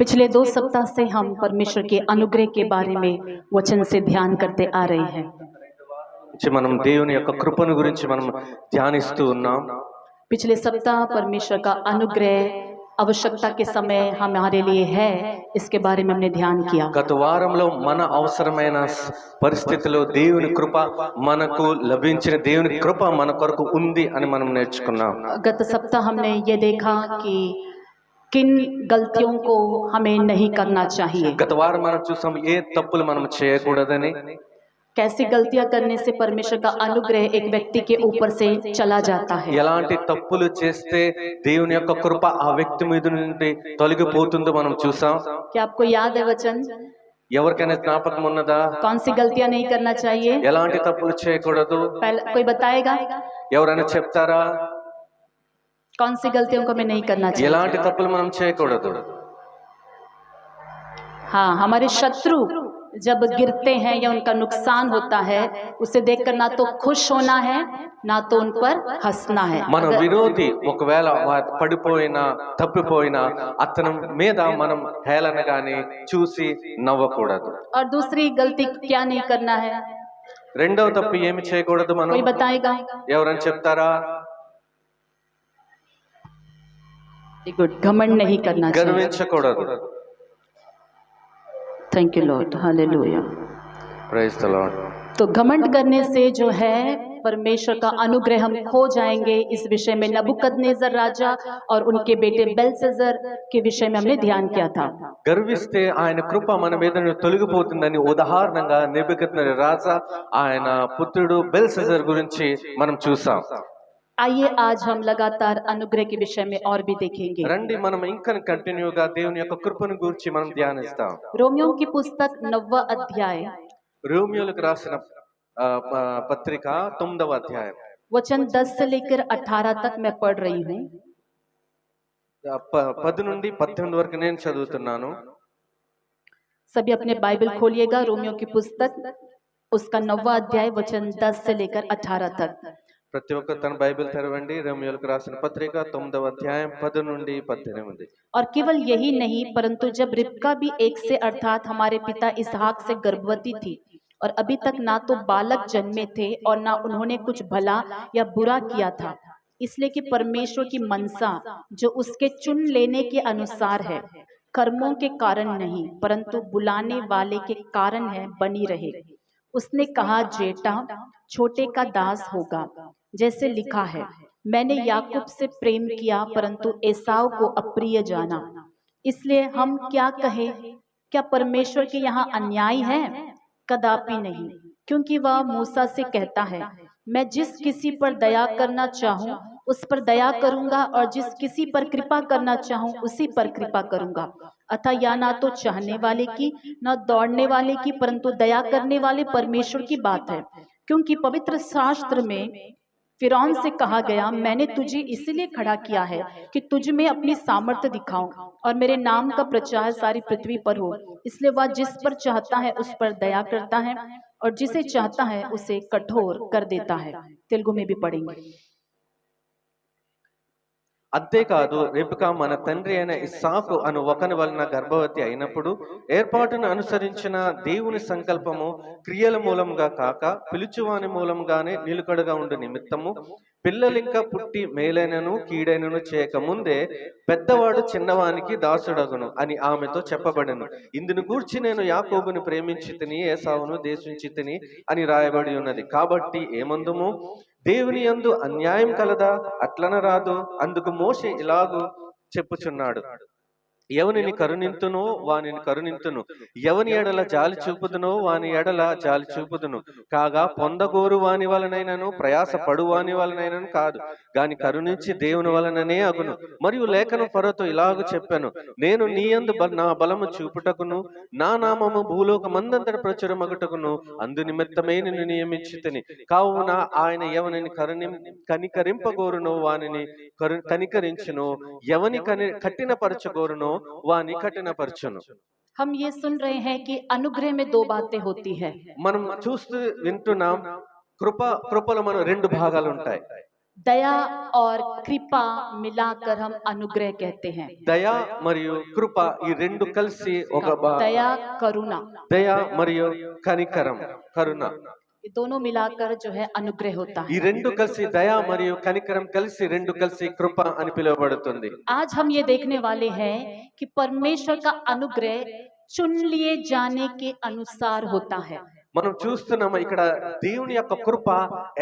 पिछले 2 सप्ताह से हम परमेश्वर के अनुग्रह के बारे में वचन से ध्यान करते आ रहे हैं। మనం దేవుని యొక్క కృపను గురించి మనం ధ్యానిస్తూ ఉన్నాం। पिछले सप्ताह परमेश्वर का अनुग्रह आवश्यकता के समय हमारे लिए है, इसके बारे में हमने ध्यान किया। గత వారంలో మన అవసరమైన పరిస్థితిలో దేవుని కృప మనకు లభించిన దేవుని కృప మన కొరకు ఉంది అని మనం నేర్చుకున్నాం। गत सप्ताह हमने ये देखा कि किन गलतियों को हमें नहीं करना चाहिए। గత వారం మనం చూసాం ఏ తప్పులు మనం చేయకూడదని। कैसी गलतियां करने से परमेश्वर का अनुग्रह एक व्यक्ति के ऊपर से चला जाता है। ఎలాంటి తప్పులు చేస్తే దేవుని యొక్క కృప ఆ వ్యక్తి మీద నుండి తొలగిపోతుందో మనం చూసాం। क्या आपको याद है वचन? ఎవరికైనా జ్ఞాపకం ఉన్నదా? कौन सी गलतियां नहीं करना चाहिए? ఎలాంటి తప్పులు చేయకూడదు? कोई बताएगा? ఎవరైనా చెప్తారా? कौन सी गलतियों को हमें नहीं करना चाहिए? ఎలాంటి తప్పులు మనం చేయకూడదు? हाँ, हमारे शत्रु जब गिरते हैं या उनका नुकसान होता है, उसे देखकर ना तो खुश होना है ना तो उन पर हंसना है। మన విరోధి ఒకవేళ పడిపోయినా తప్పిపోయినా అతని మీద మనం హేళన గాని చూసి నవ్వకూడదు। और दूसरी गलती क्या नहीं करना है? రెండవ తప్పు ఏమి చేయకూడదు మనం? कोई बताएगा? ఎవరైనా చెప్తారా? गुड, घमंड नहीं करना चाहिए। గర్వించకూడదు। Thank you Lord, hallelujah. Praise the Lord. तो घमंड करने से जो है परमेश्वर का अनुग्रह हम खो जाएंगे। इस विषय में नबूकदनेस्सर राजा और उनके बेटे बेल्शस्सर के विषय में हमने ध्यान किया था। గర్విస్తే ఆయన కృప మన మీద తొలగిపోతుందని ఉదాహరణగా నెబుకద్నెజర్ రాజా ఆయన పుత్రుడు బెల్షస్సర్ గురించి మనం చూసాం। आइए आज हम लगातार अनुग्रह के विषय में और भी देखेंगे। రండి మనం ఇంకా కంటిన్యూగా దేవుని యొక్క కృపను గురించి మనం ధ్యానిస్తాం। रोमियो की पुस्तक 9वां अध्याय, రోమియోలకు రాసిన పత్రిక 9వ అధ్యాయం वचन 10 से लेकर 18 तक मैं पढ़ रही हूँ। 10 నుండి 18 వరకు నేను చదువుతున్నాను। सभी अपने बाइबल खोलिएगा। रोमियो की पुस्तक उसका 9वां अध्याय वचन 10 से लेकर 18 तक। ప్రతి ఒక్క తన బైబిల్ తెరవండి। రోమియోలకు రాసిన పత్రిక 9వ అధ్యాయం 10 నుండి 18। और केवल यही नहीं, परंतु जब रिबका भी एक से अर्थात हमारे पिता इसहाक से गर्भवती थी और अभी तक ना तो बालक जन्मे थे और ना उन्होंने कुछ भला या बुरा किया था, इसलिए कि परमेश्वर की मनसा जो उसके चुन लेने के अनुसार है, कर्मों के कारण नहीं परंतु बुलाने वाले के कारण है, बनी रहे। उसने कहा, जेठा छोटे का दास होगा, जैसे लिखा है, मैंने याकूब से प्रेम किया परंतु एसाव को अप्रिय जाना। इसलिए हम क्या कहें? क्या परमेश्वर के यहाँ अन्याय है? कदापि नहीं, क्योंकि वह मूसा से कहता है, मैं जिस किसी पर दया करना चाहूँ उस पर दया करूंगा और जिस किसी पर कृपा करना चाहूँ उसी पर कृपा करूंगा। अतः या ना तो चाहने वाले की न दौड़ने वाले की परंतु दया करने वाले परमेश्वर की बात है। क्योंकि पवित्र शास्त्र में फिरौन से कहा गया, मैंने तुझे इसलिए खड़ा किया है कि तुझ में अपनी सामर्थ्य दिखाऊं और मेरे नाम का प्रचार सारी पृथ्वी पर हो। इसलिए वह जिस पर चाहता है उस पर दया करता है और जिसे चाहता है उसे कठोर कर देता है। तेलुगु में भी पढ़ेंगे। అంతేకాదు రెబెకా మన తండ్రి అయిన ఇస్సాకు అను ఒకని వలన గర్భవతి అయినప్పుడు ఏర్పాటును అనుసరించిన దేవుని సంకల్పము క్రియల మూలంగా కాక పిలుచువాని మూలంగానే నిలుకడగా ఉండు నిమిత్తము పిల్లలింకా పుట్టి మేలైనను కీడైనను చేయక ముందే పెద్దవాడు చిన్నవానికి దాసుడగును అని ఆమెతో చెప్పబడెను। ఇందును గూర్చి నేను యాకోబును ప్రేమించి తిని ఏసావును ద్వేషించి తిని అని రాయబడి ఉన్నది। కాబట్టి ఏమందుము, దేవుని యందు అన్యాయం కలదా? అట్లనరాదు। అందుకు మోషే ఇలాగు చెప్పుచున్నాడు, ఎవనిని కరుణింతునో వానిని కరుణింతును, ఎవని ఎడల జాలి చూపుదునో వాని ఎడల జాలి చూపుదును, కాగా పొందగోరు వాని వలనైనను ప్రయాస పడు వాని వలనైనను కాదు గాని కరుణించి దేవుని వలననే అగును। మరియు లేఖనం ఫరోతో ఇలాగు చెప్పాను, నేను నీ యందు నా బలము చూపుటకును నా నామము భూలోకమందంతట ప్రచురమగుటకును అందు నిమిత్తమే నిన్ను నియమించితిని। కావున ఆయన ఎవనిని కనికరింపగోరునో వానిని కనికరించును, ఎవని కఠినపరచగోరునో వాని కఠినపరచును। हम ये सुन रहे हैं कि अनुग्रह में 2 बातें होती है। మనం చూస్తూ వింటున్నాం, కృపలో మనం 2 భాగాలు ఉంటాయి। दया और कृपा मिलाकर हम अनुग्रह कहते हैं। దయ మరియు కృప ఈ రెండు కలిసి ఒక दया करुणा, దయ మరియు కనికరం కరుణ ये दोनों मिलाकर जो है अनुग्रह होता ఈ है। రెండు కలిసి దయ మరియు కనికరం కలిసి రెండు కలిసి కృప అని పిలువబడుతుంది. आज हम ये देखने वाले हैं कि परमेश्वर का अनुग्रह चुन लिए जाने के अनुसार होता है। మనం చూస్తున్నాము ఇక్కడ దేవుని యొక్క కృప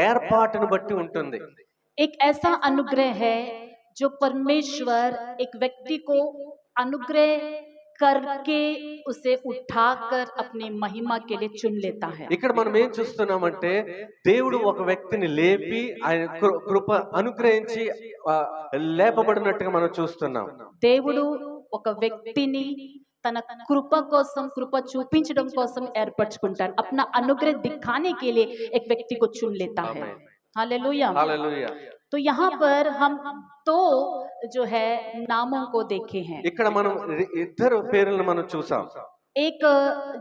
ఏర్పాటును బట్టి ఉంటుంది. एक ऐसा अनुग्रह है जो परमेश्वर एक व्यक्ति को अनुग्रह करके उसे उठाकर अपनी महिमा के लिए चुन लेता है। ఇక్కడ మనం ఏం చూస్తున్నామంటే దేవుడు ఒక వ్యక్తిని లేపి ఆయన కృప అనుగ్రహించి లేపబడినట్టుగా మనం చూస్తున్నాం. దేవుడు ఒక వ్యక్తిని తన కృప కోసం కృప చూపించడం కోసం ఏర్పరచుకుంటాడు. अपना अनुग्रह दिखाने के लिए एक व्यक्ति को चुन लेता है। हालेलुया। హల్లెలూయా. तो यहाँ पर हम दो जो है नामों को देखे हैं। ఇక్కడ మనం ఇద్దరు పేర్లను మనం చూసాం. एक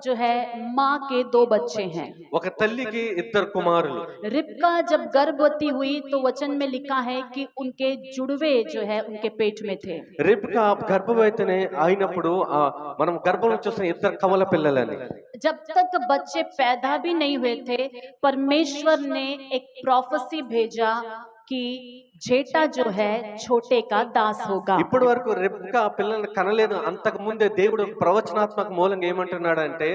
जो है माँ के दो बच्चे हैं। ఒక తల్లికి ఇద్దరు కుమారులు. रिबका जब गर्भवती हुई तो वचन में लिखा है कि उनके जुड़वे जो है उनके पेट में थे। రిబ్కా గర్భవతిని అయినప్పుడు మనం గర్భంలో చూసిన ఇద్దరు కవల పిల్లలని. जब तक बच्चे पैदा भी नहीं हुए थे, परमेश्वर ने एक प्रोफेसी भेजा कि जेठा जो है छोटे का दास होगा। ఇప్పటి వరకు రిబ్కా పిల్లల్ని కనలేదు. అంతకు ముందే దేవుడు ప్రవచనాత్మక మూలంగా ఏమంటున్నాడంటే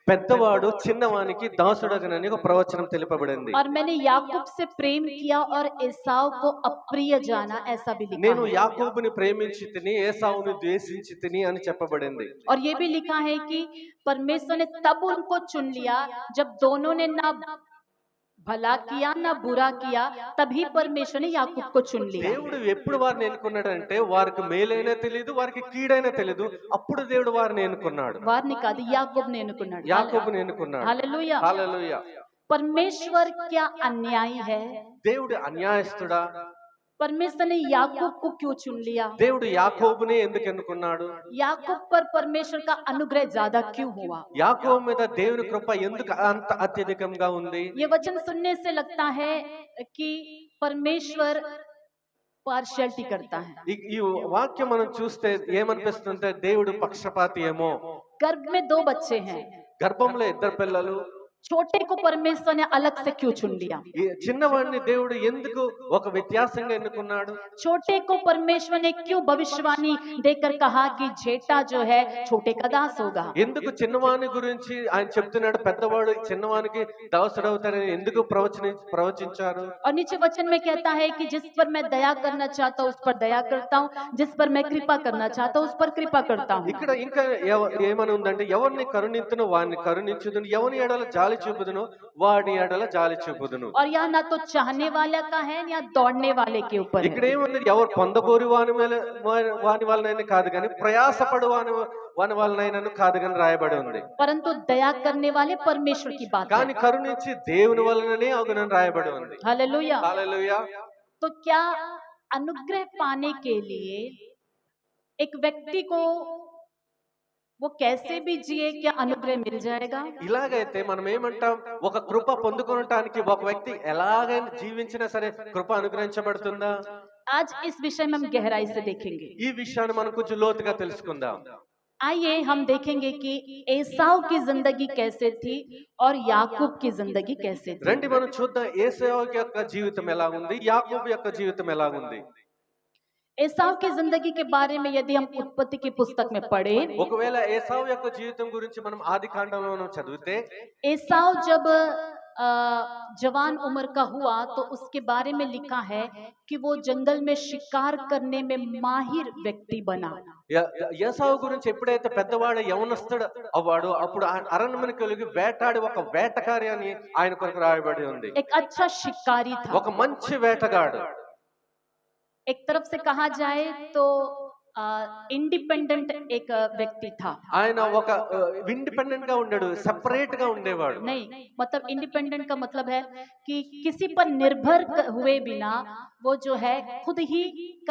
పెద్దవాడు చిన్నవానికి దాసుడగనని ఒక ప్రవచనం తెలుపబడింది. और मैंने याकूब से प्रेम किया और एसाव को अप्रिय जाना, ऐसा भी लिखा నేను है। యాకోబుని ప్రేమించి తిని ఏసావుని ద్వేషించి తిని అని చెప్పబడింది. और ये भी लिखा है कि परमेश्वर ने तब उनको चुन लिया जब दोनों ने ना भला किया ना बुरा किया, तभी परमेश्वर ने याकूब को चुन लिया। దేవుడు ఎప్పుడు వారిని ఎన్నుకున్నాడంటే వారికి మేలైనా తెలియదు వారికి కీడైనా తెలియదు అప్పుడు దేవుడు వారిని ఎన్నుకున్నాడు. వారిని కాదు, యాకోబుని ఎన్నుకున్నాడు। యాకోబుని ఎన్నుకున్నాడు. हालेलुया। హల్లెలూయా. परमेश्वर क्या अन्यायी है? దేవుడు అన్యాయస్తుడా? परमेश्वर ने याकूब को क्यों चुन लिया? దేవుడు యాకోబుని ఎందుకు ఎన్నుకున్నాడు? याकूब पर परमेश्वर का अनुग्रह ज्यादा क्यों हुआ? యాకోబు మీద దేవుని కృప ఎందుకు అంత అత్యధికంగా ఉంది? ये वचन सुनने से लगता है कि परमेश्वर पार्शियलिटी करता है। ఈ వాక్యం మనం చూస్తే ఏమనిపిస్తుంటే దేవుడు పక్షపాతి ఏమో. गर्भ में दो बच्चे हैं, గర్భంలో ఇద్దరు పిల్లలు, छोटे को परमेश्वर ने अलग से क्यों चुन लिया? ఈ చిన్నవాడిని దేవుడు ఎందుకు ఒక వ్యత్యాసంగా ఎన్నుకున్నాడు? छोटे को परमेश्वर ने क्यों भविष्यवाणी देकर कहा कि जेठा जो है छोटे का दास होगा? ఎందుకు చిన్నవాని గురించి ఆయన చెప్తున్నాడు పెద్దవాడు చిన్నవానికి దాసుడవుతాడని ఎందుకు ప్రవచించారు? और नीचे वचन में कहता है कि जिस पर मैं दया करना चाहता हूँ उस पर दया करता हूँ, जिस पर मैं कृपा करना चाहता हूँ उस पर कृपा करता हूँ। ఇక్కడ ఇంకా ఏమని ఉందంటే ఎవరిని కరుణింతును వారిని కరుణించుదును, ఎవని ఎడల జాలి చూపుదును వాడి ఎడల జాలి చూపుదును. और यह ना तो चाहने वाले का है या दौड़ने वाले के ऊपर ఇక్కడ है। ఏముంది ఎవరు పొందగోరి వాని వాళ్ళనైనా కాదు కానీ ప్రయాసపడు వాని వాళ్ళనైనా కాదు కానీ రాయబడి ఉంది. परंतु दया करने वाले परमेश्वर की बात కానీ है। కరుణించి దేవుని వలననే అగునని రాయబడి ఉంది. हालेलुया। హల్లెలూయా. तो क्या अनुग्रह पाने के लिए एक व्यक्ति को वो कैसे भी जिए, क्या अनुग्रह मिल जाएगा? ఇలాగైతే మనం ఏమంటాం ఒక కృప పొందుకోవటానికి ఒక వ్యక్తి ఎలాగైనా జీవించినా సరే కృప అనుగ్రహించబడుతుందా? आज इस विषय में हम गहराई से देखेंगे। ఈ విషయాన్ని మనం కొంచెం లోతుగా తెలుసుకుందాం. आइए हम देखेंगे कि एसाव की जिंदगी कैसे थी और याकूब की जिंदगी कैसे थी। రండి మనం చూద్దాం ఏసావు యొక్క జీవితం ఎలా ఉంది, యాకోబు యొక్క జీవితం ఎలా ఉంది. एसाव की जिंदगी के बारे में यदि हम उत्पत्ति की पुस्तक में पढ़े, ఒకవేళ ఏసావు యొక్క జీవితం గురించి మనం ఆది కాండంలో చదివితే एसाव जब जवान उम्र का हुआ तो उसके बारे में लिखा है कि वो जंगल में शिकार करने में माहिर व्यक्ति बना। ఏసావు గురించి ఎప్పుడైతే పెద్దవాడు యవనస్తుడు అవ్వాడు అప్పుడు అరణ్యమునకు వెళ్ళి వేటాడి ఒక వేటకారి అని ఆయన కొరకు రాయబడి ఉంది. एक अच्छा शिकारी था। ఒక మంచి వేటగాడు. एक तरफ से कहा जाए तो इंडिपेंडेंट एक व्यक्ति था। ఆయన ఒక ఇండిపెండెంట్ గా ఉండేడు, సెపరేట్ గా ఉండేవాడు. नहीं, मतलब इंडिपेंडेंट का मतलब है कि किसी पर निर्भर हुए बिना वो जो है खुद ही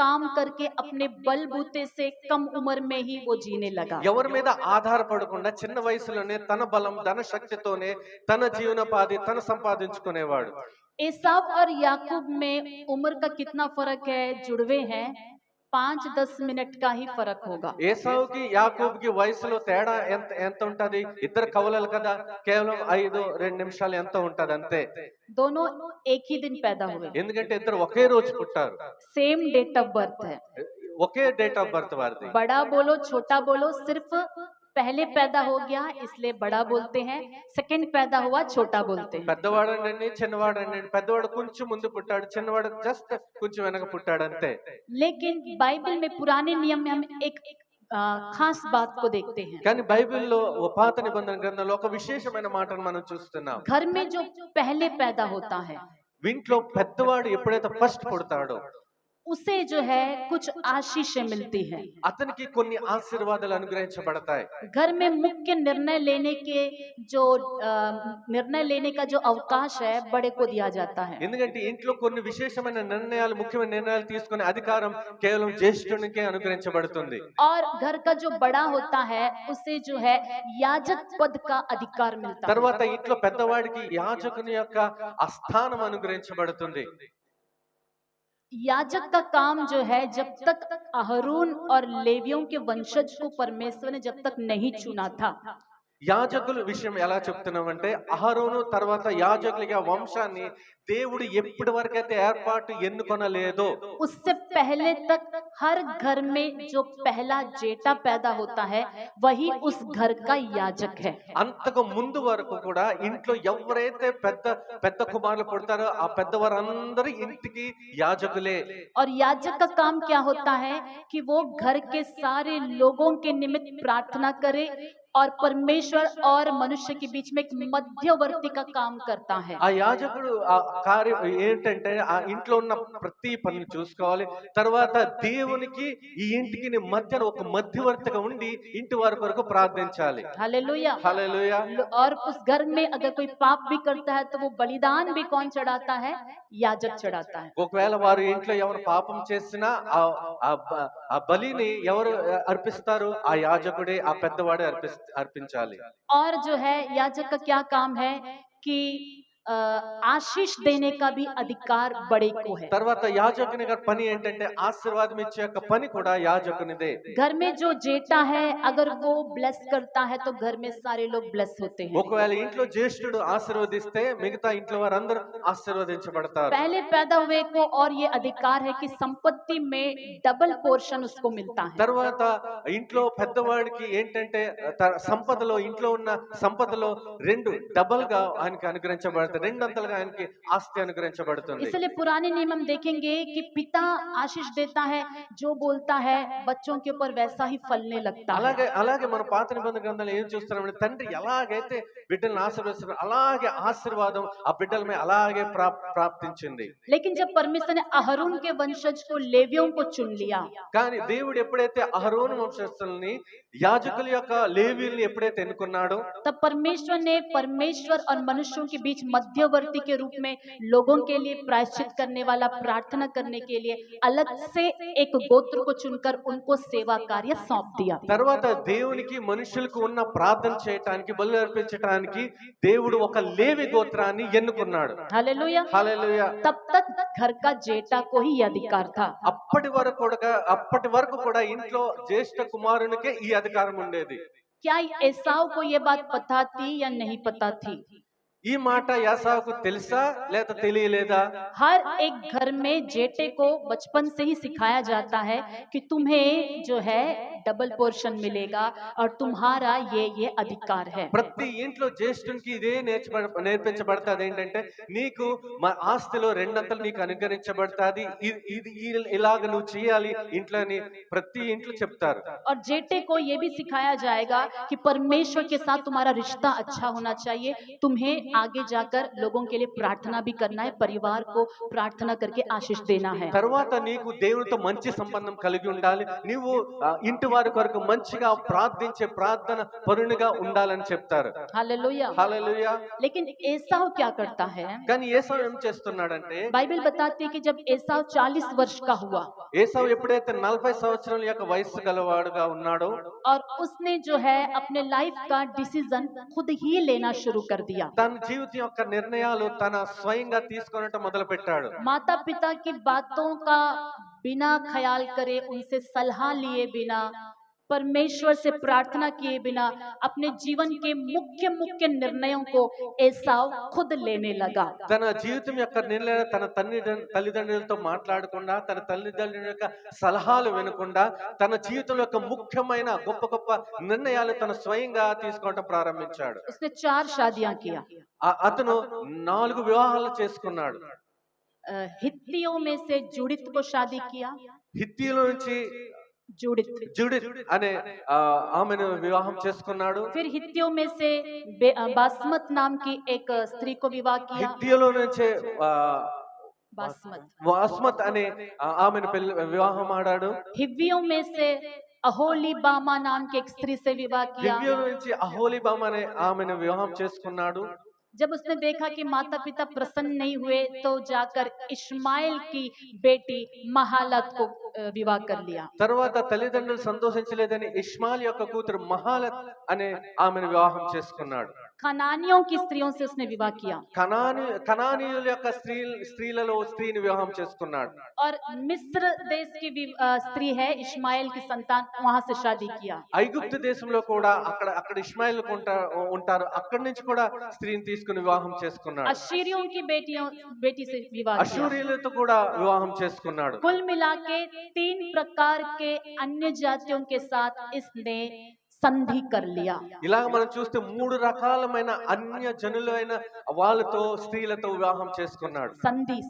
काम करके अपने बलबूते से कम उम्र में ही वो जीने लगा। ఎవరి మీద ఆధారపడకుండా చిన్న వయసులోనే తన బలం ధన శక్తితోనే తన జీవనోపాధి తన సంపాదించుకునేవాడు. एसाव और याकूब में उम्र का कितना फर्क है? जुड़वे हैं, 5-10 मिनट का ही फर्क होगा। ఏసావుకి యాకోబుకి వయసులో తేడా ఎంత ఎంత ఉంటది? ఇద్దరు కవలలు కదా, కేవలం 2 నిమిషాలు ఎంతో ఉంటది అంతే. दोनों एक ही दिन पैदा हुए, ఎందుకంటే ఇద్దరు ఒకే రోజు పుట్టారు. सेम डेट ऑफ बर्थ है। ఒకే డేట్ ఆఫ్ బర్త్ వారిది. बड़ा बोलो छोटा बोलो, सिर्फ पहले पैदा हो गया इसलिए बड़ा बोलते हैं, सेकंड पैदा हुआ छोटा बोलते हैं। పెద్దవాడనండి చిన్నవాడనండి, పెద్దవాడు కొంచెం ముందు పుట్టాడు, చిన్నవాడు జస్ట్ కొంచెం వెనక పుట్టాడు అంతే. लेकिन बाइबल में पुराने नियम में हम एक खास बात को देखते हैं। కానీ బైబిల్లో ఓ పాత నిబంధన గ్రంథంలో ఒక విశేషమైన మాటను మనం చూస్తున్నాం. घर में जो पहले पैदा होता है ఇంట్లో పెద్దవాడు ఎప్పుడైతే ఫస్ట్ పుడతాడో उसे जो है कुछ आशीषें मिलती है। అతనికి కొన్ని ఆశీర్వాదాలు అనుగ్రహించబడతాయి. घर में मुख्य निर्णय लेने के जो निर्णय लेने का जो अवकाश है बड़े को दिया जाता है। ఎందుకంటే ఇంట్లో కొన్ని విశేషమైన నిర్ణయాలు, ముఖ్యమైన నిర్ణయాలు తీసుకునే అధికారం కేవలం జ్యేష్ఠునికే అనుగ్రహించబడుతుంది. और घर का जो बड़ा होता है उसे जो है याजक पद का अधिकार मिलता है। తర్వాత ఇంట్లో పెద్దవాడికి యాజకుని యొక్క ఆ స్థానం అనుగ్రహించబడుతుంది. याजक का काम जो है, जब तक अहरून और लेवियों के वंशज को परमेश्वर ने जब तक नहीं चुना था, యాజకుల విషయం ఎలా చెప్తున్నామంటే అహరోను తర్వాత యాజకుల వంశాన్ని దేవుడు ఎప్పటి వరకైతే ఏర్పాటు ఎన్నుకొనలేదో उससे पहले तक हर घर में जो पहला जेठा पैदा होता है वही उस घर का याजक है। అంతకు ముందు వరకు కూడా ఇంట్లో ఎవరైతే పెద్ద పెద్ద కుమారులు పుడతారో ఆ పెద్దవారందరూ ఇంటికి యాజకులే. और याजक का काम क्या होता है कि वो घर के सारे लोगों के निमित्त प्रार्थना करे और परमेश्वर और मनुष्य के बीच में एक मध्यवर्ती का काम करता है। ఆ యాజకుడు ఆ కార్యం ఏంటంటే ఆ ఇంట్లో ఉన్న ప్రతి పనిని చూసుకోవాలి. తర్వాత దేవునికి ఈ ఇంటికి మధ్యన ఒక మధ్యవర్తిగా ఉండి ఇంటి వారి కొరకు ప్రార్థించాలి. हालेलुया। హల్లెలూయా. और उस घर में अगर कोई पाप भी करता है तो वो बलिदान भी कौन चढ़ाता है? याजक चढ़ाता है। ఒకవేళ వారు ఇంట్లో ఎవరు పాపం చేసినా ఆ బలిని ఎవరు అర్పిస్తారు? ఆ యాజకుడే, ఆ పెద్దవాడే అర్పించాలి. और जो है याजक का क्या काम है कि आशीष देने का भी अधिकार बड़े को है। తర్వాత యాజకుని గారి పని ఏంటంటే ఆశీర్వాదం ఇచ్చే యొక్క పని కూడా యాజకునిదే. घर में जो जेठा है अगर वो ब्लेस करता है तो घर में सारे लोग ब्लेस होते हैं। ఒకవేళ ఇంట్లో జ్యేష్ఠుడు ఆశీర్వదిస్తే మిగతా ఇంట్లో వారందరూ ఆశీర్వదించబడతారు. पहले पैदा हुए को और ये अधिकार है कि संपत्ति में डबल पोर्शन उसको मिलता है। తర్వాత ఇంట్లో పెద్దవాడికి ఏంటంటే సంపదలో, ఇంట్లో ఉన్న సంపదలో రెండు డబల్ గా ఆయనకి అనుగ్రహించబడతారు, రెండంతలుగా ఆయనకి ఆస్తి అనుగ్రహించబడుతుంది. इसलिए पुराने नियम हम देखेंगे कि पिता आशीष देता है, जो बोलता है बच्चों के ऊपर वैसा ही फलने लगता है। అలాగే అలాగే మన పాత నిబంధన గ్రంథంలో ఏం చూస్తున్నామంటే తండ్రి ఎలాగైతే బిడ్డలను ఆశీర్వదిస్తున్నాడు అలాగే ఆశీర్వాదం ఆ బిడ్డల మీద అలాగే ప్రాప్తించింది. लेकिन जब परमेश्वर ने अहरून के वंशज को, लेवियों को चुन लिया, కానీ దేవుడు ఎప్పుడైతే అహరోను వంశస్థుల్ని, యాజకుల యొక్క లేవీయుల్ని ఎప్పుడైతే ఎన్నుకున్నాడో तब परमेश्वर और मनुष्यों के बीच मध्यवर्ती के रूप में लोगों के लिए प्रायश्चित करने वाला, प्रार्थना करने के लिए अलग से एक गोत्र को चुनकर उनको सेवा कार्य सौंप दिया। తర్వాత దేవునికి మనుషులకు ఉన్న ప్రార్థన చేయటానికి, బలి అర్పించడానికి దేవుడు ఒక లేవి గోత్రాన్ని ఎన్నుకున్నాడు. हालेलुया। హల్లెలూయా. तब तक घर का जेठा को ही यह अधिकार था। అప్పటి వరకు కూడా ఇంట్లో జ్యేష్ఠ కుమారునికే ఈ అధికారం ఉండేది. क्या एसाव को ये बात पता थी या नहीं पता थी? ఈ మాట యాసావుకు తెలుసా లేదా తెలియలేదా? हर एक घर में जेठे को बचपन से ही सिखाया जाता है कि तुम्हें जो है डबल पोर्शन मिलेगा और तुम्हारा ये अधिकार है। ప్రతి ఇంట్లో జ్యేష్ఠునికి ఇదే నేర్పించబడతాది. ఏంటంటే నీకు ఆస్తిలో రెండంతలు నీకు అనుగ్రహించబడతాది, ఇది ఇలాగ నువ్వు చేయాలి ఇంట్లో అని ప్రతి ఇంట్లో చెప్తారు. और जेठे को ये भी सिखाया जाएगा कि परमेश्वर के साथ तुम्हारा रिश्ता अच्छा होना चाहिए, तुम्हें आगे जाकर लोगों के लिए प्रार्थना भी करना है, परिवार को प्रार्थना करके आशीष देना है। తర్వాత నీకు దేవునితో మంచి సంబంధం కలిగి ఉండాలి, నువ్వు ఇంటి వారి కొరకు మంచిగా ప్రార్థించే ప్రార్థన పరునిగా ఉండాలని చెప్తారు. हालेलुया। హల్లెలూయా. लेकिन एसाव क्या करता है? కానీ ఏసావు ఏం చేస్తున్నాడంటే, बाइबल बताती है कि जब एसाव 40 वर्ष का हुआ ఏసావు ఎప్పుడైతే 40 సంవత్సరాల యొక్క వయస్సు గలవాడుగా ఉన్నాడో, और उसने जो है अपने लाइफ का डिसीजन खुद ही लेना शुरू कर दिया। తన జీవితం యొక్క నిర్ణయాలు తన స్వయంగా తీసుకొనటం మొదలు పెట్టాడు. माता पिता की बातों का बिना ख्याल करे, उनसे सलाह लिए बिना, परमेश्वर से प्रार्थना किए बिना अपने जीवन के मुख्य मुख्य निर्णयों को एसाव खुद लेने लगा। తన జీవితం యొక్క నిర్ణయాలు తన తల్లిదండ్రులతో మాట్లాడకుండా, తన తల్లిదండ్రుల యొక్క సలహాలు వినకుండా, తన జీవితం యొక్క ముఖ్యమైన గొప్ప గొప్ప నిర్ణయాలు తన స్వయంగా తీసుకోవడం ప్రారంభించాడు. उसने 4 शादियां किया। అతను 4 వివాహాలు చేసుకున్నాడు. हित्तियों में से जुडित को शादी किया। హిత్తీల నుంచి जुडित। జుడిత్ అనే ఆమెను వివాహం చేసుకున్నాడు. फिर हित्तियों में से बासमत नाम की एक स्त्री को विवाह किया। హిత్తీలో నుంచే बासमत। వాస్మత్ అనే ఆమెను వివాహం ఆడాడు. हिव्वियों में से अहोलीबामा नाम की एक स्त्री से विवाह किया। హివ్యుల నుంచి అహోలీబామ అనే ఆమెను వివాహం చేసుకున్నాడు. जब उसने देखा कि माता पिता प्रसन्न नहीं हुए तो जाकर इश्माइल की बेटी महालत को विवाह कर लिया। తర్వాత తల్లిదండ్రులు సంతోషించలేదని ఇష్మాయిల్ యొక్క కూతురు మహాలత్ అనే ఆమెను వివాహం చేసుకున్నాడు. कनानियों की स्त्रियों से उसने विवाह किया కనానీయుల యొక్క స్త్రీలలో స్త్రీని వివాహం చేసుకున్నాడు. और मिस्र देश की स्त्री है इश्माइल की संतान, वहां से शादी किया। ఐగుప్తు దేశంలో కూడా అక్కడ ఇష్మాయిల్ ఉంటారు, అక్కడి నుంచి కూడా స్త్రీని తీసుకుని వివాహం చేసుకున్నాడు. अश्शूरियों की बेटी से विवाह किया। అష్షూరీయులతో కూడా వివాహం చేసుకున్నాడు. कुल मिला के 3 प्रकार के अन्य जातियों के साथ इसने संधि कर लिया। ఇలాగ మనం చూస్తే 3 రకాలమైన అన్య జనులైన వాళ్ళతో స్త్రీలతో వివాహం చేసుకున్నాడు.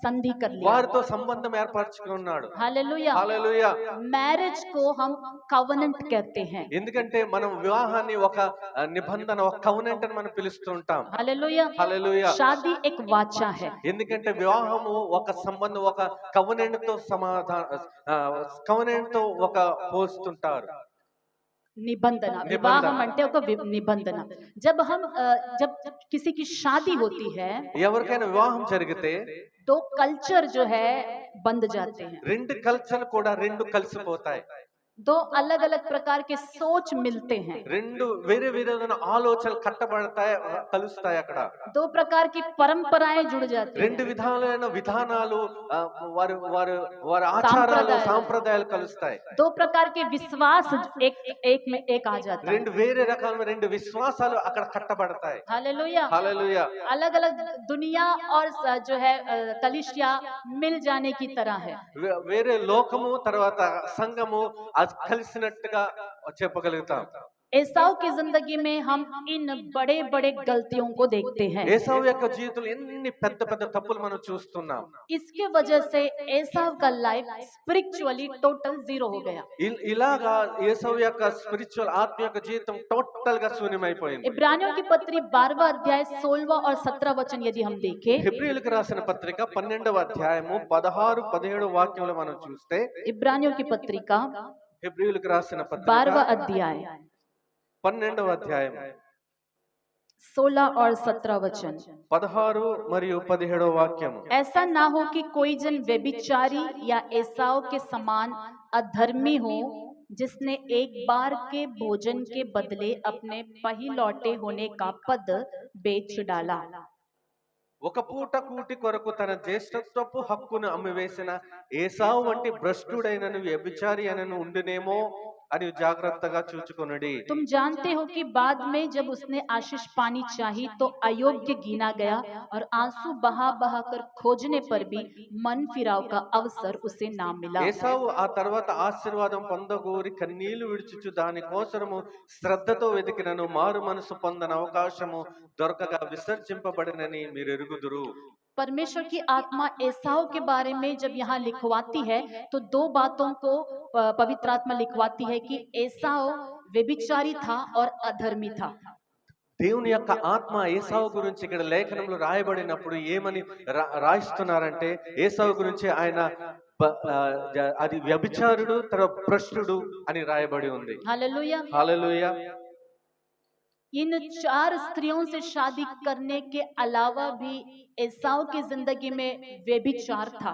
संधि कर लिया। వారితో సంబంధం ఏర్పరచుకున్నాడు. हालेलुया। హల్లెలూయా. मैरिज को हम कवनेंट कहते हैं। ఎందుకంటే మనం వివాహాన్ని ఒక నిబంధన, ఒక కవనెంట్ అని మనం పిలుస్తూ ఉంటాం. हालेलुया। హల్లెలూయా. शादी एक वाचा है। ఎందుకంటే వివాహము ఒక సంబంధం, ఒక కవనెంట్ తో కవనెంట్ తో ఒక పోస్తుంటారు. निबंधना। विवाह అంటే ఒక నిబంధన। जब किसी की शादी होती है, ఎవరికైనా వివాహం జరిగితే 2 कल्चर जो है बंध जाते हैं। 2 కల్చర్లు కూడా 2 కలిసిపోతాయి. 2 अलग अलग प्रकार के सोच मिलते हैं। 2 వేరే వేరేదైన ఆలోచనలు కట్టబడతాయి, కలుస్తాయి. అక్కడ 2 प्रकार की परंपराएं जुड़ जाती हैं। 2 విధాలైన విధానాలు, వారి ఆచారాలు, సాంప్రదాయాలు కలుస్తాయి. 2 प्रकार के विश्वास एक में एक आ जाता है। 2 వేరే రకాలైన 2 విశ్వాసాలు అక్కడ కట్టబడతాయి. हालेलुया। హల్లెలూయా. अलग अलग दुनिया और जो है कलीसिया मिल जाने की तरह है। వేరే లోకము తర్వాత సంఘము కలిసినట్టుగా చెప్పగలుగుతాం. एसाव की जिंदगी में हम इन बड़े बड़े गलतियों को देखते हैं। ఏసావు యొక్క జీవితంలో ఎన్ని పెద్ద పెద్ద తప్పులు మనం చూస్తున్నాం. इसके वजह से एसाव का लाइफ स्पिरिचुअली टोटल 0 हो गया। ఇలాగా ఏసావు యొక్క స్పిరిచువల్ ఆత్మ యొక్క జీవితం టోటల్ గా శూన్యమైపోయింది. इब्रानियों की पत्री 12वां अध्याय 16वां और 17वां वचन यदि हम देखें, హెబ్రీయులకు రాసిన పత్రిక 12వ అధ్యాయము 16, 17 వాక్యంలో మనం చూస్తే, इब्रानियों की पत्रिका హెబ్రీయులకు రాసిన పత్రిక 12वां अध्याय 12వ అధ్యాయం 16 और 17 वचन। 16 మరియు 17 వాక్యం. ऐसा ना हो कि कोई जन व्यभिचारी या एसाव के समान अधर्मी हो, जिसने एक बार के भोजन के बदले अपने पहिलौटे होने का पद बेच डाला। ఒక పూట కూటి కొరకు తన జ్యేష్ఠత్వపు హక్కును అమ్మివేసిన ఏసావు వంటి భ్రష్టుడైనను వ్యభిచారి అయినను ఉండునేమో అని జాగ్రత్తగా చూచుకొనుడి. तुम जानते हो कि बाद में जब उसने आशीष पानी चाही तो अयोग्य गिना गया और आंसू बहा बहा कर खोजने पर भी मन फिराव का अवसर उसे ना मिला। ఏసావు ఆ తర్వాత ఆశీర్వాదం పొందగోరి కన్నీళ్లు విడుచుచు దాని కోసము శ్రద్ధతో వెతికినను మారు మనసు పొందని అవకాశము దొరకగా విసర్జింపబడినని మీరు ఎరుగుదురు. परमेश्वर की आत्मा एसाव के बारे में जब यहाँ लिखवाती है तो 2 बातों को पवित्र आत्मा लिखवाती है कि एसाव व्यभिचारी था और अधर्मी था। దేవుని యొక్క ఆత్మ ఏసావు గురించి ఇక్కడ లేఖనంలో రాయబడినప్పుడు ఏమని రాయిస్తున్నారంటే, ఏసావు గురించి ఆయన అది వ్యభిచారుడు తర్వాత భ్రష్టుడు అని రాయబడి ఉంది. हालेलुया। హల్లెలూయా. इन 4 स्त्रियों से शादी करने के अलावा भी एसाव की जिंदगी में व्यभिचार था।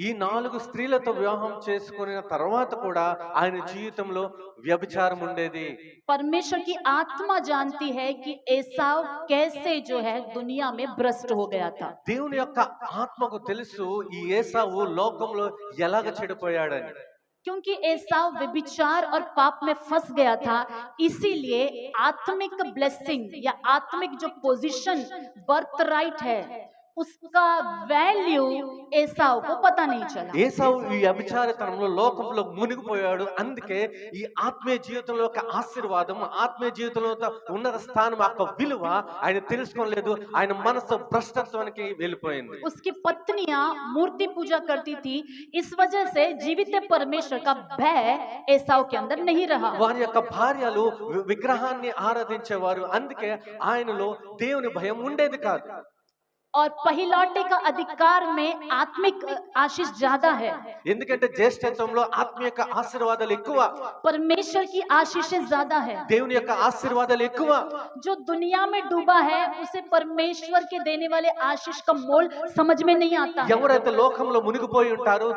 ఈ 4 స్త్రీలతో వివాహం చేసుకున్న తర్వాత కూడా ఆయన జీవితంలో వ్యభిచారం ఉండేది. परमेश्वर की आत्मा जानती है कि एसाव कैसे जो है दुनिया में भ्रष्ट हो गया था। దేవుని యొక్క ఆత్మకు తెలుసు ఈ ఏసావు లోకంలో ఎలాగ చెడిపోయాడని. क्योंकि एसाव व्यभिचार और पाप में फंस गया था, इसीलिए आत्मिक ब्लेसिंग या आत्मिक जो पोजीशन बर्थ राइट है उसका वैल्यू एसाव को पता नहीं चला। ఏసావు ఈ వ్యభిచారతనంలో లోకంలో మునిగిపోయాడు. అందుకే ఈ ఆత్మీయ జీవితంలో ఒక ఆశీర్వాదం, ఆత్మీయ జీవితంలో ఉన్నత స్థానం, ఆ విలువ ఆయన తెలుసుకోలేదు. ఆయన మనసు భ్రష్టత్వానికి వెళ్ళిపోయింది. उसकी पत्नियां मूर्ति पूजा करती थी, इस वजह से जीवित परमेश्वर का भय एसाव के अंदर नहीं रहा। వారి యొక్క భార్యలు విగ్రహాన్ని ఆరాధించేవారు. అందుకే ఆయనలో దేవుని భయం ఉండేది కాదు. और पहिलौटे का अधिकार में आत्मिक आशीष ज्यादा है। ఎందుకంటే జ్యేష్ఠత్వంలో ఆత్మీయ ఆశీర్వాదాలు ఎక్కువ, परमेश्वर की आशीषें ज्यादा है। దేవుని యొక్క ఆశీర్వాదాలు ఎక్కువ. जो दुनिया में डूबा है उसे परमेश्वर के देने वाले आशीष का मोल समझ में नहीं आता है। ఎవరైతే లోకంలో మునిగిపోయి ఉంటారో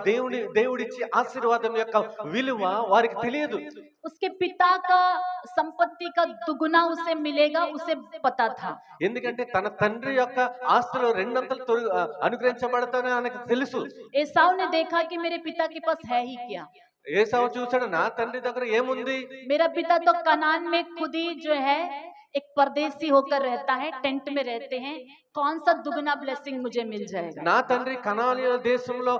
దేవుడిచ్చే ఆశీర్వాదం యొక్క విలువ వారికి తెలియదు. उसके पिता का संपत्ति का दुगुना उसे मिलेगा, उसे पता था। ఎందుకంటే తన తండ్రి యొక్క ఆస్తులు రెండంతలు అనుగ్రహించబడతానని ఆయనకు తెలుసు. एसाव ने देखा कि मेरे पिता के पास है ही क्या। ఏసావు చూసాడు, నా తండ్రి దగ్గర ఏముంది? मेरा पिता तो कनान में खुद ही जो है एक परदेसी होकर रहता है, टेंट में रहते हैं, कौन सा दुगना ब्लेसिंग मुझे मिल जाएगा। నా తండ్రి కనానీయుల దేశంలో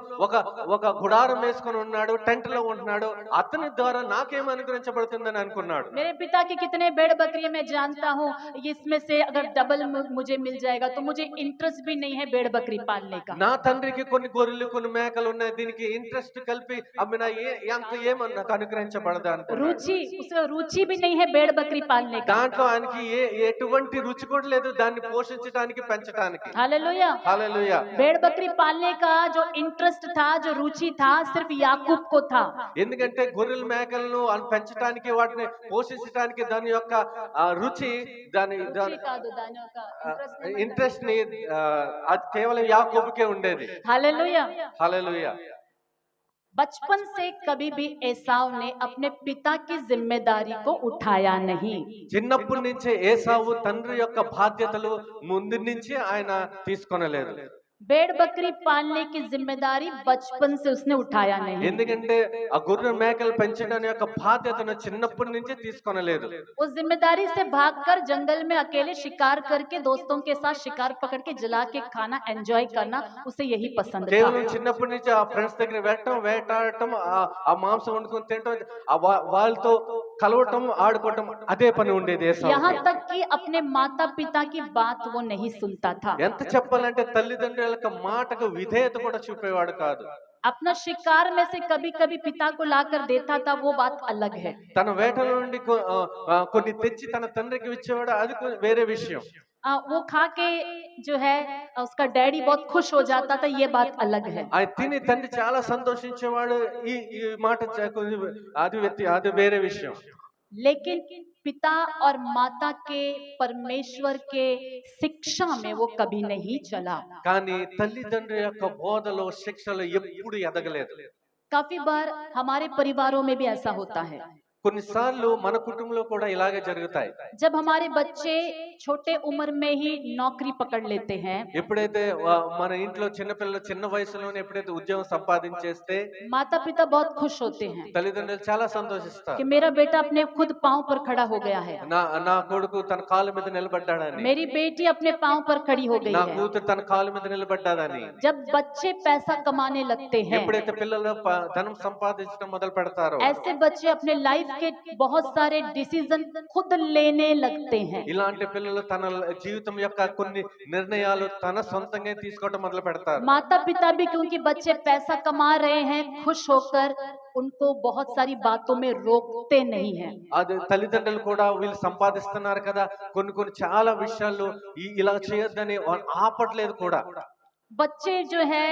ఒక గుడారం వేసుకొని ఉన్నాడు, టెంట్ లో ఉంటున్నాడు, అతని ద్వారా నాకేం అనుగ్రహించబడుతుందని అనుకున్నాడు. मेरे पिता की कितने भेड़ बकरी मैं जानता हूँ, इसमें से अगर डबल मुझे मिल जाएगा तो मुझे इंटरेस्ट भी नहीं है भेड़ बकरी पालने का। నా తండ్రికి కొన్ని గొర్రెలు కొన్ని మేకలు ఉన్నాయి, దీనికి ఇంట్రెస్ట్ కలిపి అమ్మినా అంత ఏమన్నా నాకు అనుగ్రహించబడదా అనుకున్నాడు. रुचि, उसे रुचि भी नहीं है भेड़ बकरी पालने का। దాంట్లో ఆయనకి ఎటువంటి రుచి కూడా లేదు దాన్ని పోషించడానికి పెంచడానికి. हालेलुया। హల్లెలూయా. भेड़ बकरी पालने का जो इंटरेस्ट था, जो रुचि था, सिर्फ याकूब को था। ఎందుకంటే గొర్రెల మేకలను పెంచడానికి వాటిని పోషించడానికి దాని యొక్క రుచి దాని रुचि का दो दानों का इंटरेस्ट। ఇంట్రెస్ట్ ని అది కేవలం యాకోబుకే ఉండేది. हालेलुया। హల్లెలూయా. बचपन से कभी भी एसाव ने अपने पिता की जिम्मेदारी को उठाया नहीं। చిన్నప్పటి నుంచే ఏసావు తండ్రి యొక్క బాధ్యతలు ముందు నుంచి ఆయన తీసుకొనలేదు. भेड़ बकरी पालने की जिम्मेदारी बचपन से उसने उठाया नहीं। ఎందుకంటే ఆ గొర్రె మేకలు పెంచడం యొక్క బాధ్యతను చిన్నప్పటి నుంచే తీసుకొనలేదు. उस जिम्मेदारी से भागकर जंगल में अकेले शिकार करके दोस्तों के साथ शिकार पकड़ के जला के खाना, एंजॉय करना, उसे यही पसंद కేవలం था। చిన్నప్పటి నుంచి ఆ ఫ్రెండ్స్ దగ్గర వెళ్ళటం, వేటాడటం, ఆ మాంసం వండుకొని తినటం, వాళ్ళతో కలవటం, ఆడుకోవటం, అదే పని ఉండేది ఏసావుకి. यहाँ तक कि अपने माता पिता की बात वो नहीं सुनता था। ఎంత చెప్పాలంటే తల్లిదండ్రుల యొక్క మాటకు విధేయత కూడా చూపేవాడు కాదు. अपना शिकार में से कभी कभी पिता को लाकर देता था, वो बात अलग है। తన వేటల నుండి కొన్ని తెచ్చి తన తండ్రికి ఇచ్చేవాడు, అది వేరే విషయం. वो खा के जो है उसका डैडी बहुत खुश हो जाता था, ये बात अलग है। ఆయన తిని తండ్రి చాలా సంతోషించేవాడు, ఈ మాట అది వేరే విషయం. लेकिन पिता और माता के परमेश्वर के शिक्षा में वो कभी नहीं चला। కానీ తల్లిదండ్రుల యొక్క బోధలో శిక్షలో ఎప్పుడు ఎదగలేదు. काफी बार हमारे परिवारों में भी ऐसा होता है। కొన్నిసార్లు మన కుటుంబంలో కూడా ఇలాగే జరుగుతాయి. जब हमारे बच्चे छोटे उम्र में ही नौकरी पकड़ लेते हैं, ఎప్పుడైతే మన ఇంట్లో చిన్నపిల్లలు చిన్న వయసులోనే ఎప్పుడైతే ఉద్యోగం సంపాదించేస్తే माता पिता बहुत खुश होते हैं తల్లిదండ్రులు చాలా సంతోషిస్తారు. कि मेरा बेटा अपने खुद पांव पर खड़ा हो गया है, నా కొడుకు తన కాళ్ళ మీద నిలబడ్డాడని, मेरी बेटी अपने पांव पर खड़ी हो गई నా है। కూతురు తన కాళ్ళ మీద నిలబడ్డాడని. जब बच्चे पैसा कमाने लगते हैं, ఎప్పుడైతే పిల్లలు ధనం సంపాదించడం మొదలు పెడతారో ऐसे बच्चे अपने लाइफ के बहुत सारे डिसीजन खुद लेने लगते हैं। ఇలాంటి పిల్లలు తన జీవితం యొక్క కొన్ని నిర్ణయాలు తన సొంతంగా తీసుకోవడం మొదలు పెడతారు. माता पिता भी क्योंकि बच्चे पैसा कमा रहे हैं, खुश होकर उनको बहुत सारी बातों में रोकते नहीं हैं। అది తల్లిదండ్రులు కూడా వీళ్ళు సంపాదిస్తున్నారు కదా, కొన్ని చాలా విషయాల్లో ఇలా చేయొద్దని ఆపట్లేదు కూడా. बच्चे जो है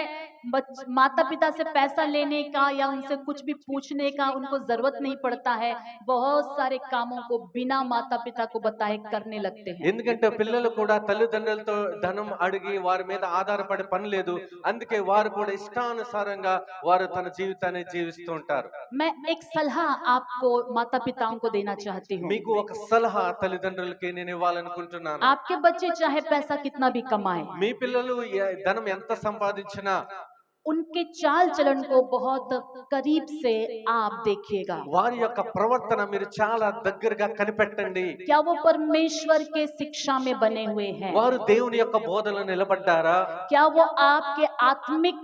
माता पिता से पैसा लेने का या उनसे कुछ भी पूछने का उनको जरूरत नहीं पड़ता है, बहुत सारे कामों को बिना माता पिता को बताए करने लगते हैं। ఎందుకంటే పిల్లలు కూడా తల్లిదండ్రులతో ధనం అడిగి వారి మీద ఆధారపడే పని లేదు. అందుకే వారు కూడా ఇష్టానుసారంగా వారు తన జీవితాన్ని జీవిస్తూ ఉంటారు. मैं एक सलाह आपको माता पिताओं को देना चाहती हूँ। మీకు ఒక సలహా తల్లిదండ్రులకి నేను ఇవ్వాలనుకుంటున్నాను. आपके बच्चे चाहे पैसा कितना भी कमाए, మీ పిల్లలు ధనం ఎంత సంపాదించినా उनके चाल चलन को बहुत करीब से आप देखिएगा। వారి యొక్క ప్రవర్తన మీరు చాలా దగ్గరగా కనిపెట్టండి. क्या वो परमेश्वर के शिक्षा में बने हुए हैं? వారు దేవుని యొక్క బోధనలో నిలబడ్డారా? क्या वो आपके आत्मिक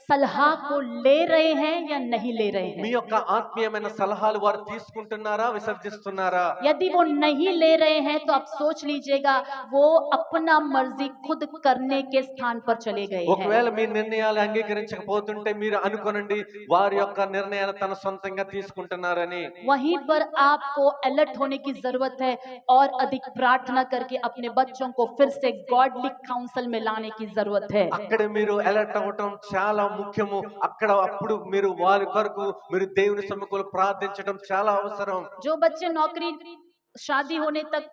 सलाह को ले रहे हैं या नहीं ले रहे మీ हैं? యొక్క ఆత్మీయమైన సలహాలు వారు తీసుకుంటున్నారా, విసర్జిస్తున్నారా? यदि वो नहीं ले रहे हैं तो आप सोच लीजिएगा वो अपना मर्जी खुद करने के स्थान पर चले गए हैं। ఒకవేళ మీ నిర్ణయాలు అంగీకరించకపోతుంటే మీరు అనుకోనండి వారి యొక్క నిర్ణయాలు తన సొంతంగా తీసుకుంటున్నారని. वहीं पर आपको अलर्ट होने की जरूरत है और अधिक प्रार्थना करके अपने बच्चों को फिर से गॉडली काउंसिल में लाने की जरूरत है। అక్కడ మీరు అలర్ట్ అవ్వటం చాలా ముఖ్యము. అప్పుడు మీరు వారి కొరకు మీరు దేవుని సముఖంలో ప్రార్థించడం చాలా అవసరం. जो बच्चे नौकरी शादी होने तक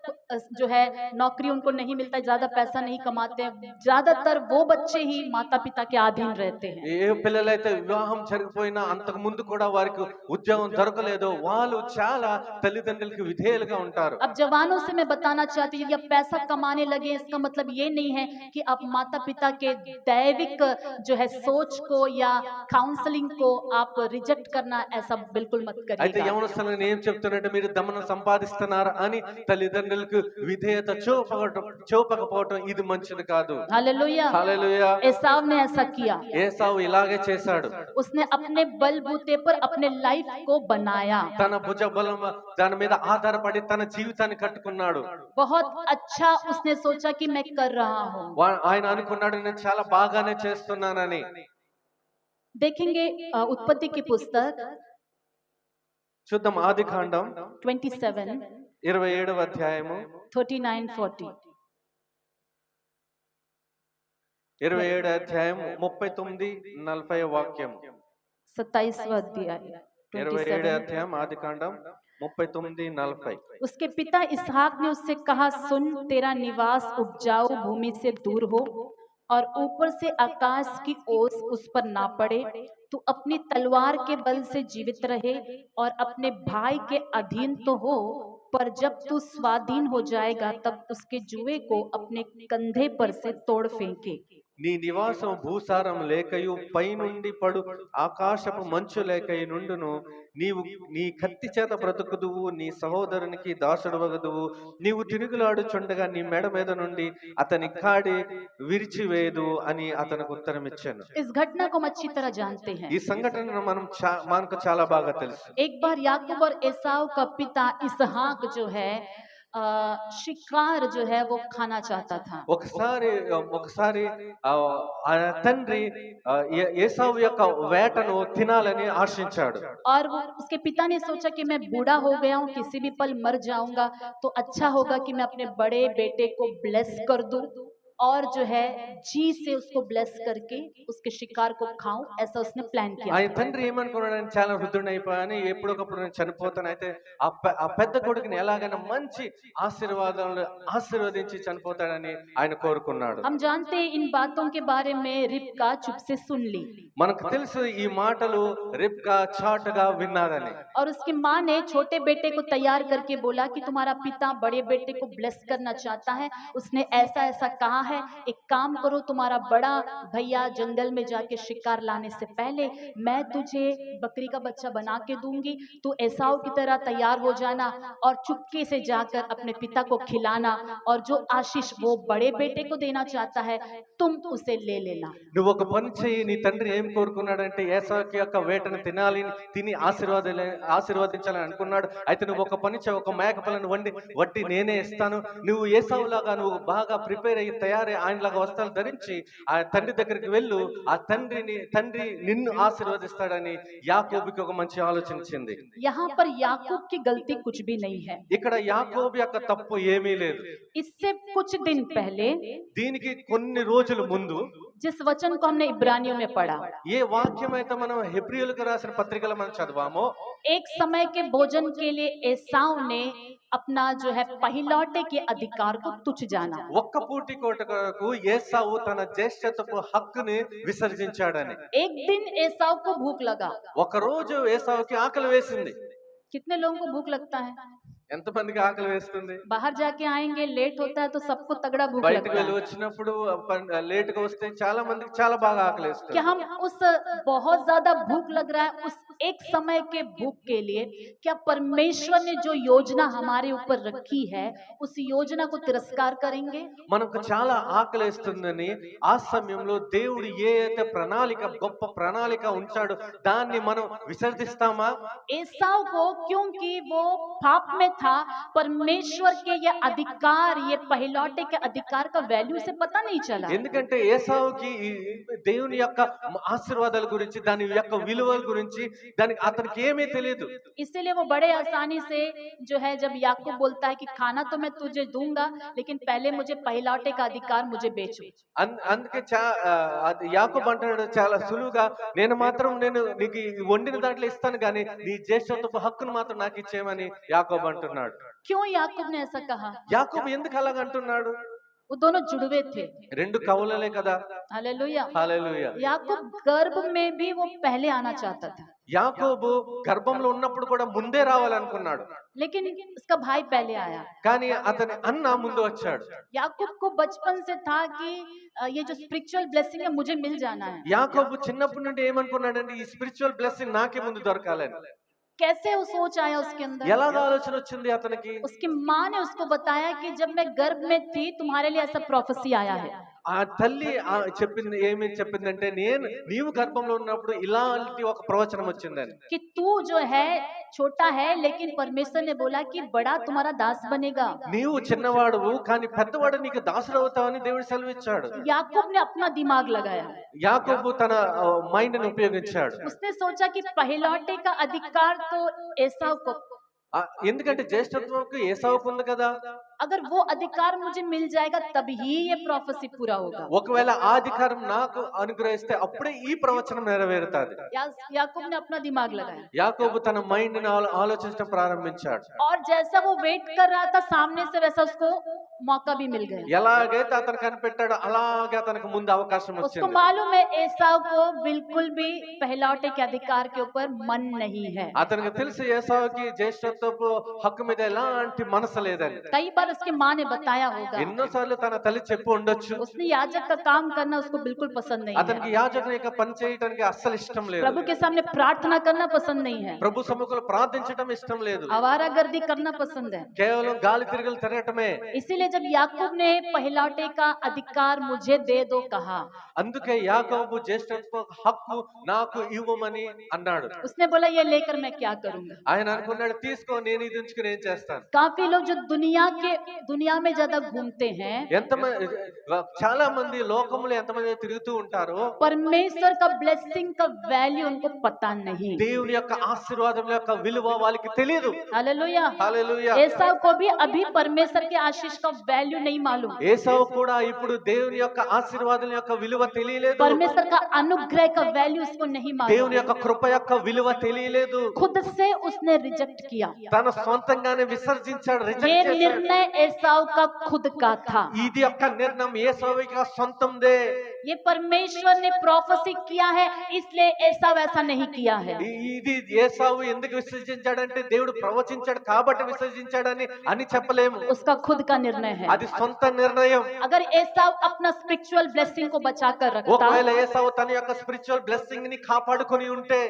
जो है नौकरी उनको नहीं मिलता, ज्यादा पैसा नहीं कमाते हैं, ज्यादातर वो बच्चे ही माता पिता के अधीन रहते हैं। ఏ పిల్లలైతే వివాహం జరిగిపోయినా అంతకు ముందు కూడా వారికి ఉద్యోగం దొరకలేదు వాళ్ళు చాలా తల్లిదండ్రులకి విధేయులుగా ఉంటారు. अब जवानों से मैं बताना चाहती हूँ, जब पैसा कमाने लगे इसका मतलब ये नहीं है कि आप माता पिता के दैविक जो है सोच को या काउंसलिंग को आप रिजेक्ट करना, ऐसा बिल्कुल मत అయితే करिएगा। యవనస్తులను నేను చెప్తున్నట్టు మీరు దమనం సంపాదిస్తున్నారా అని తల్లిదండ్రులకు విధేయత చూపకపోవటం ఇది మంచిది కాదు. हालेलुया। హల్లెలూయా. एसाव ने ऐसा किया, ఏసావు ఇలాగే చేశాడు. उसने अपने बलबूते पर अपने लाइफ को बनाया। తన భుజ బలం దాని మీద ఆధారపడి తన జీవితాన్ని కట్టుకున్నాడు. बहुत अच्छा उसने सोचा कि मैं कर रहा हूँ। ఆయన అనుకున్నాడు నేను చాలా బాగానే చేస్తున్నానని. देखेंगे उत्पत्ति की पुस्तक చూద్దాం ఆది కాండం 27 27వ అధ్యాయము 39-40। 27 అధ్యాయం 39-40 వాక్యం. 27वां अध्याय 27 27। అధ్యాయం ఆది కాండం 39-40. उसके पिता इसहाक ने उससे कहा, सुन, तेरा निवास उपजाऊ भूमि से दूर हो और ऊपर से आकाश की ओस उस पर ना पड़े। तू अपनी तलवार के बल से जीवित रहे और अपने भाई के अधीन तो हो, पर जब तू स्वाधीन हो जाएगा तब उसके जुए को अपने कंधे पर से तोड़ फेंके। నీ నివాసం భూసారం లేకయు పైనుండి పడు ఆకాశపు మంచు లేకయు నుండును. నీవు నీ కత్తి చేత బ్రతుకుదువు, నీ సహోదరునికి దాసుడవగదువు. నీవు తిరుగులాడుచుండగా నీ మెడ మీద నుండి అతని కాడి విరిచివేయదు అని అతనికి ఉత్తరం ఇచ్చాను. इस घटना को हम अच्छी तरह जानते हैं। ఈ సంఘటన మనకు చాలా బాగా తెలుసు. एक बार याकूब और एसाव का पिता इसहाक जो है शिकार जो है वो खाना चाहता था। ఒకసారి ఆ తండ్రి ఏసావు యొక్క వేటను తినాలని ఆశించాడు. और वो उसके पिता ने सोचा कि मैं बूढ़ा हो गया हूँ, किसी भी पल मर जाऊंगा, तो अच्छा होगा कि मैं अपने बड़े बेटे को ब्लेस कर दूं और जो है जी से उसको ब्लेस करके उसके शिकार को खाऊं, ऐसा उसने प्लान किया। ఆయన తండ్రి ఏమనుకున్నాడని చాలా వృద్ధుడు అయిపోయాను, ఎప్పుడొకప్పుడు నేను చనిపోతాను, అయితే ఆ పెద్ద కొడుకుని ఎలాగైనా మంచి ఆశీర్వదించి చనిపోతాడని ఆయన కోరుకున్నాడు. हम जानते हैं इन बातों के बारे में रिबका चुप से सुन ली మనకు తెలుసు ఈ మాటలు రిబ్కా చాటుగా విన్నారని. और उसकी माँ ने छोटे बेटे को तैयार करके बोला कि तुम्हारा पिता बड़े बेटे को ब्लेस करना चाहता है, उसने ऐसा ऐसा कहा है, एक काम करो, तुम्हारा बड़ा भैया जंगल में जाके शिकार लाने से पहले मैं तुझे बकरी का बच्चा बना के दूंगी, तू एसाव की तरह तैयार हो जाना और चुपके से जाकर अपने पिता को खिलाना और जो आशीष वो बड़े बेटे को देना चाहता है तुम उसे ले लेना। నువ్వు ఒక పని చేయి, నీ తండ్రి ఏం కోరుకున్నాడంటే ఏసావుకి యొక్క వేటను తిని ఆశీర్వదించాలని అనుకున్నాడు. అయితే నువ్వు ఒక పని చేయి, ఒక మేకపిల్లను వడ్డీ నేనే ఇస్తాను, నువ్వు ఏసావులాగా నువ్వు బాగా ప్రిపేర్ అయ్యి తయారై ఆయనలాగా వస్త్రాలు ధరించి ఆ తండ్రి దగ్గరికి వెళ్ళు, ఆ తండ్రి నిన్ను ఆశీర్వదిస్తాడని యాకోబుకి ఒక మంచి ఆలోచించింది. यहाँ पर याकूब की गलती कुछ भी नहीं है। ఇక్కడ యాకోబు యొక్క తప్పు ఏమీ లేదు. इससे कुछ दिन पहले దీనికి కొన్ని రోజుల ముందు जिस वचन को हमने इब्रानियों में पढ़ा, ఏ వాక్యం అయితే మనం హెబ్రీయులకు రాసిన పత్రికలో మనం చదివామో, एक समय के भोजन के लिए एसाव ने अपना जो है पहिलौटे के अधिकार को तुच्छ जाना। ఒక్క పూటి కొరకు ఏసావు తన జ్యేష్ఠత్వపు హక్కుని విసర్జించాడని. एक दिन एसाव को भूख लगा। ఒక రోజు ఏసావుకి ఆకలి వేసింది. कितने लोगों को भूख लगता है? ఎంతమందికి ఆకలి వేస్తుంది? बाहर जाके आएंगे, लेट होता है तो सबको तगड़ा भूख బయటకు लगता వెళ్ళి है। వచ్చినప్పుడు లేట్ గా వస్తే చాలా మందికి చాలా బాగా ఆకలి వేస్తుంది. क्या हम उस बहुत ज्यादा भूख लग रहा है उस एक समय के भूख के लिए क्या परमेश्वर ने जो योजना हमारे ऊपर रखी है उस योजना को तिरस्कार करेंगे? మనకు చాలా ఆకలి వేస్తుందని ఆ సమయంలో దేవుడు ఏ అయితే ప్రణాళిక, గొప్ప ప్రణాళిక ఉంచాడో దాన్ని మనం విసర్జిస్తామా? एसाव को क्योंकि वो पाप में था, परमेश्वर के ये अधिकार, ये पहिलौटे के अधिकार का वैल्यू से पता नहीं चला। ఎందుకంటే ఏసావుకి ఈ దేవుని యొక్క ఆశీర్వాదాల గురించి, దాని యొక్క విలువల గురించి దానికి అతనికి ఏమీ తెలియదు. इसीलिए वो बड़े आसानी से जो है जब याकूब बोलता है कि खाना तो मैं तुझे दूंगा लेकिन पहले मुझे पहिलौटे का अधिकार मुझे बेचो। అందుకే అది యాకోబు అంటున్నాడు చాలా సులువుగా, నేను నీకు ఈ వండిన దాంట్లో ఇస్తాను గానీ నీ జ్యేష్ఠత్వపు హక్కును మాత్రం నాకు ఇచ్చేయమని యాకోబు అంటున్నాడు. क्यों याकूब ने ऐसा कहा? యాకోబు ఎందుకు అలాగ అంటున్నాడు? वो दोनों जुड़वे थे। రెండు కవులలే కదా. हालेलुया। హల్లెలూయా. याकूब गर्भ में भी वो पहले आना चाहता था, యాకోబు గర్భంలో ఉన్నప్పుడు కూడా ముందే రావాలనుకున్నాడు, लेकिन उसका भाई पहले आया। కానీ అతని అన్న ముందు వచ్చాడు. याकूब को बचपन से था कि ये जो स्पिरिचुअल ब्लेसिंग है मुझे मिल जाना है। యాకోబు చిన్నప్పటి నుండి ఏమనుకున్నాడంటే ఈ స్పిరిచువల్ బ్లెస్సింగ్ నాకే ముందు దొరకాలని. कैसे वो सोच आया उसके अंदर? ఎలాగ ఆలోచన వచ్చింది అతనికి? उसकी माँ ने उसको बताया कि जब मैं गर्भ में थी तुम्हारे लिए ऐसा प्रोफेसी आया है। ఆ తల్లి చెప్పింది, ఏమి చెప్పిందంటే నీవు గర్భంలో ఉన్నప్పుడు ఇలాంటి ఒక ప్రవచనం వచ్చిందని, कि तू जो है छोटा है लेकिन परमेश्वर ने बोला कि बड़ा तुम्हारा दास बनेगा। నీవు చిన్నవాడువు కానీ పెద్దవాడు నీకు దాసుడు అవుతావని దేవుడు సెలవిచ్చాడు. याकूब ने अपना दिमाग लगाया। యాకోబు తన మైండ్ ని ఉపయోగించాడు. उसने सोचा कि पहिलौटे का अधिकार तो एसाव को, ఎందుకంటే జ్యేష్ఠత్వంకు ఏసావుకు ఉంది కదా, अगर वो अधिकार मुझे मिल जाएगा तभी ये प्रोफेसी पूरा होगा। ఒకవేళ ఆ అధికారం నాకు అనుగ్రహిస్తే అప్పుడే ఈ ప్రవచనం నెరవేరుతాది. याकूब ने अपना दिमाग लगाया యాకోబు తన మైండ్ ని ఆలోచించడం ప్రారంభించాడు. और जैसा वो वेट कर रहा था सामने से वैसा उसको मौका भी मिल गया। ఎలాగైతే అతను కనిపెట్టాడో అలాగే అతనికి ముందు అవకాశం उसको వచ్చింది. मालूम है एसाव को बिल्कुल भी पहिलौटे के अधिकार के ऊपर मन नहीं है। అతనికి తెలుసు ఏసావుకి జ్యేష్ఠత్వపు హక్కు మీద ఎలాంటి మనసు లేదని. कई बार उसकी माँ ने बताया होगा। ఎన్నోసార్లు తన తల్లి చెప్పి ఉండొచ్చు. उसने याजक का काम करना उसको बिल्कुल पसंद नहीं అతనికి है। యాజకుని యొక్క పని చేయడానికి అస్సలు ఇష్టం లేదు. प्रभु के सामने प्रार्थना करना पसंद नहीं है। ప్రభు సముఖంలో ప్రార్థించడం ఇష్టం లేదు. आवारागर्दी करना पसंद है। కేవలం గాలి తిరుగులు తిరగటమే. इसीलिए जब याकूब ने पहिलौटे का अधिकार मुझे दे दो कहा, అందుకే యాకోబు జ్యేష్ఠత్వ హక్కు నాకు ఇవ్వమని అన్నాడు. उसने बोला ये लेकर मैं क्या करूंगा? ఆయన అనుకున్నాడు, తీసుకో, నేను ఇది ఉంచుకుని ఏం చేస్తాను. काफी लोग जो दुनिया में ज्यादा घूमते हैं, ఎంతమంది, చాలా మంది లోకంలో ఎంతమంది తిరుగుతూ ఉంటారో परमेश्वर का ब्लेसिंग का वैल्यू उनको पता नहीं। దేవుని యొక్క ఆశీర్వాదం యొక్క విలువ వాళ్ళకి తెలియదు. हालेलुया। హల్లెలూయా. एसाव को भी अभी परमेश्वर के आशीष का वैल्यू नहीं मालूम। ఏసావు కూడా ఇప్పుడు దేవుని యొక్క ఆశీర్వాదం యొక్క విలువ తెలియలేదు. परमेश्वर का अनुग्रह का वैल्यू उसको नहीं దేవుని मालूम। యొక్క కృప యొక్క విలువ తెలియలేదు. खुद से उसने रिजेक्ट किया। తన సొంతంగానే విసర్జించాడు, ये రిజెక్ట్ చేశాడు. निर्णय एसाव का खुद का था। ఇది యొక్క నిర్ణయం ఏసావుకి సొంతందే. ये परमेश्वर ने प्रोफेसी किया है इसलिए एसाव ऐसा नहीं किया है। ఇది ఏసావు ఎందుకు విసర్జించాడంటే దేవుడు ప్రవచించాడు కాబట్టి విసర్జించాడని అని చెప్పలేము. उसका खुद का निर्णय है। అది సొంత నిర్ణయం. अगर एसाव अपना स्पिरिचुअल ब्लेसिंग को बचा कर रखता, ఒకవేళ ఏసావు తన యొక్క స్పిరిచువల్ బ్లెస్సింగ్ ని కాపాడుకొని ఉంటే,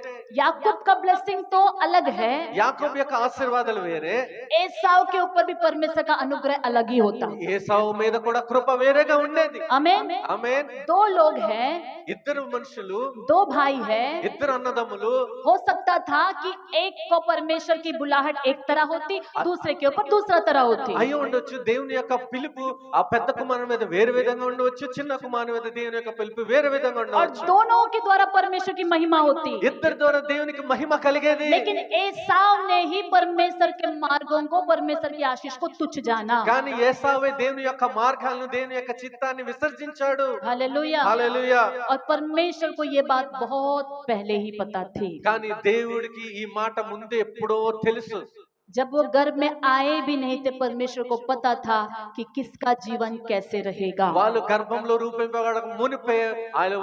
याकूब का ब्लेसिंग तो अलग है, యాకోబు యొక్క ఆశీర్వాదాలు వేరే, एसाव के ऊपर भी परमेश्वर का अनुग्रह अलग ही होता। ఏసావు మీద కూడా కృప వేరేగా ఉండేది. आमीन। ఆమేన్. दो लोग हैं, ఇద్దరు మనుషులు, दो भाई हैं, ఇద్దరు అన్నదమ్ములు. हो सकता था कि एक को परमेश्वर की बुलाहट एक तरह होती, दूसरे के ऊपर दूसरा तरह होती। అయి ఉండొచ్చు. దేవుని యొక్క పిలుపు ఆ పెద్ద కుమారుని మీద వేరే విధంగా ఉండవచ్చు, చిన్న కుమారుని మీద దేవుని యొక్క పిలుపు వేరే విధంగా और ఉండవచ్చు. दोनों के द्वारा परमेश्वर की महिमा होती। ఇద్దరి ద్వారా దేవునికి మహిమ కలిగేది. लेकिन एसाव ने ही परमेश्वर के मार्गों को, परमेश्वर की आशीष को तुच्छ जाना। కానీ ఏసావే దేవుని యొక్క మార్గాలను దేవుని యొక్క చిత్తాన్ని విసర్జించాడు. हालेलुया। హల్లెలూయా. और परमेश्वर को ये बात बहुत पहले ही पता थी। కానీ దేవుడికి ఈ మాట ముందే ఎప్పుడో తెలుసు. जब वो गर्भ में आए भी नहीं थे, परमेश्वर को पता था कि किसका जीवन कैसे रहेगा। వాళ్ళు గర్భంలో రూపింపబడక మునిపే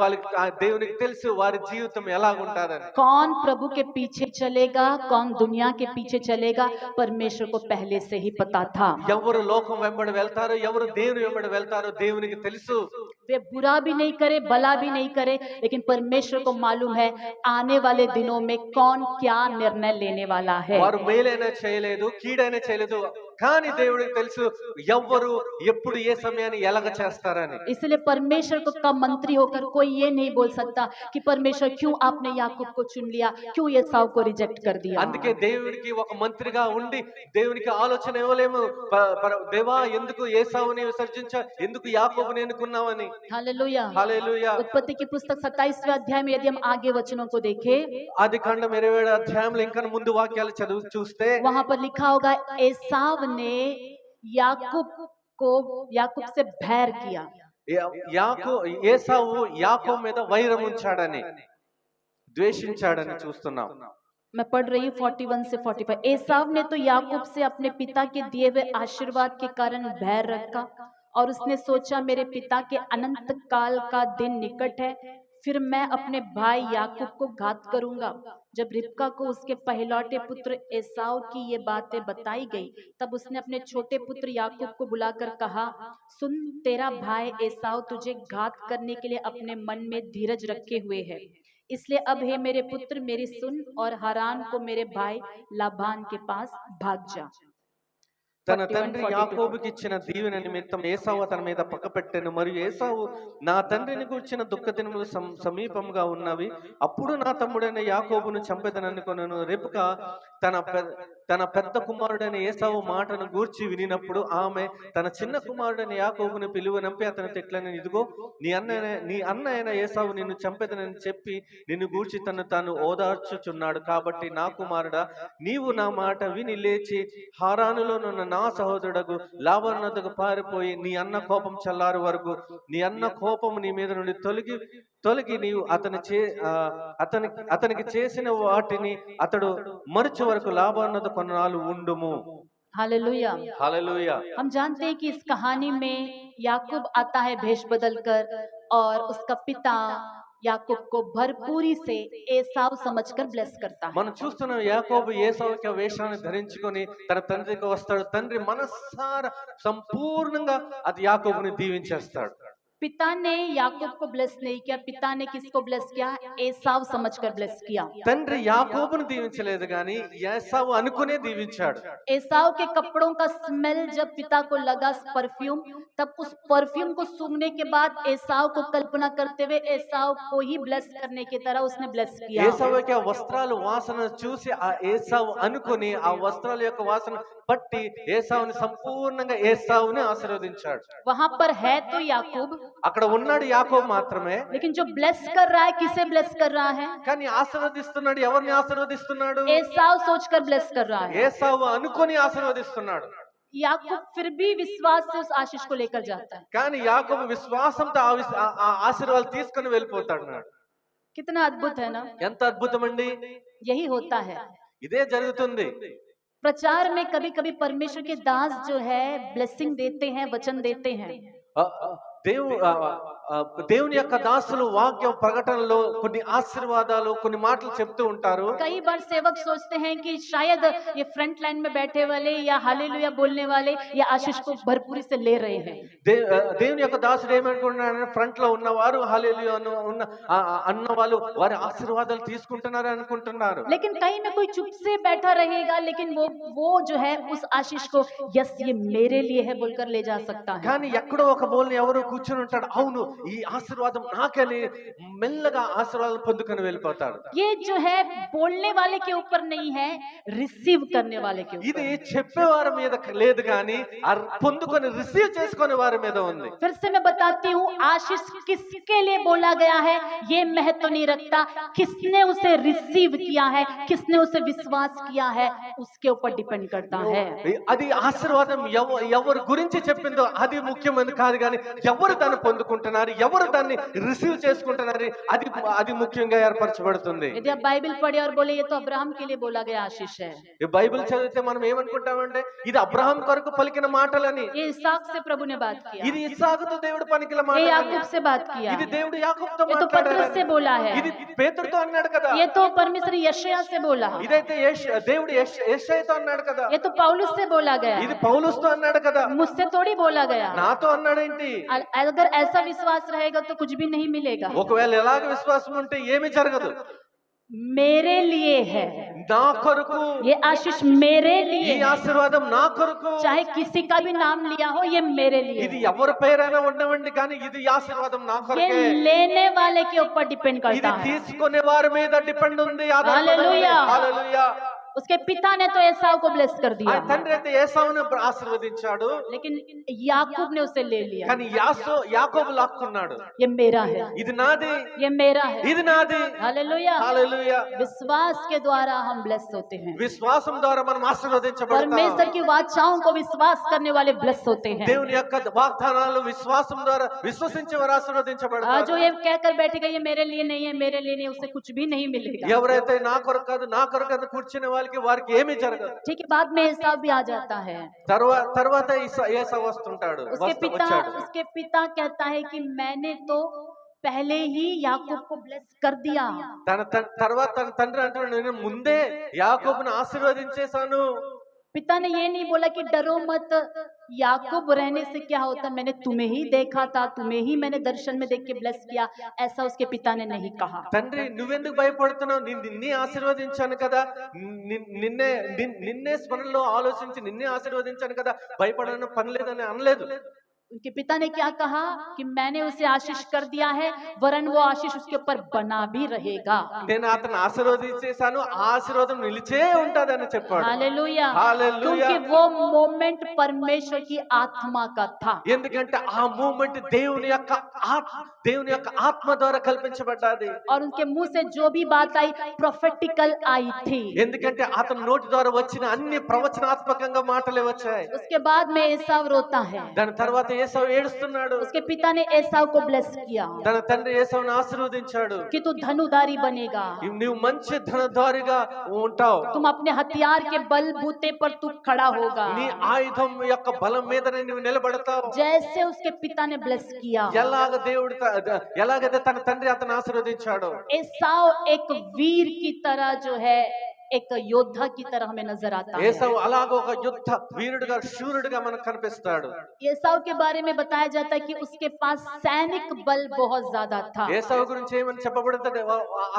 వాళ్ళకి దేవునికి తెలుసు వారి జీవితం ఎలాగుంటాదని. कौन प्रभु के पीछे चलेगा, कौन दुनिया के पीछे चलेगा, परमेश्वर को पहले से ही पता था। ఎవరు లోకం వెంబడి వెళ్తారో ఎవరు దేవుని వెంబడి వెళ్తారో దేవునికి తెలుసు. वे बुरा भी नहीं करे, भला भी नहीं करे, लेकिन परमेश्वर को मालूम है आने वाले दिनों में कौन क्या निर्णय लेने वाला है। వారు మేలైనా చేయలేదు కీడైనా చేయలేదు కానీ దేవుడికి తెలుసు ఎవ్వరు ఎప్పుడు ఏ సమయాన్ని ఎలాగ చేస్తారని. इसलिए परमेश्वर को का मंत्री होकर कोई ये नहीं बोल सकता कि परमेश्वर क्यों आपने याकूब को चुन लिया, क्यों एसाव को रिजेक्ट कर दिया। అందుకే దేవుడికి ఒక మంత్రిగా ఉండి దేవునికి ఆలోచన ఇవ్వలేము. దేవా ఎందుకు ఏసావుని విసర్జించా, ఎందుకు యాకోబుని ఎన్నుకున్నావని. हालेलुया। హల్లెలూయా. उत्पत्ति की पुस्तक 27वें अध्याय में यदि हम आगे वचनों को देखें, ఆదికాండం 27 అధ్యాయంలో ఇంకా ముందు వాక్యాలు చదువు చూస్తే वहां पर लिखा होगा एसाव ने याकूब से बैर किया। ఏసావు యాకోబు మీద వైరం ఉంచాడని ద్వేషించాడని చూస్తున్నాం. मैं पढ़ रही हूँ 41 से 45। एसाव ने तो याकूब से अपने पिता के दिए हुए आशीर्वाद के कारण बैर रखा और उसने सोचा मेरे पिता के अनंत काल का दिन निकट है, फिर मैं अपने भाई याकूब को घात करूंगा। जब रिबका को उसके पहलौठे पुत्र एसाव की ये बातें बताई गई, तब उसने अपने छोटे पुत्र याकूब को बुलाकर कहा, सुन, तेरा भाई एसाव तुझे घात करने के लिए अपने मन में धीरज रखे हुए है, इसलिए अब हे मेरे पुत्र मेरी सुन और हारान को मेरे भाई लाबान के पास भाग जा। తన తండ్రి యాకోబుకి ఇచ్చిన దీవెన నిమిత్తం ఏసావు తన మీద పక్కపెట్టెను. మరియు ఏసావు నా తండ్రిని గూర్చిన దుఃఖ దినములు సమీపంగా ఉన్నవి, అప్పుడు నా తమ్ముడైన యాకోబును చంపెదననుకొనెను. రిబ్కా తన పెద్ద కుమారుడైన ఏసావు మాటను గూర్చి వినినప్పుడు ఆమె తన చిన్న కుమారుడైన యాకోబును పిలువనంపి అతని తిట్లని, ఇదిగో నీ అన్న అయిన ఏసావు నిన్ను చంపెదనని చెప్పి నిన్ను గూర్చి తాను ఓదార్చుచున్నాడు. కాబట్టి నా కుమారుడా, నీవు నా మాట విని లేచి హారానులోనున్న నా సహోదరుడగు లాబాను వద్దకు పారిపోయి నీ అన్న కోపం చల్లారు వరకు, నీ అన్న కోపం నీ మీద నుండి తొలగి నీవు అతనికి చేసిన వాటిని అతడు మరుచు వరకు లాబాను వద్ద కొన్నాళ్ళు ఉండుము. हालेलुया। हालेलुया। हम जानते हैं कि इस कहानी में याकूब आता है भेष बदलकर और उसका पिता याकूब को भरपूरी से एसाव समझकर ब्लेस करता है। మనం చూస్తున్నాం యాకోబు ఏసావు యొక్క వేషాన్ని ధరించుకొని తన తండ్రికి వస్తాడు. తండ్రి మనసారా సంపూర్ణంగా అది యాకోబుని దీవించేస్తాడు. पिता ने याकूब को ब्लेस नहीं किया, पिता ने किसको ब्लेस किया? एसाव समझकर ब्लेस किया। తండ్రి యాకోబుని దీవించలేదు గాని ఏసావు అనుకునే దీవించాడు. एसाव के कपड़ों का स्मेल जब पिता को लगा, परफ्यूम, तब उस परफ्यूम को सूंघने के बाद एसाव को कल्पना करते हुए एसाव को ही ब्लेस करने की तरह उसने ब्लेस किया। ఏసావు యొక్క వస్త్రాల వాసన చూసి ఆ ఏసావు అనుకుని ఆ వస్త్రాల యొక్క వాసన బట్టి ఏసావుని సంపూర్ణంగా ఏసావుని ఆశీర్వదించాడు. वहां पर है तो याकूब, అక్కడ ఉన్నాడు యాకోబు మాత్రమే, लेकिन जो ब्लेस कर रहा है किसे ब्लेस कर रहा है? కానీ ఆశీర్వదిస్తున్నాడు ఎవరిని ఆశీర్వదిస్తున్నాడు? एसाव सोचकर ब्लेस कर रहा है। ఏసావు అనుకొని ఆశీర్వదిస్తున్నాడు. याकूब फिर भी विश्वास से उस आशीष को लेकर जाता है। కానీ యాకోబు విశ్వాసంతో ఆ ఆశీర్వాదాలు తీసుకొని వెళ్ళిపోతాడు. कितना अद्भुत है ना? ఎంత అద్భుతమండి. यही होता है ఇదే జరుగుతుంది. प्रचार में कभी कभी परमेश्वर के दास जो है ब्लेसिंग देते हैं, वचन देते हैं, దేవుని యొక్క దాసులు వాక్యం ప్రకటనలో కొన్ని ఆశీర్వాదాలు కొన్ని మాటలు చెప్తూ ఉంటారు. कई बार सेवक सोचते हैं कि शायद ये फ्रंट लाइन में बैठे वाले या हालेलुया बोलने वाले या आशीष को भरपूरी से ले रहे हैं। దేవుని యొక్క దాసుడు ఏమనుకుంటున్నాడు? ఫ్రంట్ లో ఉన్నవారు హల్లెలూయా అన్న వాళ్ళు వారి ఆశీర్వాదాలు తీసుకుంటున్నారు అనుకుంటున్నారు. लेकिन कहीं में कोई चुप से बैठा रहेगा, लेकिन वो जो है उस आशीष को यस ये मेरे लिए है बोलकर ले जा सकता है। కానీ ఎక్కడో ఒక బోల్ని ఎవరు కూర్చొని ఉంటాడు, అవును ఈ ఆశీర్వాదం నాకని మెల్లగా ఆశీర్వాదం పొందుకొని వెళ్ళిపోతాడు. ये जो है बोलने वाले के ऊपर नहीं है, रिसीव करने वाले के ఇది ऊपर। చెప్పేవారి మీద లేదు కానీ పొందుకొని రిసీవ్ చేసుకునే వారి మీద ఉంది. फिर से मैं बताती हूँ, आशीष किसके लिए बोला गया है ये महत्व नहीं रखता, किसने उसे रिसीव किया है, किसने उसे विश्वास किया है, उसके ऊपर डिपेंड करता है। అది ఆశీర్వాదం ఎవరి గురించి చెప్పిందో అది ముఖ్యమైనది కాదు, కానీ ఎవరు దాన్ని పొందుకుంటున్నారు, ఎవరు దాన్ని రిసీవ్ చేసుకుంటున్నారు, అది అది ముఖ్యంగా ఏర్పరచబడుతుంది. यदि आप बाइबल पढ़े और बोले ये तो अब्राहम के लिए बोला गया आशीष है, ఈ బైబిల్ చదివితే మనం ఏమనుకుంటామంటే ఇది అబ్రహాం కొరకు పలికిన మాటలని, ये इसहाक से प्रभु ने बात किया, ఇది ఇస్సాకుతో దేవుడు పలికిన ये మాటలని, याकूब से बात किया, ఇది దేవుడు యాకోబుతో ये तो पतरस से మాట్లాడాడు, बोला है, ఇది పేతురుతో అన్నాడు కదా, ये तो परमेश्वर यशायाह से बोला, ఇదైతే దేవుడు యెషయాతో అన్నాడు కదా, ये तो पौलुस से बोला गया, ఇది పౌలుస్తో అన్నాడు కదా, मुझसे थोड़ी बोला गया। నాతో అన్నాడేంటి? अगर ऐसा विश्वास रहेगा तो कुछ भी नहीं मिलेगा। ఒకవేళ ఎలాగ విశ్వాసం ఉంటే ఏమీ జరగదు. मेरे लिए है, నా కొరకు ये आशीष मेरे ఈ लिए है। ఆశీర్వాదం నా కొరకు, चाहे किसी का भी नाम लिया हो, ये मेरे लिए ఇది है। ఎవరి పేరైనా ఉండవండి, కానీ ఇది ఈ ఆశీర్వాదం నా కొరకే. ये लेने वाले के ऊपर डिपेंड ఇది करता है। తీసుకునే వారి మీద డిపెండ్ ఉంది, హల్లెలూయా. హల్లెలూయా. उसके पिता ने तो एसाव को ब्लेस कर ఆ दिया, తండ్రి అయితే ఏసావును ఆశీర్వదించాడు, लेकिन याकूब ने उसे ले लिया। కానీ యాకోబు లాక్కున్నాడు. ये मेरा है, ఇది నాది, ये मेरा है। ఇది నాది. हालेलुया। హల్లెలూయా. विश्वास के द्वारा हम ब्लेस होते हैं। విశ్వాసం ద్వారా మనం ఆశీర్వదించబడతాం. परमेश्वर की वाचाओं को विश्वास करने वाले ब्लेस होते हैं। దేవుని యొక్క వాగ్దానాలు విశ్వాసం ద్వారా విశ్వసించే వారు ఆశీర్వదించబడతారు. जो ये कहकर बैठेगा ये मेरे लिए नहीं है, मेरे लिए नहीं, उसे कुछ भी नहीं मिलेगा। ఎవరైతే నా కొరకు కాదు నా కొరకు అని కూర్చునే వారికి ఏమీ జరగదు. ठीक है, बाद में एसाव भी आ जाता है। తర్వాత ఏసావు వస్తుంటాడు, వచ్చాడు. उसके पिता कहता है कि मैंने तो पहले ही याकूब को ब्लेस कर दिया। తర్వాత తన తండ్రి అంటాడు, నేను ముందే యాకోబును ఆశీర్వదించేశాను. पिता ने ये नहीं बोला कि डरो मत, याकूब रहने से क्या होता, मैंने तुम्हें ही देखा था, तुम्हें ही मैंने दर्शन में देख के ब्लेस किया, ऐसा उसके पिता ने नहीं कहा। తండ్రి నువ్వెందుకు భయపడుతున్నావు, నిన్నే ఆశీర్వదించాను కదా, నిన్నే స్మరణలో ఆలోచించి నిన్నే ఆశీర్వదించాను కదా, భయపడని పని లేదని అనలేదు. उनके पिता ने क्या कहा कि मैंने उसे आशीष कर दिया है, वरन वो आशीष उसके ऊपर बना भी रहेगा। నేను అతను ఆశీర్వదించేశాను, ఆ ఆశీర్వాదం నిలిచే ఉంటదని చెప్పాడు. हालेलुया। हालेलुया। क्योंकि वो मोमेंट परमेश्वर की आत्मा का था। ఎందుకంటే ఆ మూమెంట్ దేవుని యొక్క ఆత్మ ద్వారా కల్పించబడ్డది. और उनके मुंह से जो भी बात आई प्रोफेटिकल आई थी। ఎందుకంటే అతని నోటి ద్వారా వచ్చిన అన్ని ప్రవచనాత్మకంగా మాటలే వచ్చాయి. उसके बाद में एसाव रोता है, దాని తర్వాత ఏసావు ఏడుస్తున్నాడు. उसके पिता ने एसाव को ब्लेस किया తన తండ్రి ఏసావును ఆశీర్వదించాడు. कि तू धनुधारी बनेगा, నువ్వు మంచి ధనధారిగా ఉంటావు, तुम अपने हथियार के बलबूते पर तू खड़ा होगा। నీ ఆయుధం యొక్క బలం మీదనే నువ్వు నిలబడతావు. जैसे उसके पिता ने ब्लेस किया, ఎలాగైతే తన తండ్రి అతను ఆశీర్వదించాడు. एसाव एक वीर की तरह जो है, एक योद्धा की तरह हमें नजर आता है। ఏసావు అలాగ ఒక యుద్ధ వీరుడిగా శూరుడిగా మనకు కనిపిస్తాడు. एसाव के बारे में बताया जाता है कि उसके पास सैनिक बल बहुत ज्यादा था। ఏసావు గురించి ఏమని చెప్పబడుతుంది,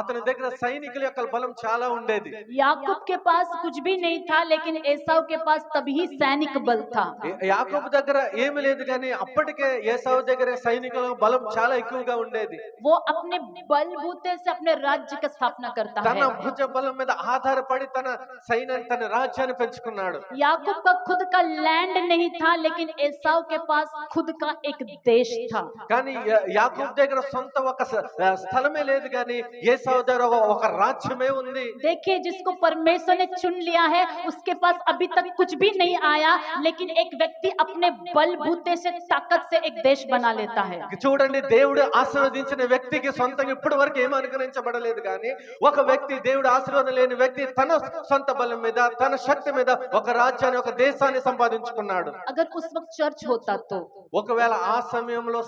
అతని దగ్గర సైనికుల యొక్క బలం చాలా ఉండేది. याकूब के पास कुछ भी नहीं था, लेकिन एसाव के पास तभी सैनिक बल था। యాకోబు దగ్గర ఏమీ లేదు, కానీ అప్పటికే ఏసావు దగ్గర సైనికుల బలం చాలా ఎక్కువగా ఉండేది. वो अपने बलबूते से अपने राज्य की स्थापना करता తన है। భుజ బలం మీద ఆధారపడి తన సైన్యాన్ని తన రాజ్యాన్ని పెంచుకున్నాడు. याकूब का खुद का लैंड नहीं था, लेकिन एसाव के पास खुद का एक देश था। కానీ యాకోబు దగ్గర సొంత ఒక స్థలమే లేదు, కానీ ఏసావు దగ్గర ఒక రాజ్యమే ఉంది. देखिए, जिसको परमेश्वर ने चुन लिया है उसके पास अभी तक कुछ भी नहीं आया, लेकिन एक व्यक्ति अपने बलबूते से ताकत से एक देश बना लेता है। చూడండి, దేవుడు ఆశీర్వదించిన వ్యక్తికి సొంతంగా ఇప్పటి వరకు ఏం అనుగ్రహించబడలేదు, కానీ ఒక వ్యక్తి, దేవుడు ఆశీర్వాదం లేని వ్యక్తి తన సొంత బలం మీద తన శక్తి మీద ఒక రాజ్యాన్ని ఒక దేశాన్ని సంపాదించుకున్నాడు. अगर उस वक्त चर्च होता तो, ఒకవేళ ఆ సమయంలో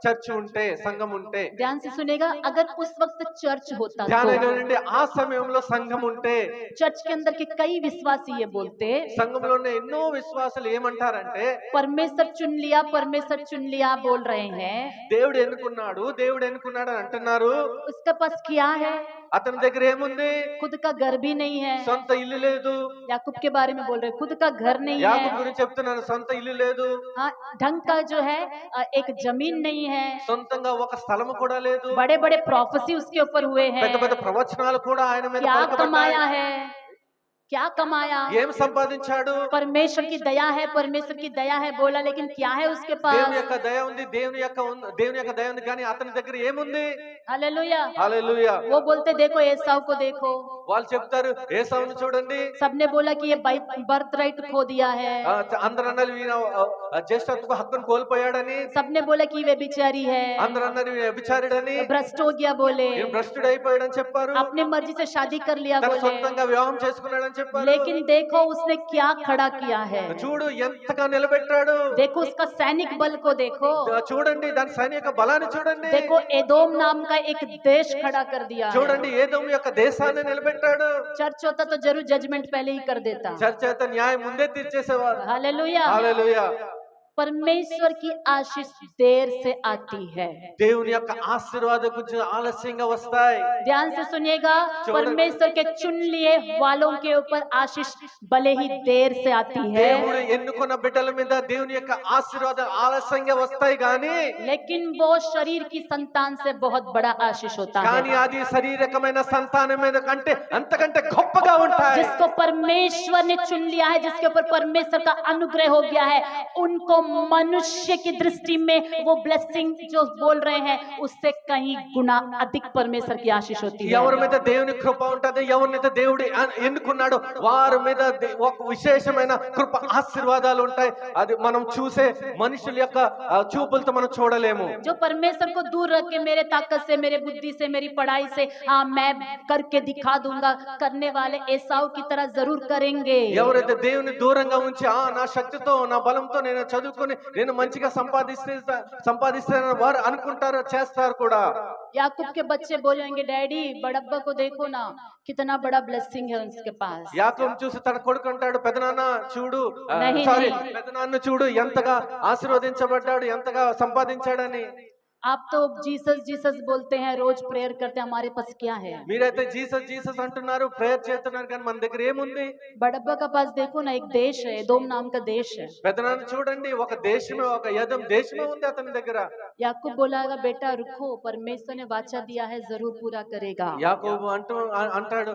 చర్చ్ ఉంటే, సంఘం ఉంటే, ध्यान से सुनेगा, अगर उस वक्त चर्च होता ధ్యానంగా तो, ఉండి ఆ సమయంలో సంఘం ఉంటే, चर्च के अंदर के कई विश्वासी ये बोलते, సంఘంలో ఉన్న ఎన్నో విశ్వాసులు ఏమంటారంటే, परमेश्वर चुन लिया, परमेश्वर चुन लिया बोल रहे हैं, దేవుడు ఎన్నుకున్నాడు అని అంటున్నారు. उसके पास क्या है, అతని దగ్గర ఏముంది? खुद का घर भी नहीं है। సొంత ఇల్లు లేదు. याकूब के बारे में बोल रहे, खुद का घर नहीं యాకోబు है। గురించి చెప్తున్నాను, సొంత ఇల్లు లేదు, हाँ, ढंग का जो है एक जमीन नहीं है। సొంతంగా ఒక స్థలము కూడా లేదు. बड़े बड़े प्रोफेसी उसके ऊपर हुए हैं। పెద్ద పెద్ద ప్రవచనాలు కూడా ఆయన మీద क्या పలకబడ్డాయి. कमाया है, क्या कमाया? ఏం సంపాదించాడు? परमेश्वर की दया है, परमेश्वर की दया है बोला, लेकिन क्या है उसके దేవుని पास? యొక్క దయ ఉంది, దేవుని యొక్క దయ ఉంది, కానీ అతని దగ్గర ఏముంది? हालेलुया। హల్లెలూయా. वो बोलते देखो एसाव को देखो। వాళ్ళు చెప్తారు, ఏసావును చూడండి. सबने बोला कि ये बर्थ राइट खो दिया है। అందరూ అన్నారు ఈయన జ్యేష్ఠత్వ హక్కును కోల్పోయాడని. सबने बोला कि वे बेचारी है, అందరూ అన్నారు ఈయన వ్యభిచారుడని, भ्रष्ट हो गया बोले, ఈయన భ్రష్టుడైపోయాడని చెప్పారు. अपनी मर्जी से शादी कर लिया తన बोले। సొంతంగా వివాహం చేసుకున్నాడని చెప్పారు. लेकिन देखो उसने क्या खड़ा किया है। చూడు ఎంతగా నిలబెట్టాడు. देखो उसका सैनिक बल को देखो। చూడండి దాని సైనిక బలాన్ని చూడండి. देखो एदोम नाम का एक देश खड़ा कर दिया है। చూడండి ఏదోము యొక్క దేశాన్ని నిలబెట్టాడు. चर्च होता तो जरूर जजमेंट पहले ही कर देता। చర్చ అయితే న్యాయం ముందే తీర్చేసేవారు. हालेलुया। హల్లెలూయా. परमेश्वर की आशीष देर से आती है। దేవుని యొక్క ఆశీర్వాదం కొంచెం ఆలస్యంగా వస్తాయి. ध्यान से सुनिएगा, परमेश्वर के चुन लिए वालों के ऊपर आशीष भले ही देर से आती है, దేవుడు ఎన్నుకున్న బిడ్డల మీద దేవుని యొక్క ఆశీర్వాదం ఆలస్యంగా వస్తాయి గాని, लेकिन वो शरीर की संतान से बहुत बड़ा आशीष होता కానీ है। అది శారీరకమైన సంతానం మీద కంటే అంతకంటే గొప్పగా ఉంటాయి. जिसको परमेश्वर ने चुन लिया है, जिसके ऊपर परमेश्वर का अनुग्रह हो गया है, उनको मनुष्य की दृष्टि में वो ब्लेसिंग जो बोल रहे हैं उससे कहीं गुना अधिक परमेश्वर की आशीष होती है। ఎవరి మీద దేవుని కృప ఉంటది, ఎవరినైతే దేవుడు ఎన్నుకున్నాడో వారి మీద ఒక విశేషమైన కృప ఆశీర్వాదాలు ఉంటాయి. అది మనం చూసే మనుషుల యొక్క చూపులతో మనం చూడలేము. जो परमेश्वर को दूर रख के मेरे ताकत से, मेरे बुद्धि से, मेरी पढ़ाई से, हाँ मैं करके दिखा दूंगा, करने वाले एसाव की तरह जरूर करेंगे। ఎవరైతే దేవుని దూరంగా ఉంచి నా శక్తితో నా బలంతో నేను చదువుకొని నేను మంచిగా సంపాదిస్తానని వారు అనుకుంటారు, చేస్తారు కూడా. याकूब के बच्चे बोलेंगे डैडी बड़ब्बा को देखो ना, कितना बड़ा ब्लेसिंग है उसके पास। యాకోబు చూసి తన కొడుకు అంటాడు, పెదనాన్న చూడు, नहीं, సారీ नहीं। పెదనాన్న చూడు ఎంతగా ఆశీర్వదించబడ్డాడు, ఎంతగా సంపాదించాడని. आप तो जीसस जीसस बोलते हैं, रोज प्रेयर करते हैं, हमारे पास क्या है? మీరైతే జీసస్ జీసస్ అంటున్నారు, ప్రేయర్ చేస్తున్నారు, కానీ మన దగ్గర ఏముంది? बड़ब्बा का पास देखो ना, एक देश है, एदोम नाम का देश है। పెదనాన్న చూడండి, ఒక దేశమే, ఒక యదం దేశమే ఉంది అతని దగ్గర. याकूब बोलागा बेटा रुको, परमेश्वर ने वाचा दिया है, जरूर पूरा करेगा। యాకోబు అంటాడు,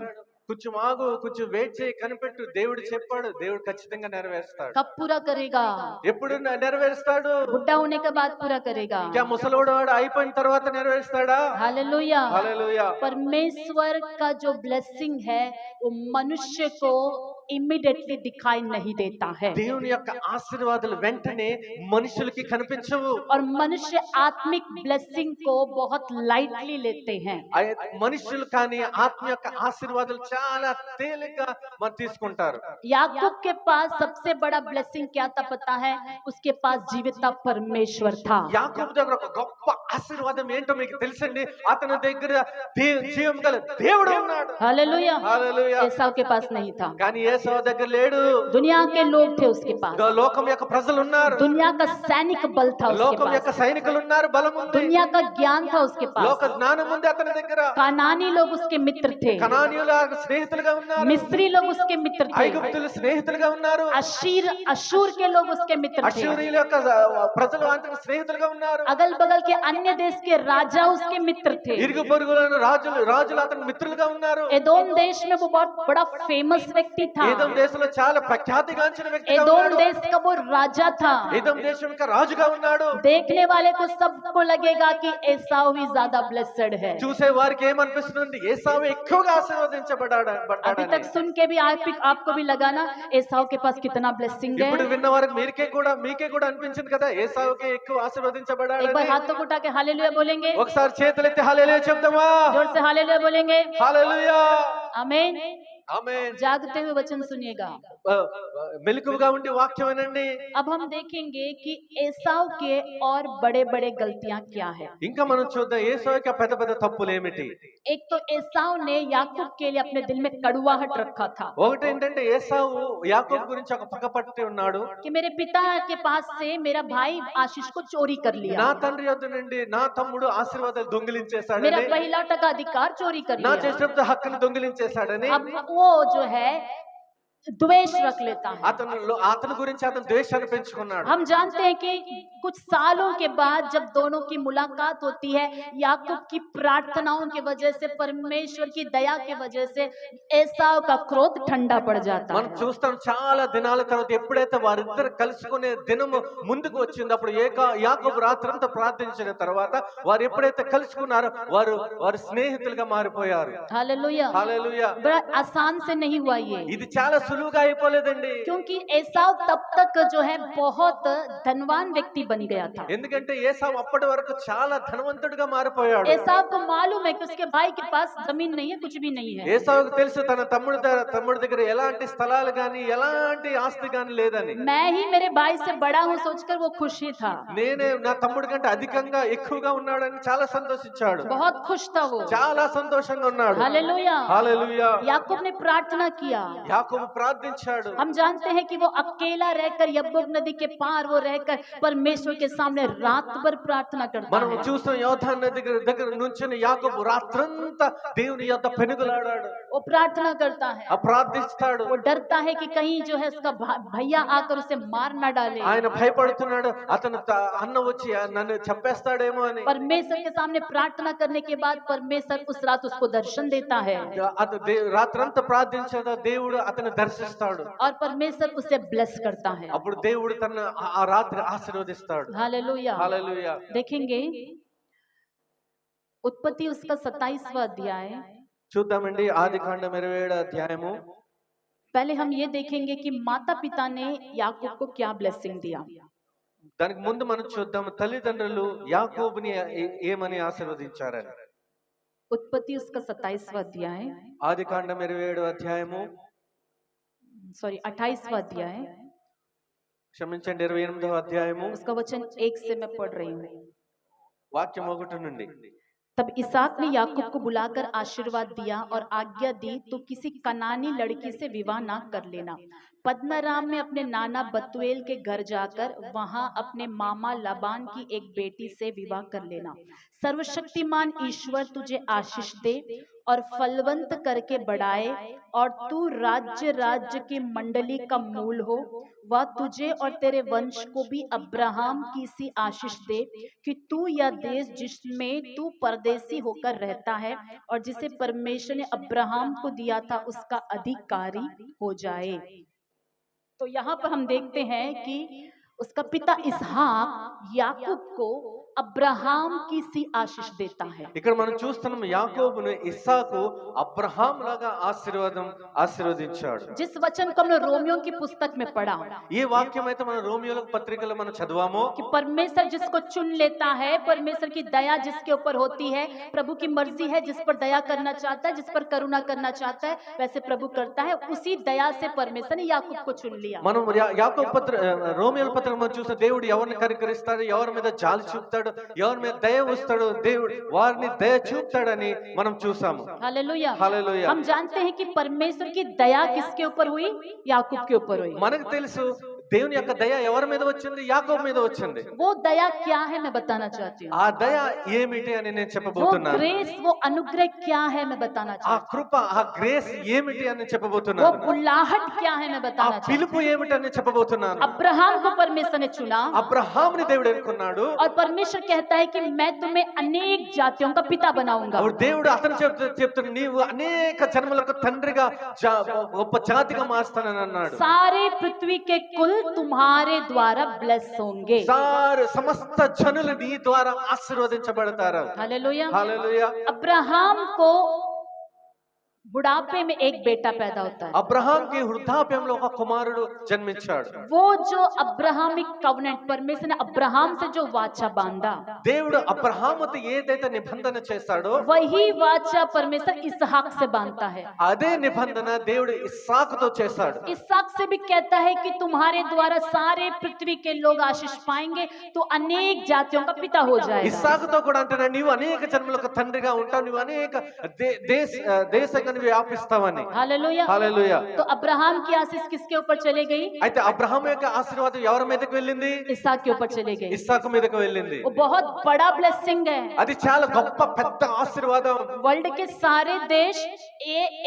కొంచెం ఆగు, కొంచెం వెయిట్ చేయి, కనిపెట్టు, దేవుడు చెప్పాడు, దేవుడు ఖచ్చితంగా నెరవేరుస్తాడు. कब पूरा करेगा? ఎప్పుడు నెరవేరుస్తాడు? बुढ़ा होने के बाद पूरा करेगा। क्या ముసలోడు అయిపోయిన తర్వాత నెరవేరుస్తాడా? हालेलुया। హల్లెలూయా. परमेश्वर का जो ब्लेसिंग है वो मनुष्य को इमीडिएटली दिखाई नहीं देता है, దేవుని యొక్క ఆశీర్వాదాలు వెంటనే మనుషులకి కనిపించవు. और मनुष्य आत्मिक ब्लेसिंग को बहुत लाइटली लेते हैं। మనుషులు కానీ ఆత్మ యొక్క ఆశీర్వాదాలు చాలా తేలిగ్గా మనం తీసుకుంటారు. याकूब के पास सबसे बड़ा ब्लेसिंग क्या था पता है? उसके पास जीविता परमेश्वर था। యాకోబు దగ్గర ఒక గొప్ప ఆశీర్వాదం ఏంటో మీకు తెలుసండి, అతని దగ్గర జీవం గల దేవుడు ఉన్నాడు. हालेलुया। హల్లెలూయా. एसाव के पास नहीं था, కానీ యేసయ్య దగ్గర లేడు. दुनिया के लोग थे उसके पास, లోకం యొక్క ప్రజలు ఉన్నారు, दुनिया का सैनिक बल था उसके లోకం యొక్క पास, సైనికులు ఉన్నారు, బలం ఉంది, दुनिया का ज्ञान था उसके లోక पास, జ్ఞానం ఉంది అతని దగ్గర. कानानी लोग उसके मित्र थे, కనానీయుల స్నేహితులుగా ఉన్నారు, मिस्री लोग उसके मित्र थे, ఐగుప్తులు స్నేహితులుగా ఉన్నారు, अशूर के लोग उसके मित्र थे, అష్షూరీయుల యొక్క ప్రజలు అతని స్నేహితులుగా ఉన్నారు, अगल बगल के अन्य देश के राजा उसके मित्र थे। ఇరుగు పొరుగులను రాజులు అతని మిత్రులుగా ఉన్నారు. एदोम देश में वो बहुत बड़ा फेमस व्यक्ति था, ఏదోం దేశంలో చాలా ప్రఖ్యాతిగాంచిన వ్యక్తిగా एदोम ఉన్నాడు. देश का वो राजा था। ఏదోం దేశం యొక్క రాజుగా ఉన్నాడు. देखने वाले को सबको लगेगा कि एसाव ही ज्यादा ब्लेस्ड है। చూసే వారికి ఏమనిపిస్తుంది? ఏసావు ఎక్కువగా ఆశీర్వదించబడ్డాడు. अभी तक सुन के भी आपको भी लगा ना एसाव के पास कितना ब्लेसिंग है। ఇప్పుడు విన్న వారికి మీకే కూడా అనిపించింది కదా ఏసావుకి ఎక్కువ ఆశీర్వదించబడ్డాడు. एक बार हाथों को उठा के हालेलुया बोलेंगे, ఒకసారి చేతులెత్తి హల్లెలూయా చెప్దామా? जोर से हालेलुया बोलेंगे, హల్లెలూయా. आमीन। ఆమేన్. जागते हुए वचन सुनिएगा। మెలకువగా ఉండి వాక్యం వినండి. अब हम देखेंगे कि एसाव के और बड़े-बड़े गलतियां क्या है। ఇంకా మనం చూద్దాం ఏసావుకి ఆ పెద్ద పెద్ద తప్పులు ఏమిటి. एक तो एसाव ने याकूब के लिए अपने दिल में कड़वाहट रखा था ఒకటి ఏంటంటే ఏసావు యాకోబు గురించి ఒక పగపట్టి ఉన్నాడు. कि मेरे पिता के पास से मेरा भाई आशीष को चोरी कर लिया, నా తండ్రి యొద్ద నుండి నా తమ్ముడు ఆశీర్వాదాలు मेरा దొంగిలించేశాడని, पहिला का अधिकार चोरी कर నా लिया। చేసినంత హక్కుని దొంగిలించేశాడని अब वो जो है द्वेष रख लेता है। అతని గురించి అతను ద్వేషాన్ని పెంచుకున్నాడు. हम जानते हैं कि कुछ सालों के बाद जब दोनों की मुलाकात होती है, याकूब की प्रार्थनाओं की वजह से, परमेश्वर की दया की वजह से एसाव का क्रोध ठंडा पड़ जाता మనం है। చూస్తాం చాలా దినాల తర్వాత ఎప్పుడైతే వారిద్దరు కలుసుకునే దినము ముందుకు వచ్చిందో అప్పుడు యాకోబు రాత్రంతా ప్రార్థించిన తర్వాత వారు ఎప్పుడైతే కలుసుకున్నారో వారు స్నేహితులుగా మారిపోయారు. हालेलुया। హల్లెలూయా. बड़ा आसान से नहीं हुआ ये, ఇది చాలా సులువుగా అయిపోలేదండి. क्योंकि एसाव तब तक जो है बहुत धनवान व्यक्ति बन गया था। ఎందుకంటే ఏసావు అప్పటి వరకు చాలా ధనవంతుడిగా మారిపోయాడు. एसाव को मालूम है कि उसके भाई के पास जमीन नहीं है, कुछ भी नहीं है। ఏసావుకు తెలుసు తన తమ్ముడి దగ్గర ఎలాంటి స్థలాలు గాని ఎలాంటి ఆస్తి గాని లేదని. मैं ही मेरे भाई से बड़ा हूँ सोचकर वो खुश ही था, నేనే నా తమ్ముడి కంటే అధికంగా ఎక్కువగా ఉన్నాడని చాలా సంతోషించాడు. बहुत खुश था वो। చాలా సంతోషంగా ఉన్నాడు. हालेलुया। హల్లెలూయా. याकूब ने प्रार्थना किया। యాకోబు ప్రార్థించాడు. हम जानते हैं कि वो अकेला रहकर यब्बोक नदी के पार वो रहकर परमेश्वर के सामने रात भर प्रार्थना करता మనం है। చూస్తాం యోర్దాను నది దగ్గర నుంచుని యాకోబు రాత్రంతా దేవుని యొద్ద పెనుగులాడాడు. वो प्रार्थना करता है, ప్రార్థిస్తాడు. वो डरता है कि कहीं जो है उसका भैया आकर उसे मार ना डाले। ఆయన భయపడుతున్నాడు అతను అన్న వచ్చి నన్ను చంపేస్తాడేమో అని. परमेश्वर के सामने प्रार्थना करने के बाद परमेश्वर उस रात उसको दर्शन देता है రాత్రంతా ప్రార్థించిన దేవుడు అతను దర్శిస్తాడు. और परमेश्वर उसे ब्लेस करता है। అప్పుడు దేవుడు తన ఆ రాత్రి ఆశీర్వదిస్తాడు. हालेलुया। హల్లెలూయా. देखेंगे उत्पत्ति उसका 27वां अध्याय। చూద్దామండి ఆదికాండం 27వ అధ్యాయము. पहले हम ये देखेंगे कि माता पिता ने याकूब को क्या ब्लेसिंग दिया। దానికి ముందు మనం చూద్దాం తల్లిదండ్రులు యాకోబుని ఏమని ఆశీర్వదించారని. उत्पत्ति उसका 27वां अध्याय, ఆదికాండం 27వ అధ్యాయము, सॉरी 28वां अध्याय, క్షమించండి 28వ అధ్యాయము उसका वचन 1 से मैं पढ़ रही हूँ। వాక్యం 1 నుండి. तब इसहाक ने याकूब को बुलाकर आशीर्वाद दिया और आज्ञा दी, तू किसी कनानी लड़की से विवाह ना कर लेना। पद्मनाराम में अपने नाना बतुएल के घर जाकर वहां अपने मामा लाबान की एक बेटी से विवाह कर लेना। सर्वशक्तिमान ईश्वर तुझे आशीष दे और फलवंत करके बढ़ाए, और तू राज्य की मंडली का मूल हो। वह तुझे और तेरे वंश को भी अब्राहम की सी आशीष दे कि तू यह देश जिसमें तू परदेसी होकर रहता है और जिसे परमेश्वर ने अब्राहम को दिया था उसका अधिकारी हो जाए। तो यहाँ पर हम देखते हैं कि उसका पिता इसहाक याकूब को अब्राहम की सी आशीष देता है। ఇక్కడ మనం చూస్తున్నాం యాకోబును ఇస్సాకు అబ్రహాం లాగా ఆశీర్వదించాడు. जिस वचन को हमने रोमियो की पुस्तक में पढ़ा ఈ వాక్యం అయితే మన రోమియోల పత్రికలో మనం చదివాము कि परमेश्वर जिसको चुन लेता है, परमेश्वर की दया जिसके ऊपर होती है, प्रभु की मर्जी है, जिस पर दया करना चाहता है, जिस पर करुणा करना चाहता है, वैसे प्रभु करता है। उसी दया से परमेश्वर ने याकूब को चुन लिया। మనం యాకోబు రోమియోల పత్రిక మనం చూస్తే దేవుడు ఎవరిని కనికరిస్తాడు, ఎవరి మీద జాలి చూపుతాడు, ఎవరి మీద దయ వస్తాడు, దేవుడు వారిని దయ చూపుతాడని మనం చూసాము. हालेलुया। హల్లెలూయా. हम जानते हैं कि परमेश्वर की दया किसके ऊपर हुई? याकूब के ऊपर हुई। మనకు తెలుసు దేవుని యొక్క దయ ఎవరి మీద వచ్చింది? యాకోబు మీద వచ్చింది. वो दया क्या है मैं बताना चाहती हूँ। ఆ దయ ఏమిటి అని నేను वो చెప్పబోతున్నాను. ग्रेस, वो अनुग्रह क्या है मैं बताना ఆ चाहती हूँ। కృప, ఆ గ్రేస్ ఏమిటి అని वो చెప్పబోతున్నాను. बुलाहट क्या है मैं ఆ बताना चाहती हूँ। పిలుపు ఏమిటి అని చెప్పబోతున్నాను. अब्राहम को परमेश्वर ने चुना అబ్రహాముని దేవుడు ఎన్నుకున్నాడు. और परमेश्वर कहता है कि मैं तुम्हें अनेक जातियों का पिता बनाऊंगा। అప్పుడు దేవుడు అతను చెప్తున్నాడు నీవు అనేక జన్మలకు తండ్రిగా గొప్ప జాతిగా మారుస్తానని అన్నాడు. सारे पृथ्वी के कुल तुम्हारे द्वारा ब्लेस होंगे। సమస్త జనులు నీ ద్వారా ఆశీర్వదించబడతారు. हालेलुया। హల్లెలూయా. अब्राहम को बुढ़ापे में एक बेटा पैदा होता है। అబ్రహాంకి వృద్ధాప్యంలో ఒక కుమారుడు జన్మించాడు. वो जो अब्राहमिक कवनेंट, परमेश्वर ने अब्राहम से जो वाचा बांधा, దేవుడు అబ్రహాముతో ఏదైతే నిబంధన చేశాడో वही वाचा परमेश्वर इसहाक से बांधता है। అదే నిబంధన దేవుడు ఇస్సాకుతో చేశాడు. इसहाक से भी कहता है कि तुम्हारे द्वारा सारे पृथ्वी के लोग आशीष पाएंगे, तो अनेक जातियों का पिता हो जाएगा। ఇస్సాకుతో కూడా అంటున్నాడు, నీవు అనేక జన్మలకు తండ్రిగా ఉంటావు, నువ్వు అనేక దేశంగా నువ్వు వ్యాపిస్తావని. हालेलुया। హల్లెలూయా. तो अब्राहम की आशीष किसके ऊपर चली गई? అయితే అబ్రహాం యొక్క ఆశీర్వాదం ఎవరి మీదకి వెళ్ళింది? इसहाक के ऊपर चली गई। ఇస్సాకు మీదకి వెళ్ళింది. वो बहुत बड़ा ब्लेसिंग है। అది చాలా గొప్ప పెద్ద ఆశీర్వాదం. वर्ल्ड के सारे देश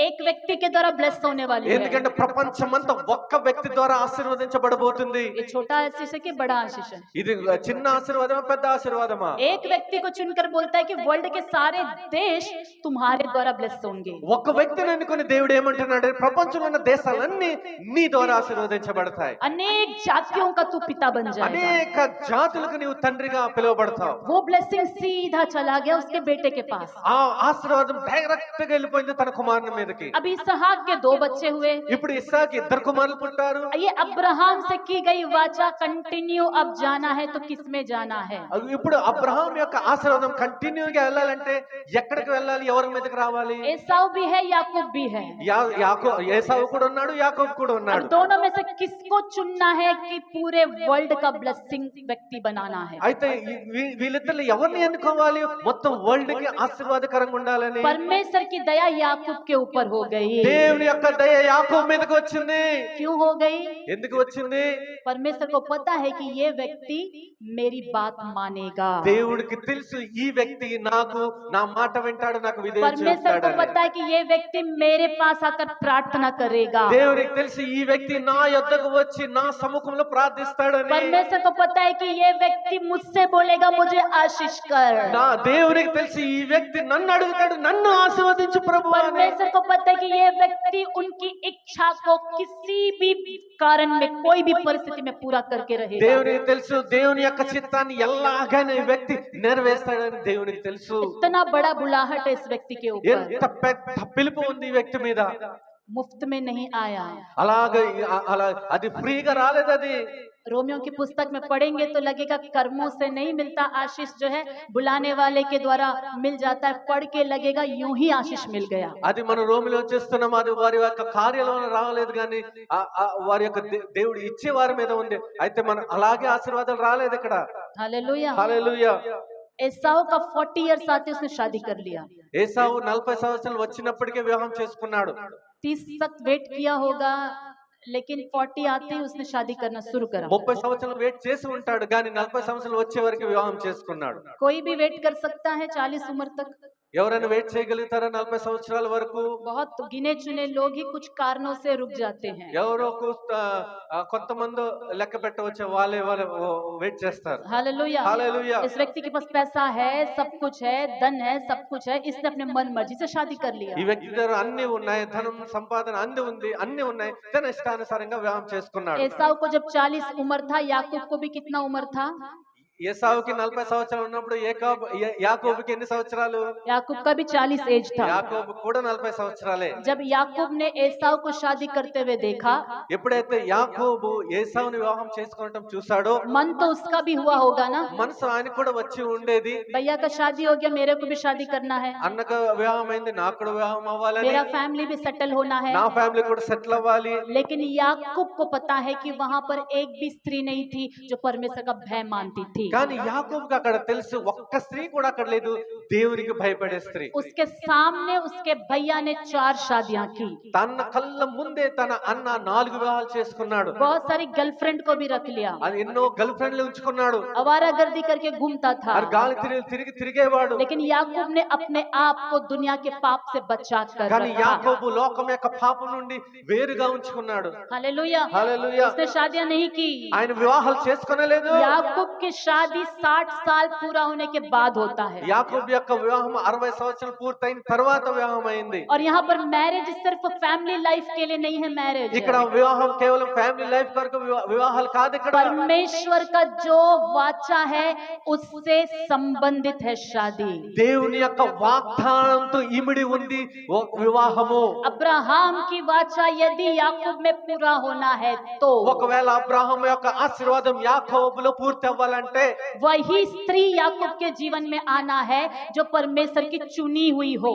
एक व्यक्ति के द्वारा ब्लेस होने वाली है। ఎందుకంటే ప్రపంచమంతా ఒక్క వ్యక్తి ద్వారా ఆశీర్వదించబడబోతుంది. ये छोटा आशीष है कि बड़ा आशीष है? ఇది చిన్న ఆశీర్వాదమా పెద్ద ఆశీర్వాదమా? एक व्यक्ति को चुनकर बोलता है कि वर्ल्ड के सारे देश तुम्हारे द्वारा ब्लेस होंगे। ఒక వ్యక్తిని అనుకుని దేవుడు ఏమంటున్నాడు? ప్రపంచంలో ఉన్న దేశాలన్నీ నీ ద్వారా ఆశీర్వదించబడతాయి. अनेक जातियों का तू पिता बन जाएगा। అనేక జాతులకు నీవు తండ్రిగా పిలువబడతావు. वो ब्लेसिंग सीधा चला गया उसके बेटे के पास। ఆ ఆశీర్వాదం డైరెక్ట్ గా వెళ్ళిపోయింది తన కుమారుని మీదకి. अभी इसहाक के 2 बच्चे हुए। ఇప్పుడు ఇస్సాకు ఇద్దరు కుమారులు పుట్టారు. ये अब्राहम से की गई वाचा कंटिन्यू अब जाना है तो किस में जाना है? ఇప్పుడు అబ్రహాం యొక్క ఆశీర్వాదం కంటిన్యూగా వెళ్ళాలంటే ఎక్కడికి వెళ్ళాలి? ఎవరి మీదకి రావాలి? एसाव भी है, याकूब भी है। ఏసావు కూడా ఉన్నాడు, యాకోబు కూడా अब ఉన్నాడు. दोनों में से किसको चुनना है कि पूरे वर्ल्ड का ब्लेसिंग व्यक्ति बनाना है? అయితే వీళ్ళిద్దరు ఎవరిని ఎన్నుకోవాలి? మొత్తం వరల్డ్ కి ఆశీర్వాదకరంగా ఉండాలని. परमेश्वर की दया याकूब के ऊपर हो गई। దేవుని యొక్క దయ యాకోబు మీదకి వచ్చింది. क्यों हो गई? ఎందుకు వచ్చింది? परमेश्वर को पता है कि ये व्यक्ति मेरी बात मानेगा। దేవుడికి తెలుసు ఈ వ్యక్తి నాకు నా మాట వింటాడు, నాకు విధేయత परमेश्वर को చూపుతాడని. पता है कि ये व्यक्ति मेरे पास आकर प्रार्थना करेगा। దేవుడికి తెలుసు ఈ వ్యక్తి నా యొద్దకు వచ్చి నా సముఖంలో ప్రార్థిస్తాడని. परमेश्वर को पता है कि ये व्यक्ति मुझसे बोलेगा मुझे आशीष कर। నా దేవుడికి తెలుసు ఈ వ్యక్తి నన్ను అడుగుతాడు, నన్ను ఆశీర్వదించు ప్రభువా అని. परमेश्वर को पता है कि ये व्यक्ति उनकी इच्छा को किसी भी कारण में, कोई भी परिस्थिति में पूरा करके रहेगा। దేవునికి తెలుసు దేవుని యొక్క చిత్తాన్ని ఎలాగైనా ఈ వ్యక్తి నెరవేర్స్తాడని దేవునికి తెలుసు. इतना बड़ा बुलाहट है इस व्यक्ति के ऊपर। ఎంత పెద్ద పిలుపు ఉంది ఈ వ్యక్తి మీద. मुफ्त में नहीं आया। అలా అది ఫ్రీగా రాలేదు. అది रोमियो की पुस्तक में पढ़ेंगे तो लगेगा कर्मों से नहीं मिलता आशीष, जो है बुलाने वाले के द्वारा मिल जाता है। पढ़ के लगेगा यूं ही आशीष मिल गया। అది మనం రోమిలో చేస్తున్నాం. అది వారి యొక్క కార్యాలలో రాలేదు కానీ వారి యొక్క దేవుడు ఇచ్చే వారి మీద ఉంది. అయితే మన అలాగే ఆశీర్వాదాలు రాలేదు ఇక్కడ. हालेलुया। హల్లెలూయా. एसाव का 40 इयर्स आते उसने शादी कर लिया। ఏసావు 40 సంవత్సరాలు వచ్చినప్పటికే వివాహం చేసుకున్నాడు. 30 तक वेट किया होगा, लेकिन 40 आते ही उसने शादी करना शुरू करा। 30 సంవత్సరాలు వెయిట్ చేసి ఉంటాడు కానీ 40 సంవత్సరాలు వచ్చే వరకు వివాహం చేసుకున్నాడు. कोई भी वेट कर सकता है 40 उम्र तक। ఎవరైనా వెయిట్ చేయగలుగుతారా 40 సంవత్సరాల వరకు? बहुत गिने चुने लोग ही कुछ कारणों से रुक जाते हैं। ఎవరో కొంతమంది లెక్క పెట్టవచ్చు, వాళ్ళే వెయిట్ చేస్తారు. हालेलुया। హల్లెలూయా. इस व्यक्ति के पास पैसा है, सब कुछ है, धन है, सब कुछ है, इसने अपने मन मर्जी से शादी कर लिया। ఈ వ్యక్తి దగ్గర అన్ని ఉన్నాయి, ధనం సంపాదన అన్ని ఉన్నాయి, తన ఇష్టానుసారంగా వివాహం చేసుకున్నాడు. एसाव को जब 40 उम्र था, याकूब को भी कितना उम्र था? ఏసావుకి 40 సంవత్సరాలు ఉన్నప్పుడు యాకోబుకి ఎన్ని సంవత్సరాలు? याकूब का भी 40 एज था। యాకోబు కూడా 40 సంవత్సరాలే. जब याकूब ने एसाव को शादी करते हुए देखा, ఎప్పుడైతే యాకోబు ఏసావుని వివాహం చేసుకోవడం చూసాడో मन तो उसका भी हुआ होगा ना, మనసు ఆయన కూడా వచ్చి ఉండేది. भैया का शादी हो गया, मेरे को भी शादी करना है, అన్నకు వివాహం అయింది, నాకు కూడా వివాహం అవ్వాలని, मेरा फैमिली भी सेटल होना है। నా ఫ్యామిలీ కూడా సెటిల్ అవ్వాలి. लेकिन याकूब को पता है कि वहां पर एक भी स्त्री नहीं थी जो परमेश्वर का भय मानती थी। కానీ యాకోబుకి అక్కడ తెలుసు ఒక్క స్త్రీ కూడా అక్కడ లేదు, దేవునికి భయపడే స్త్రీ. उसके सामने उसके भैया ने 4 शादियां की। తన కళ్ళ ముందే తన అన్న 4 వివాహాలు చేసుకున్నాడు. बहुत सारी गर्लफ्रेंड को भी रख लिया। అది ఎన్నో గర్ల్ ఫ్రెండ్లు ఉంచుకున్నాడు. आवारागर्दी करके घूमता था। మరి గాలి తిరిగేవాడు. लेकिन याकूब ने अपने आप को दुनिया के पाप से बचा कर కానీ रखा। యాకోబు లోకం యొక్క పాపం నుండి వేరుగా ఉంచుకున్నాడు. हालेलुया। హల్లెలూయా. उसने शादियां नहीं की। ఆయన వివాహాలు చేసుకోనలేదు. याकूब की शादी शादी 60 साल पूरा होने के बाद होता है। యాకోబు యొక్క వివాహం 60 సంవత్సరాలు పూర్తయిన తర్వాత వివాహం అయింది. और यहाँ पर मैरिज सिर्फ फैमिली लाइफ के लिए नहीं है मैरिज, ఇక్కడ వివాహం కేవలం ఫ్యామిలీ లైఫ్ కొరకు వివాహాలు కాదు. ఇక్కడ परमेश्वर का जो वाचा है उससे संबंधित है शादी। దేవుని యొక్క వాగ్దానంతో ఇమిడి ఉంది వివాహము. अब्राहम की वाचा यदि याकूब में पूरा होना है तो ఒకవేళ అబ్రహాము యొక్క ఆశీర్వాదం యాకోబులో పూర్తి అవ్వాలంటే वही स्त्री याकूब के जीवन में आना है जो परमेश्वर की चुनी हुई हो।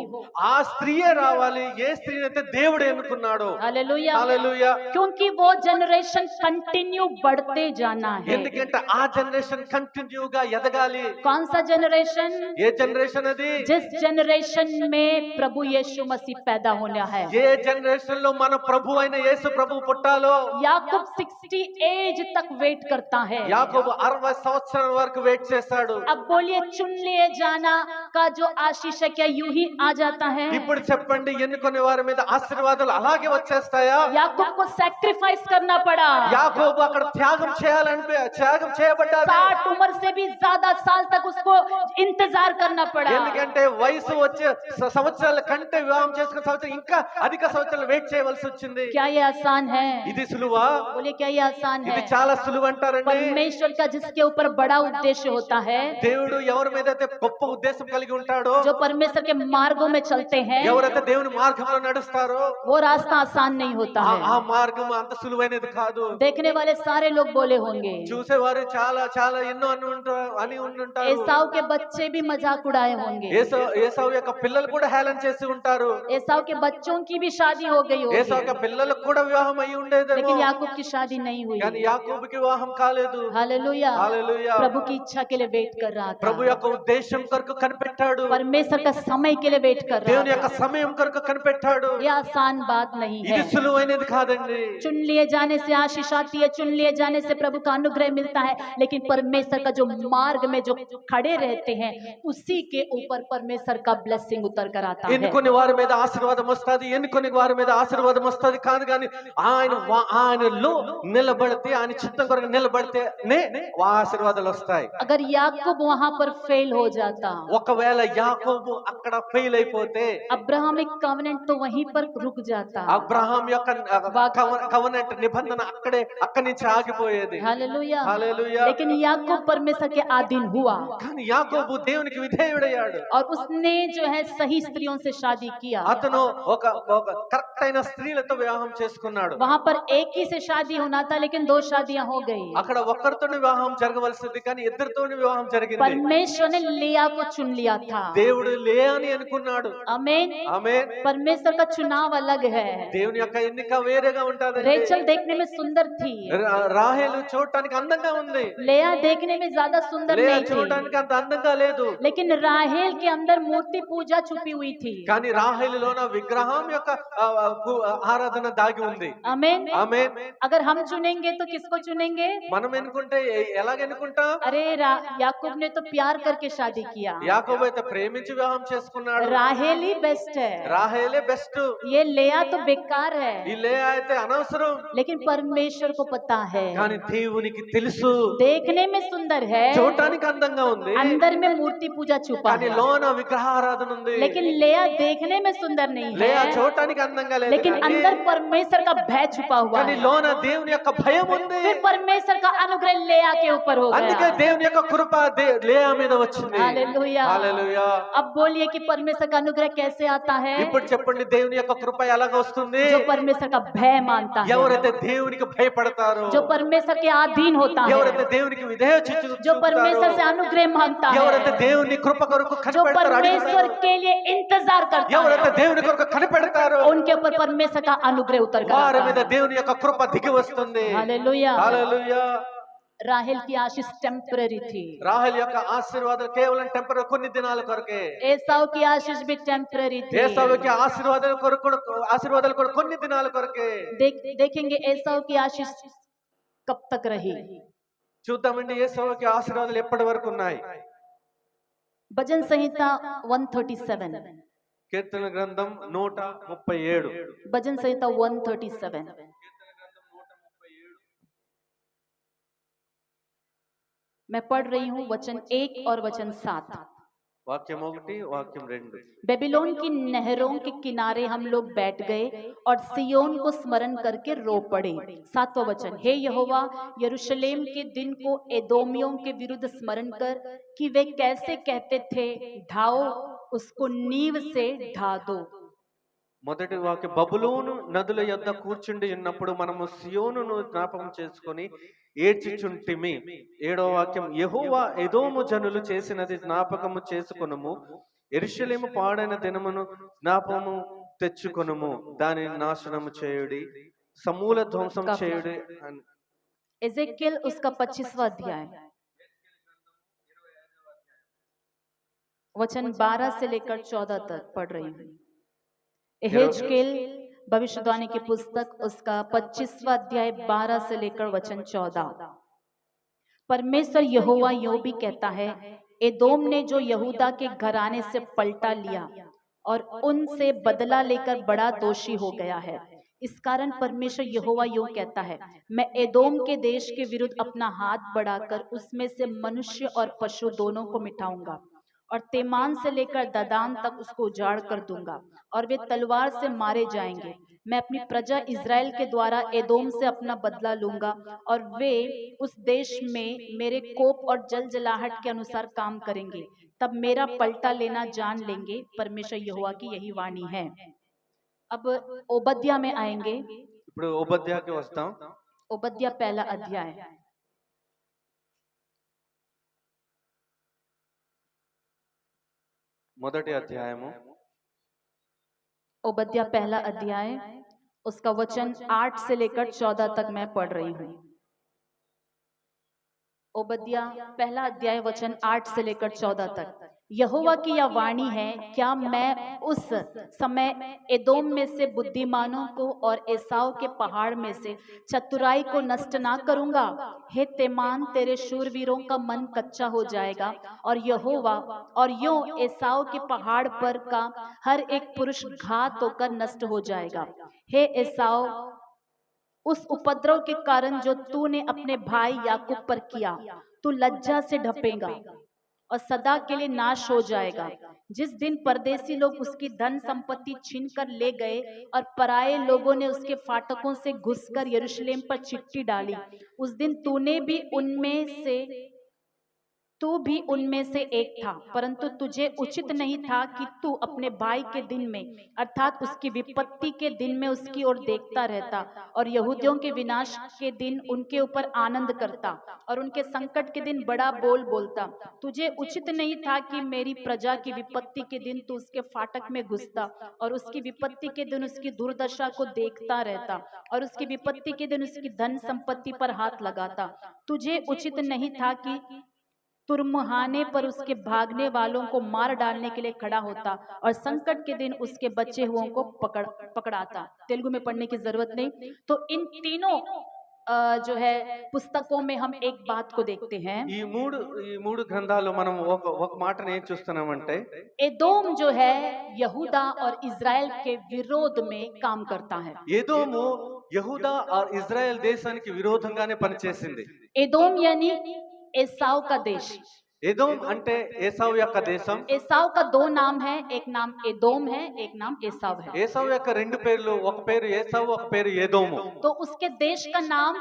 ఆ స్త్రీయే రావాలి, ఏ స్త్రీని అయితే దేవుడు ఎన్నుకున్నాడో. हालेलुया, హల్లెలూయా. क्योंकि वो जनरेशन कंटिन्यू बढ़ते जाना है। ఎందుకంటే ఆ జనరేషన్ కంటిన్యూగా ఎదగాలి. कौन सा जनरेशन? ఏ జనరేషన్ అది? जिस जनरेशन में प्रभु यीशु मसीह पैदा होना है। ఏ జనరేషన్ లో మన ప్రభు అయిన యేసు ప్రభు పుట్టాలో. याकूब 60 एज तक वेट करता है। యాకోబు 60 సంవత్సరాల వరకు వెయిట్ చేశాడు. अब बोलिए चुन लिए जाना का जो आशीष है क्या यूं ही आ जाता है? ఇప్పుడు చెప్పండి, ఎన్నుకునే వారి మీద ఆశీర్వాదాలు అలాగే వచ్చేస్తాయా? याकूब को सैक्रिफाइस करना पड़ा। యాకోబు అక్కడ త్యాగం చేయబడ్డాడు. 60 उम्र से भी ज्यादा साल तक उसको इंतजार करना पड़ा। ఎందుకంటే వయసు వచ్చే సంవత్సరాల కంటే వివాహం చేసుకున్న సంవత్సరం ఇంకా అధిక సంవత్సరాలు వెయిట్ చేయవలసి వచ్చింది. क्या ये आसान है? ఇది సులువా? बोलिए क्या ये आसान है? ఇది చాలా సులువు అంటారండి. परमेश्वर का जिसके ऊपर बड़ा उद्देश्य होता है, దేవుడు ఎవరి మీద అయితే గొప్ప ఉద్దేశం కలిగి ఉంటాడో, जो परमेश्वर के मार्गों में चलते हैं, ఎవరైతే దేవుని మార్గంలో నడుస్తారో वो रास्ता आसान नहीं होता ఆ है। మార్గం అంత సులువైనది కాదు. देखने वाले सारे लोग बोले होंगे, చూసేవారు చాలా చాలా ఎన్నో అని ఉంటారు. एसाव के बच्चे भी मजाक उड़ाए होंगे, ఏసావు యొక్క పిల్లలు కూడా హేళన చేసి ఉంటారు. एसाव के बच्चों की भी शादी हो गई ఏసావు होगी, యొక్క పిల్లలకు కూడా వివాహం అయి ఉండేదేమో, लेकिन याकूब की शादी नहीं हुई। కానీ యాకోబుకి వివాహం కాలేదు. हालेलुया, హల్లెలూయా. प्रभु की इच्छा के लिए वेट कर रहा था, ప్రభు యొక్క ఉద్దేశం కొరకు కనిపెట్టాడు. परमेश्वर का समय के लिए वेट कर దేవుని रहा యొక్క था। సమయం కొరకు కనిపెట్టాడు. ये आसान बात नहीं ఇది है। సులువైనది కాదండి. चुन लिए जाने से आशीष आती है, चुन लिए जाने से प्रभु का अनुग्रह मिलता है, लेकिन परमेश्वर का जो मार्ग में जो खड़े रहते हैं उसी के ऊपर परमेश्वर का ब्लेसिंग उतर कर आता है। ఎన్నుకునే వారి మీద ఆశీర్వాదం వస్తుంది, ఎన్నుకునే వారి మీద ఆశీర్వాదం వస్తుంది కాదు. కానీ ఆయనలో నిలబడితే, ఆయన చిత్తం కొరకు నిలబడితేనే ఆశీర్వాదాలు వస్తాయి. अगर याकूब वहां पर फेल हो जाता, ఒకవేళ యాకోబు అక్కడ ఫెయిల్ అయిపోతే अब्राहमिक कवनेंट तो वहीं पर रुक जाता। అబ్రహాం యొక్క కవనెంట్ నిబంధన అక్కడి నుంచి ఆగిపోయేది. हालेलुया, హల్లెలూయా. लेकिन याकूब परमेश्वर के अधीन हुआ కానీ యాకోబు దేవునికి విధేయుడయ్యాడు. और उसने जो है सही स्त्रियों से शादी किया। అతను ఒక కరెక్ట్ అయిన స్త్రీలతో వివాహం చేసుకున్నాడు. वहां पर एक ही से शादी होना था, लेकिन 2 शादियां हो गई। అక్కడ ఒక్కరితోనే వివాహం జరగవలసింది, కానీ ఇద్దరితోనే వివాహం జరిగింది. परमेश्वर ने लिया को चुन लिया था। దేవుడు లేని అనుకున్నాడు. आमीन। ఆమేన్. परमेश्वर का चुनाव अलग है। దేవుని యొక్క ఎన్నిక వేరేగా ఉంటది. रेचल देखने में सुंदर थी, రాహేలు చూడటానికి అందంగా ఉంది. लेया देखने में ज्यादा सुंदर లేయా नहीं थी, చూడటానికి అంత అందంగా లేదు. लेकिन राहेल के अंदर मूर्ति पूजा छुपी हुई थी। కానీ రాహేలులోన విగ్రహం యొక్క ఆరాధన దాగి ఉంది. आमीन। ఆమేన్. अगर हम चुनेंगे तो किसको चुनेंगे? మనం ఎన్నుకుంటే ఎలాగ ఎన్నుకుంటాం? अरे याकूब ने तो प्यार करके शादी किया, యాకోబు అయితే ప్రేమించి వివాహం చేసుకున్నాడు. राहेल ही बेस्ट है, రాహేలే బెస్ట్. ये लेया तो बेकार है, ఈ లేయా అయితే అనవసరం. लेकिन परमेश्वर को पता है। కానీ దేవునికి తెలుసు, देखने में सुंदर है, చూడటానికి అందంగా ఉంది, अंदर में मूर्ति पूजा छुपा కానీ है। లోన విగ్రహారాధన ఉంది. लेकिन लेया देखने में सुंदर नहीं లేయా है, చూడటానికి అందంగా లేదు, लेकिन కానీ अंदर परमेश्वर का भय छुपा हुआ కానీ है। లోన దేవుని యొక్క భయం ఉంది. फिर परमेश्वर का अनुग्रह लेया के ऊपर हो అందుకే गया। దేవుని యొక్క కృప లేయా మీద వచ్చింది. हालेलुया। హల్లెలూయా. अब बोलिए कि परमेश्वर का अनुग्रह कैसे आता है? ఇప్పుడు చెప్పండి, దేవుని యొక్క కృప ఎలాగ వస్తుంది? जो परमेश्वर का भय मानता है, ఎవరైతే దేవునికి భయపడతారో, जो परमेश्वर के अधीन होता ఎవరైతే है, దేవునికి విధేయత जो परमेश्वर से अनुग्रह मांगता ఎవరైతే है, దేవుని కృప కొరకు जो కనిపెడతారో, परमेश्वर के लिए इंतजार करता ఎవరైతే है, దేవుని కొరకు కనిపెడతారో उनके ऊपर परमेश्वर का अनुग्रह उतर कर వారి आता మీద है। దేవుని యొక్క కృప దిగి వస్తుంది. हालेलुया। హల్లెలూయా. राहेल की आशीष टेम्पररी थी, రాహేల్ యొక్క ఆశీర్వాదాలు కేవలం టెంపరీ కొన్ని దినాల కొరకే. एसाव की आशीष भी टेम्पररी थी। ఏసావుకి ఆశీర్వాదాలు కొరకు కొన్ని దినాల కొరకే. देखेंगे एसाव की आशीष कब तक रही। చూద్దామండి ఏసావుకి ఆశీర్వాదాలు ఎప్పటి వరకు ఉన్నాయి. भजन संहिता 137, కీర్తన గ్రంథం 137. भजन संहिता 137। मैं पढ़ रही हूँ वचन 1 और वचन 7। వాక్యం 1 వాక్యం 2 बेबीलोन की नहरों के किनारे हम लोग बैठ गए और सियोन को स्मरण करके रो पड़े। 7वां वचन, हे यहोवा, यरूशलेम के दिन को एदोमियों के विरुद्ध स्मरण कर कि वे कैसे कहते थे, ढाओ उसको नींव से ढा दो। మొదటి వాక్యం, బబులోను నదుల యొద్ద కూర్చుండి ఉన్నప్పుడు మనము సియోనును జ్ఞాపకం చేసుకొని ఏడ్చిచుంటిమి. 7వ వాక్యం, యెహోవా ఎదోము జనులు చేసినది జ్ఞాపకము చేసుకొనుము, యెరూషలేము పాడైన దినమును జ్ఞాపకము తెచ్చుకొనుము, దానిని నాశనము చేయుడి, సమూల ధ్వంసం చేయుడి అని. एजेकियल उसका 25वां अध्याय वचन 12 से लेकर 14 तक पढ़ रही हूँ। एहेजकेल भविष्यवाणी की पुस्तक उसका 25वां अध्याय 12 से लेकर वचन 14। परमेश्वर यहोवा यूं भी कहता है, एदोम ने जो यहूदा के घराने से पलटा लिया और उनसे बदला लेकर बड़ा दोषी हो गया है। इस कारण परमेश्वर यहोवा यूं कहता है, मैं एदोम के देश के विरुद्ध अपना हाथ बढ़ाकर उसमें से मनुष्य और पशु दोनों को मिटाऊंगा और तेमान से लेकर ददान तक उसको उजाड़ कर दूंगा और वे तलवार से मारे जाएंगे। मैं अपनी प्रजा इज़राइल के द्वारा एदोम से अपना बदला लूंगा और वे उस देश में मेरे कोप और जलजलाहट के अनुसार काम करेंगे। तब मेरा पलटा लेना जान लेंगे। परमेश्वर यहोवा की यही वाणी है। अब ओबद्या में आएंगे। ఇప్పుడు ఓబద్యాకి వస్తాం. ओबद्या पहला अध्याय మొదటి అధ్యాయము ओबद्या पहला अध्याय उसका वचन 8 से लेकर 14 तक मैं पढ़ रही हूँ। ओबद्या पहला अध्याय वचन 8 से लेकर 14 तक। यहोवा की यह वाणी है, क्या मैं उस समय एदोम में से बुद्धिमानों को और एसाव के पहाड़ में से चतुराई को नष्ट ना करूंगा? हे तेमान, तेरे शूरवीरों का मन कच्चा हो जाएगा और यहोवा और यूं एसाव के पहाड़ पर का हर एक पुरुष घात होकर नष्ट हो जाएगा। हे एसाव, उस उपद्रव के कारण जो तूने अपने भाई याकूब पर किया, तू लज्जा से ढपेगा और सदा के लिए नाश हो जाएगा। जिस दिन परदेसी लोग उसकी धन संपत्ति छीन कर ले गए और पराये लोगों ने उसके फाटकों से घुसकर यरूशलेम पर चिट्ठी डाली, उस दिन तू भी उनमें से एक था, परंतु तुझे उचित नहीं था कि तू अपने भाई के दिन में अर्थात उसकी विपत्ति के दिन में उसकी ओर देखता रहता और यहूदियों के विनाश के दिन उनके ऊपर आनंद करता और उनके संकट के दिन बड़ा बोल बोलता। तुझे उचित नहीं था कि मेरी प्रजा की विपत्ति के दिन तू उसके फाटक में घुसता और उसकी विपत्ति के दिन उसकी दुर्दशा को देखता रहता और उसकी विपत्ति के दिन उसकी धन संपत्ति पर हाथ लगाता। तुझे उचित नहीं था कि तुरमुहाने पर उसके भागने वालों को मार डालने के लिए खड़ा होता और संकट के दिन उसके बचे हुओं को पकड़ाता। तेलुगु में पढ़ने की जरूरत नहीं। तो इन तीनों जो है पुस्तकों में हम एक बात को देखते हैं। ఈ మూడు గ్రంథాల్లో మనం ఒక మాటను ఏం చూస్తున్నామంటే, एदोम जो है यहूदा और इज़राइल के विरोध में काम करता है। ఏదోము యెహూదా और ఇజ్రాయెల్ దేశానికి విరోధంగానే పనిచేసింది. एदोम यानी एसाव का देश। ఎదోం అంటే ఏసావు యొక్క దేశం. एसाव का दो नाम है, एक नाम एदोम है, एक नाम एसाव है। ఏసావు యొక్క రెండు పేర్లు, ఒక పేరు ఏసావు, ఒక పేరు ఏదోము. तो उसके देश का नाम,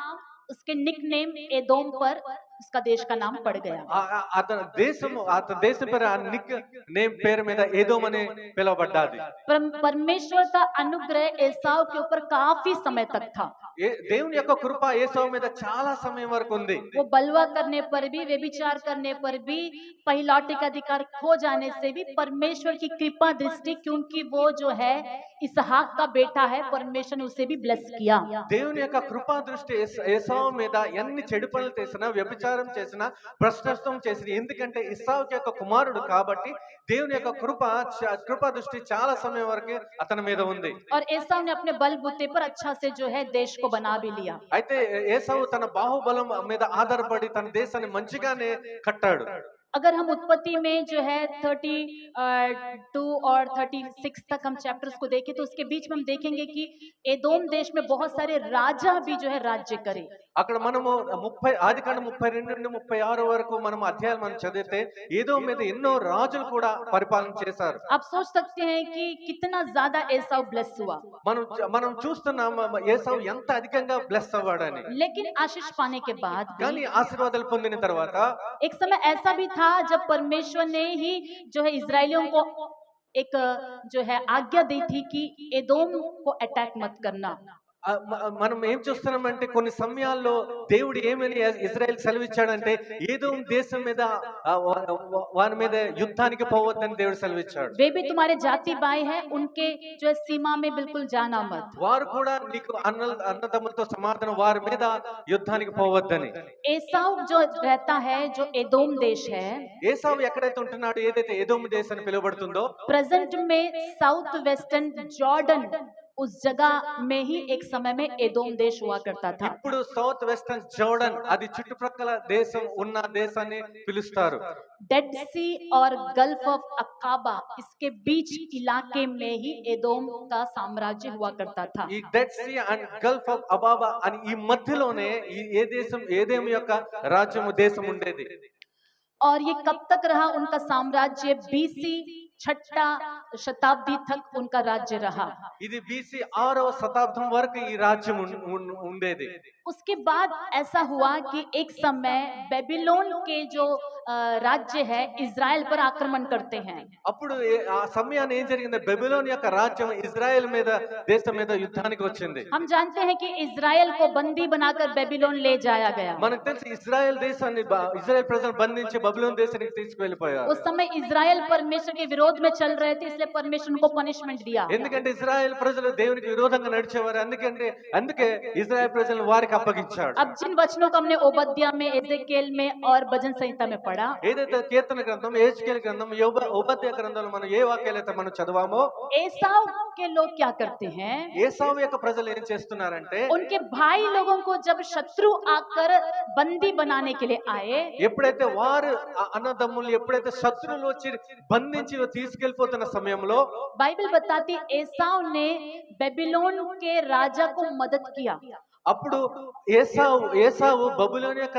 उसके निकनेम एदोम पर उसका देश का नाम पड़ गया। అతని దేశం పేరు ఆ నిక్ నేమ్ పేరు మీద ఏదోం అనే పిలువబడ్డాది. परमेश्वर का अनुग्रह एसाव के ऊपर काफी समय तक था। దేవుని యొక్క కృప ఏసావు మీద చాలా సమయం వరకు ఉంది. वो बलवा करने पर भी, व्यभिचार करने पर भी, पहिलौठे का अधिकार खो जाने से भी परमेश्वर की कृपा दृष्टि, क्योंकि वो जो है इसहाक का बेटा है, परमेश्वर ने उसे भी ब्लेस किया। దేవుని యొక్క కృపా దృష్టి ఏసావు మీద ఎన్ని చెడు పనులు చేసినా, వ్యభిచారం చేసినా, భ్రష్టత్వం చేసినా, ఎందుకంటే ఇస్సావు యొక్క కుమారుడు కాబట్టి దేవుని యొక్క కృపా దృష్టి చాలా సమయం వరకు అతని మీద ఉంది. और एसाव ने अपने बलबूते पर अच्छा से जो है देश को बना भी लिया। అయితే ఏసావు తన బాహుబలం మీద ఆధారపడి తన దేశాన్ని మంచిగానే కట్టాడు. अगर हम उत्पत्ति में जो है 32 और 36 तक हम चैप्टर्स को देखें तो उसके बीच में हम देखेंगे कि एदोम देश में बहुत सारे राजा भी जो है राज्य करे। అక్కడ మనము ఆదికాండం 32 నుండి 36 వరకు మనం అధ్యాయాలు మనం చదివితే ఏదో మీద ఎన్నో రాజులు కూడా పరిపాలన చేశారు. आप सोच सकते हैं कि कितना ज्यादा एसाव ब्लेस हुआ, మనం చూస్తున్నాం ఏసావు ఎంత అధికంగా బ్లెస్ అవ్వాడని. लेकिन आशीष पाने के बाद भी కానీ ఆశీర్వాదాలు పొందిన తర్వాత एक समय ऐसा भी था जब परमेश्वर ने ही जो है इजरायलियों को एक जो है आज्ञा दी थी कि एदोम को अटैक मत करना। మనం ఏం చూస్తున్నామంటే కొన్ని సమయాల్లో దేవుడు ఏమని ఇజ్రాయెల్ సెలవిచ్చాడంటే ఏదో దేశం మీద వారి మీద యుద్ధానికి పోవద్దని దేవుడు సెలవిచ్చాడు. वे भी तुम्हारे जाति भाई है, उनके जो है सीमा में बिल्कुल जाना मत। వారు కూడా నీకు అన్నదమ్ములతో సమాధానం వారి మీద యుద్ధానికి పోవద్దని. एसाव जो रहता है, जो एदोम देश है, ఏసావు ఎక్కడైతే ఉంటున్నాడో ఏదైతే ఎదోము దేశం అని పిలువబడుతుందో प्रेजेंट में साउथ वेस्टर्न जॉर्डन उस जगह में ही एक समय में एदोम देश हुआ करता था। ఇప్పుడు సౌత్ వెస్టర్న్ జోర్డన్ అది చుట్టుప్రక్కల దేశం ఉన్న దేశాన్ని పిలుస్తారు. डेड सी और गल्फ ऑफ अकाबा इसके बीच इलाके में ही एदोम का साम्राज्य हुआ करता था। ఈ Dead Sea and Gulf of Aqaba అని ఈ మధ్యలోనే ఏ దేశం ఏదేం యొక్క రాజ్యం దేశం ఉండేది. और ये कब तक रहा उनका साम्राज्य? बीसी 6వ शताब्दी तक उनका राज्य रहा। ఇది BC 6వ శతాబ్దం వరకు ఈ రాజ్యం ఉండేది. उसके बाद ऐसा हुआ कि एक समय बेबीलोन के जो राज्य है इजराइल पर आक्रमण करते हैं। అప్పుడు ఆ సమయాన్ని ఏం జరిగింది, బెబిలోన్ యొక్క రాజ్యం ఇజ్రాయెల్ మీద దేశం మీద యుద్ధానికి వచ్చింది. हम जानते हैं कि इजराइल को बंदी बनाकर बेबीलोन ले जाया गया। మనకు తెలుసు ఇజ్రాయెల్ దేశాన్ని ఇజ్రాయెల్ ప్రజలను బంధించి బబులోన్ దేశానికి తీసుకువెళ్ళిపోయారు. उस समय इजराइल परमेश्वर के विरोध में चल रहे थे, इसलिए परमेश्वर उनको पनिशमेंट दिया। ఎందుకంటే ఇజ్రాయెల్ ప్రజలు దేవునికి విరోధంగా నడిచేవారు, అందుకే ఇజ్రాయెల్ ప్రజలను వారికి అప్పగించాడు. अब जिन वचनों को हमने ओबद्या में, एजेकिएल में और भजन संहिता में पढ़ा, ఏదైతే కీర్తన గ్రంథం, ఏజ్కేల్ గ్రంథం, ఓబద్య గ్రంథంలో మనం ఏ వాక్యాలైతే మనం చదివామో एसाव के लोग क्या करते हैं? ఏసావు యొక్క ప్రజలు ఏం చేస్తున్నారంటే उनके भाई लोगों को जब शत्रु आकर बंदी बनाने के लिए आए, ఎప్పుడైతే వారు అన్నదమ్ములు ఎప్పుడైతే శత్రువులు వచ్చి బంధించి తీసుకెళ్లిపోతున్న సమయంలో बाइबल बताती एसाव ने बेबीलोन के राजा को मदद किया। అప్పుడు ఏసావు బబులోను యొక్క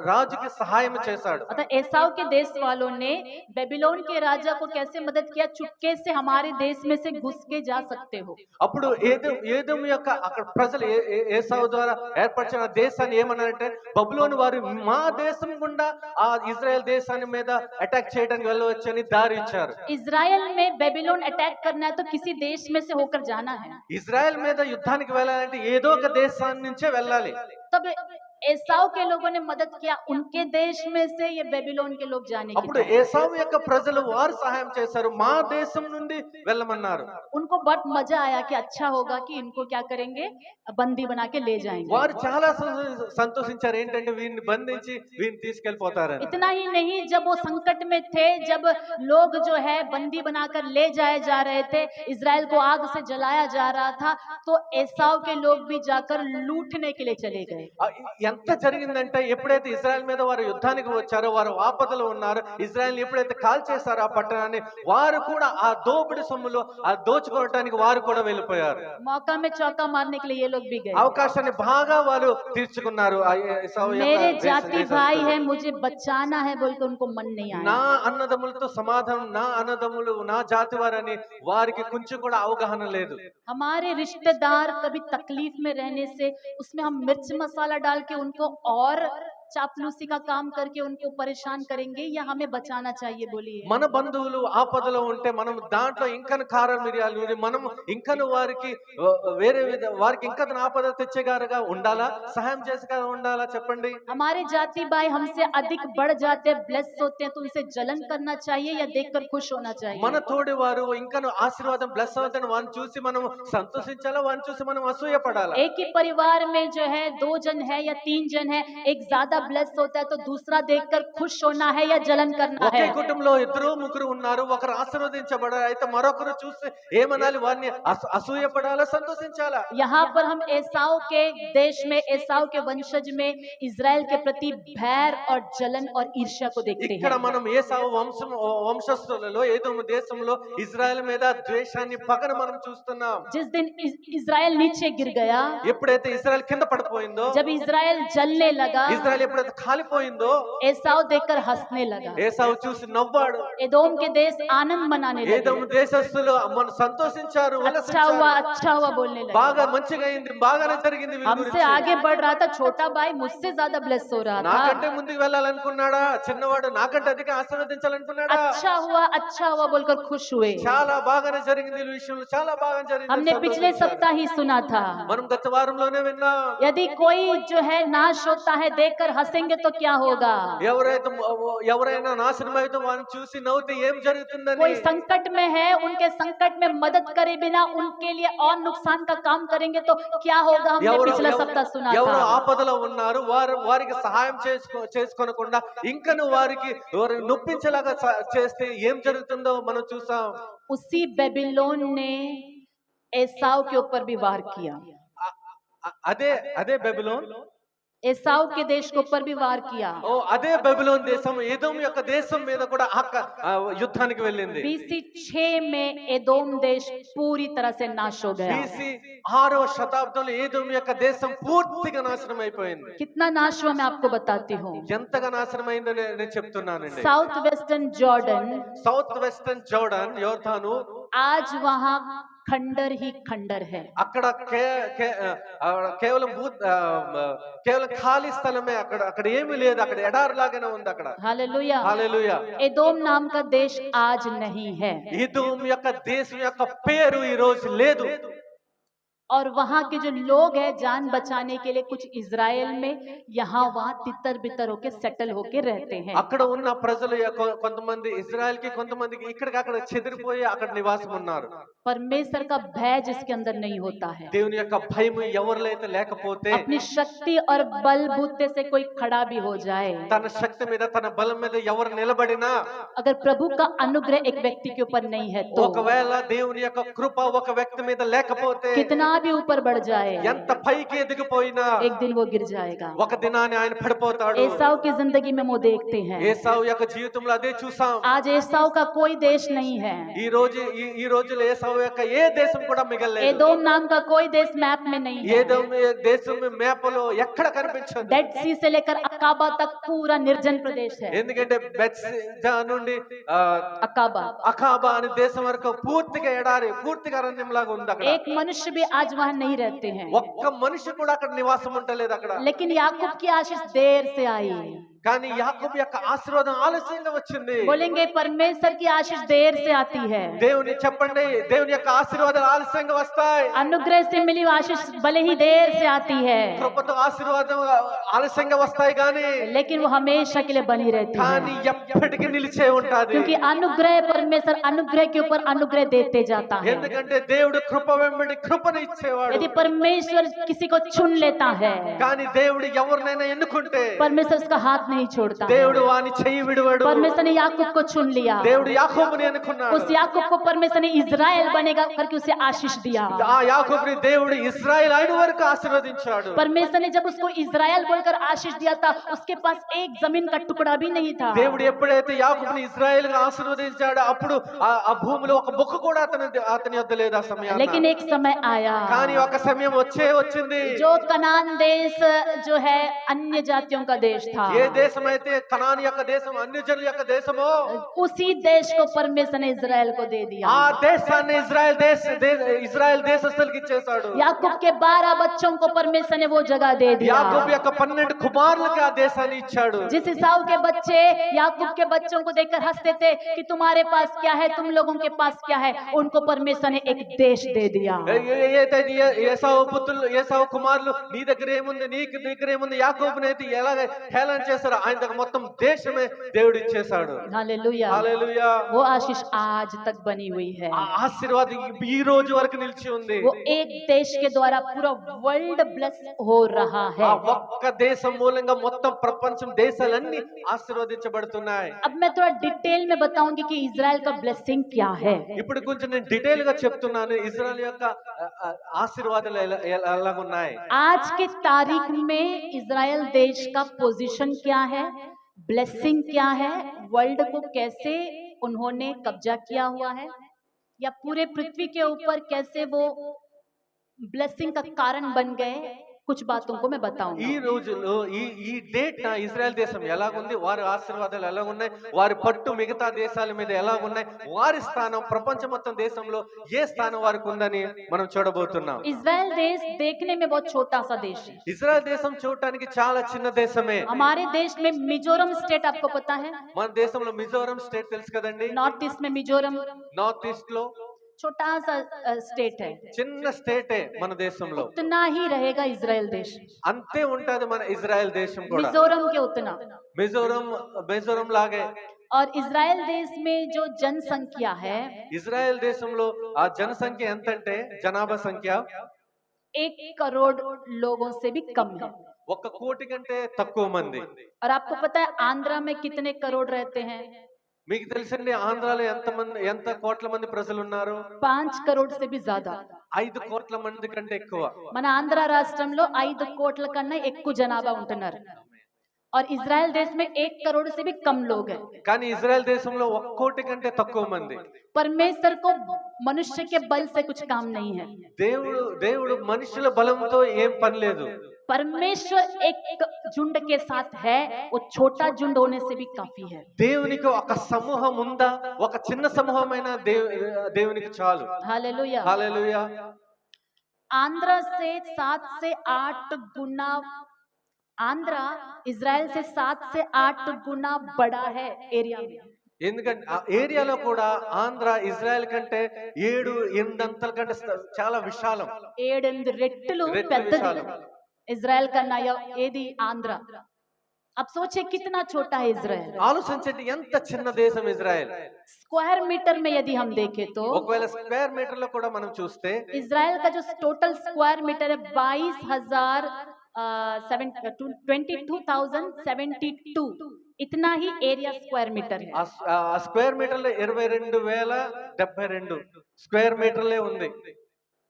రాజుకి సహాయం చేశాడు. अतः एसाव के देश वालों ने बेबीलोन के राजा को कैसे मदद किया? चुपके से हमारे देश में से घुस के जा सकते हो। అప్పుడు ఏదోము యొక్క అక్కడ ప్రజలు ఏసావు ద్వారా ఏర్పరిచిన దేశాన్ని ఏమన్నారంటే బబులోను వారు మా దేశం గుండా ఆ ఇజ్రాయెల్ దేశాన్ని మీద అటాక్ చేయడానికి వెళ్ళవచ్చని దారి ఇచ్చారు. इजराइल में बेबीलोन अटैक करना है तो किसी देश में से होकर जाना है। ఇజ్రాయెల్ మీద యుద్ధానికి వెళ్ళాలంటే ఏదో ఒక దేశాన్ని నుంచే వెళ్ళాలి. तब एसाव के लोगों ने मदद किया, उनके देश में से ये बेबीलोन के लोग जाने की। అప్పుడు ఏసావు యొక్క ప్రజలు వారు సహాయం చేశారు, మా దేశం నుండి వెళ్ళమన్నారు. उनको बहुत मजा आया कि अच्छा होगा कि इनको क्या करेंगे, बंदी बना के ले जाएंगे। వారు చాలా సంతోషించారు, ఏంటంటే వీరిని బంధించి వీరిని తీసుకెళ్లిపోతారని. इतना ही नहीं, जब वो संकट में थे, जब लोग जो है बंदी बनाकर ले जाए जा रहे थे, इजराइल को आग से जलाया जा रहा था, तो एसाव के लोग भी जाकर लूटने के लिए चले गए। ఎంత జరిగిందంటే ఎప్పుడైతే ఇజ్రాయెల్ మీద వారు యుద్ధానికి వచ్చారో, వారు ఆపదలో ఉన్నారు, ఇజ్రాయెల్ ఎప్పుడైతే కాల్ చేశారో ఆ పట్టణాన్ని, వారు కూడా ఆ దోపిడి సొమ్ములో ఆ దోచుకోవడానికి వారు కూడా వెళ్ళిపోయారు. मौका में चौका मारने के लिए ये लोग भी गए। అవకాశాన్ని బాగా వారు తీర్చుకున్నారు. मेरे जाति भाई है, मुझे बचाना है बोल के उनको मन नहीं आया। నా అన్నదమ్ములతో సమాధానం, నా అన్నదమ్ములు నా జాతి వారని వారికి కొంచెం కూడా అవగాహన లేదు. हमारे रिश्तेदार कभी तकलीफ में रहने से उसमें हम मिर्च मसाला डाल के उनको और चापलूसी का काम करके उनको परेशान करेंगे, या हमें बचाना चाहिए? बोलिए। మన బంధువులు ఆపదలో ఉంటే మనం దాంట్లో ఇంకా కారం మిరియాలు నూరి మనం ఇంకా వారికి వారికి ఇంకా ఆపద తెచ్చేగారుగా ఉండాలా, సహాయం చేసేగా ఉండాలా? చెప్పండి. हमारे जाति भाई हमसे अधिक बढ़ जाते हैं, ब्लेस होते हैं, तो उनसे जलन करना चाहिए या देखकर खुश होना चाहिए? మన తోడి వారు ఇంకా ఆశీర్వాదం బ్లెస్ అవుతాను వారిని చూసి మనం సంతోషించాలా, వారిని చూసి మనం అసూయ పడాలా? एक ही परिवार में जो है 2 जन है या 3 जन है, एक ज्यादा ज्यादा ब्लेस होता है तो दूसरा देखकर खुश होना है या जलन करना ఒకే है। కుటుంబంలో ఇద్దరు ముగ్గురు ఉన్నారు, ఒకరు ఆశీర్వదించబడారు, అయితే మరొకరు చూస్తే ఏమనాలి, వారిని అసూయపడాలా సంతోషించాలా? यहाँ पर हम एसाव के देश में, एसाव के वंशज में इज़राइल के प्रति बैर और जलन और ईर्ष्या को देखते ఇక్కడ हैं। మనం ఏసావు వంశస్థులలో ఏదోము దేశంలో ఇజ్రాయెల్ మీద ద్వేషాన్ని పగను మనం చూస్తున్నాం. जिस दिन इज़राइल नीचे गिर गया, ఎప్పుడైతే ఇజ్రాయెల్ కింద పడిపోయిందో, जब इज़राइल जलने लगा, ఇజ్రాయెల్ ఎప్పుడైతే కాలిపోయిందో, एसाव देखकर हंसने लगा, ఏసావు చూసి నవ్వాడు. एदोम के देश आनंद मनाने ఏదోము लगे, దేశస్థులు మన సంతోషించారు, अच्छा हुआ बोलने लगे। బాగా మంచిగా అయింది, బాగానే జరిగింది వీరి हमसे గురించి. आगे बढ़ रहा था छोटा भाई, मुझसे ज्यादा ब्लेस हो रहा నాకంటే था। ముందుకు వెళ్ళాలనుకున్నాడా, చిన్నవాడు నాకంటే అధిక ఆశీర్వదించాలనుకున్నాడా? अच्छा हुआ बोलकर खुश हुए। చాలా బాగానే జరిగింది, ఈ విషయంలో చాలా బాగా జరిగింది, हमने पिछले సంతోషించారు. सप्ताह ही सुना था, మనం గత వారంలోనే విన్నాం. यदि कोई जो है नाश होता है देखकर हंसेंगे तो क्या होगा। ఎవరైనా నాశనం అయితే వారిని చూసి నవ్వుతే ఏం జరుగుతుందని, कोई संकट में है, उनके संकट में मदद करे बिना उनके लिए और नुकसान का काम करेंगे तो क्या होगा। हमने पिछला सप्ताह सुना ఎవరు था। ఆపదలో ఉన్నారు, వారికి సహాయం చేసుకోనకుండా ఇంకను వారికి నొప్పించేలాగా చేస్తే ఏం జరుగుతుందో మనం చూసాం. उसी बेबीलोन ने एसाव के ऊपर भी वार किया, అదే అదే బెబిలోన్, एसाव के देश के ऊपर भी वार किया। అదే బెబిలోన్ దేశం ఎదోము యొక్క దేశం మీద కూడా యుద్ధానికి వెళ్ళింది. BC 6 में एदोम देश पूरी तरह से नाश हो गया। BC 6వ శతాబ్దంలో ఎదోము యొక్క దేశం పూర్తిగా నాశనం అయిపోయింది. कितना नाश हुआ मैं आपको बताती हूँ। ఎంతగా నాశనం అయిందో నేను చెప్తున్నానండి. South western Jordan, south western Jordan, యోర్దాను, आज वहाँ खंडर ही खंडर है। అక్కడ కేవలం కేవలం ఖాళీ స్థలమే, అక్కడ ఏమీ లేదు, అక్కడ ఎడారి లాగానే ఉంది అక్కడ. हालेलुया। హల్లెలూయా. एदोम नाम का देश आज नहीं है, ఎదోము యొక్క దేశం యొక్క పేరు ఈ రోజు లేదు. और वहाँ के जो लोग हैं जान बचाने के लिए कुछ इज़राइल में यहाँ वहाँ तितर बितर होके सेटल होके रहते हैं। అక్కడ ఉన్న ప్రజలు కొంతమంది ఇజ్రాయెల్ కి, కొంతమందికి ఇక్కడికి అక్కడ చెదిరిపోయి అక్కడ నివాసం ఉన్నారు. परमेश्वर का भय जिसके अंदर नहीं होता है, దేవుని యొక్క భయం ఎవరిలో అయితే లేకపోతే, अपनी शक्ति और बलबूते से कोई खड़ा भी हो जाए, తన శక్తి మీద తన బలం మీద ఎవరు నిలబడినా, अगर प्रभु का अनुग्रह एक व्यक्ति के ऊपर नहीं है तो ఒకవేళ దేవుని యొక్క కృప ఒక వ్యక్తి మీద లేకపోతే, कितना भी ऊपर बढ़ जाए ఎంత పైకి ఎదిగిపోయినా एक दिन वो गिर जाएगा। ఒక దినాన్ని ఆయన పడిపోతాడు. एसाव की जिंदगी में वो देखते हैं, ఏసావు యొక్క జీవితంలో అదే చూసాం. आज एसाव का कोई देश नहीं है, ఈ రోజులో ఏసావు యొక్క ఏ దేశం కూడా మిగలలేదు. एदोम नाम का कोई देश मैप में नहीं है। ఏదో దేశం మేపలో ఎక్కడ కనిపించదు. डेड सी से लेकर अकाबा तक पूरा निर्जन प्रदेश है। ఎందుకంటే బెత్షెబా నుండి अकाबा అనే దేశం వరకు పూర్తిగా ఎడారి, పూర్తిగా అరణ్యంలాగా ఉంది అక్కడ. एक मनुष्य भी आज वहाँ नहीं रहते हैं, ఒక్క మనిషి కూడా అక్కడ నివాసం ఉండలేదు అక్కడ. लेकिन याकूब की आशीष देर से आई। కానీ యాకోబు యొక్క ఆశీర్వాదం ఆలస్యంగా వచ్చింది. बोलेंगे परमेश्वर की आशीष देर से आती है, దేవుని చెప్పండి, దేవుని యొక్క ఆశీర్వాదాలు ఆలస్యంగా వస్తాయి. अनुग्रह से मिली आशीष भले ही देर से आती है, కృపతో ఆశీర్వాదం ఆలస్యంగా వస్తాయి కానీ लेकिन वो हमेशा के लिए बनी रहती కానీ है, ఎప్పటికీ నిలిచే ఉంటాది. क्योंकि अनुग्रह परमेश्वर अनुग्रह के ऊपर अनुग्रह देते जाता है। ఎందుకంటే దేవుడు కృప వెంబడి కృపను ఇచ్చేవాడు. यदि परमेश्वर किसी को चुन लेता है, కానీ దేవుడు ఎవరినైనా ఎన్నుకుంటే परमेश्वर उसका हाथ नहीं छोड़ता है। దేవుడు వాని చెయ్యి విడువడు. परमेश्वर ने याकूब को चुन लिया, దేవుడు యాకోబుని ఎన్నుకున్నాడు. उस याकूब को परमेश्वर ने इज़राइल बनेगा करके उसे आशीष दिया। ఆ యాకోబుని దేవుడు ఇశ్రాయేల్ అయిన వరకు ఆశీర్వదించాడు. परमेश्वर ने जब उसको इज़राइल बोलकर आशीष दिया था, उसके पास एक जमीन का टुकड़ा भी नहीं था। దేవుడు ఎప్పుడైతే యాకోబుని ఇశ్రాయేల్ గా ఆశీర్వదించాడో అప్పుడు ఆ భూమిలో ఒక బొక్క కూడా అతని యొద్ద లేదు ఆ సమయాన. लेकिन एक समय आया, కానీ ఒక సమయం వచ్చింది, जो कनान देश जो है अन्य जातियों का देश था, ఏ దేశం అయితే కనాను యొక్క దేశం, అన్యజనుల యొక్క దేశమో, उसी देश को परमेश्वर ने इज़राइल को दे दिया। ఆ దేశాన్ని ఇజ్రాయెల్ దేశస్థులకి ఇచ్చేశాడు. याकूब के 12 बच्चों को परमेश्वर ने वो जगह दे दिया। యాకోబు యొక్క 12 కుమారులకు ఆ దేశాన్ని ఇచ్చాడు. जिस हिसाब के बच्चे याकूब के बच्चों को देखकर हंसते थे कि तुम्हारे पास क्या है, तुम लोगों के पास क्या है, उनको परमेश्वर ने एक देश दे दिया। ఏసావు కుమారులు నీ దగ్గర ఏముంది, నీకు దగ్గర ఏముంది, యాకోబుని అయితే ఎలాగ హేళన చేశారు, చేశారో ఆయన దగ్గర మొత్తం దేశమే దేవుడు ఇచ్చేశాడు. हालेलुया। హల్లెలూయా. वो आशीष आज तक बनी हुई है। ఆ ఆశీర్వాదం ఈ రోజు వరకు నిలిచి ఉంది. वो एक देश के द्वारा पूरा वर्ल्ड ब्लेस हो रहा ఆ है। ఒక్క దేశం మూలంగా మొత్తం ప్రపంచం దేశాలన్నీ ఆశీర్వదించబడుతున్నాయి. अब मैं थोड़ा डिटेल में बताऊंगी कि इजराइल का ब्लेसिंग क्या है। ఇప్పుడు కొంచెం నేను డీటెయిల్ గా చెప్తున్నాను ఇజ్రాయెల్ యొక్క ఆశీర్వాదాలు ఎలాగున్నాయి. आज के तारीख में इजराइल देश का पोजीशन क्या है, ब्लेसिंग क्या है, वर्ल्ड को कैसे उन्होंने कब्जा किया हुआ है, या पूरे पृथ्वी के ऊपर कैसे वो ब्लेसिंग का कारण बन गए, कुछ बातों को मैं ఈ बताऊंगी। రోజుల్లో ఈ డేట్ నా ఇజ్రాయెల్ దేశం ఎలాగుంది, వారి ఆశీర్వాదాలు ఎలాగున్నాయి, వారి పట్టు మిగతా దేశాల మీద ఎలాగున్నాయి, వారి స్థానం ప్రపంచ మొత్తం దేశంలో ఏ స్థానం వారికి ఉందని మనం చూడబోతున్నాం. इजराइल देश देखने में बहुत छोटा सा देश है। ఇజ్రాయెల్ దేశం చూడటానికి చాలా చిన్న దేశమే. हमारे देश में मिजोरम स्टेट आपको पता है, మన దేశంలో మిజోరం స్టేట్ తెలుసు కదండి. नॉर्थ ईस्ट में मिजोरम నార్త్ ఈస్ట్ లో छोटा सा स्टेट है। చిన్న స్టేటే మన దేశంలో. उतना ही रहेगा इजराइल देश, అంతే ఉంటది మన ఇజ్రాయెల్ దేశం కూడా. मिजोरम के उतना। మిజోరం లాగే. और इजराइल देश में जो जनसंख्या है, ఇజ్రాయెల్ దేశంలో ఆ జనసంఖ్య ఎంతంటే జనాభా సంఖ్య 1 करोड़ लोगों से भी कम है। 1 కోటి కంటే తక్కువ మంది. और आपको पता है आंध्रा में कितने करोड़ रहते हैं? మీకు తెలుసండి ఆంధ్రాలో ఎంత కోట్ల మంది ప్రజలు ఉన్నారు? 5 करोड़ से भी ज्यादा। 5 కోట్ల మంది కంటే ఎక్కువ. మన ఆంధ్ర రాష్ట్రంలో 5 కోట్ల కన్నా ఎక్కువ జనాభా ఉంటున్నారు। और इजराइल देश में 1 करोड़ से भी कम लोग हैं। కానీ ఇజ్రాయెల్ దేశంలో 1 కోటి కంటే తక్కువ మంది. परमेश्वर को मनुष्य के बल से कुछ काम नहीं है। దేవుడు మనుషుల బలంతో ఏం పని లేదు. परमेश्वर एक झुंड के साथ है, वो छोटा झुंड होने से भी काफी है। దేవునికి ఒక సమూహం ఉందా? ఒక చిన్న సమూహమైన దేవునికి చాలు. हालेलुया। హల్లెలూయా. आंध्र से 7 से 8 गुना, आंध्रा इजराइल से 7 से 8 गुना बड़ा है एरिया में। ఎందుకంటే ఆ ఏరియాలో కూడా ఆంధ్ర ఇజ్రాయెల్ కంటే 7-8 అంతల కంటే చాలా విశాలం. 7 రెట్లు రెట్లు పెద్దది విశాలం. इजराइल का नया ఏది ఆంధ్ర। अब सोचे कितना छोटा है इजराइल। ఆలోచించండి ఎంత చిన్న దేశం ఇజ్రాయెల్. स्क्वायर मीटर में यदि हम देखें तो ఒకవేళ స్క్వేర్ మీటర్ లో కూడా మనం చూస్తే इजराइल का जो टोटल स्क्वायर मीटर है 22,072 इतना ही एरिया स्क्वायर मीटर है। ఆ స్క్వేర్ మీటర్ లో 22,072 స్క్వేర్ మీటర్లే ఉంది.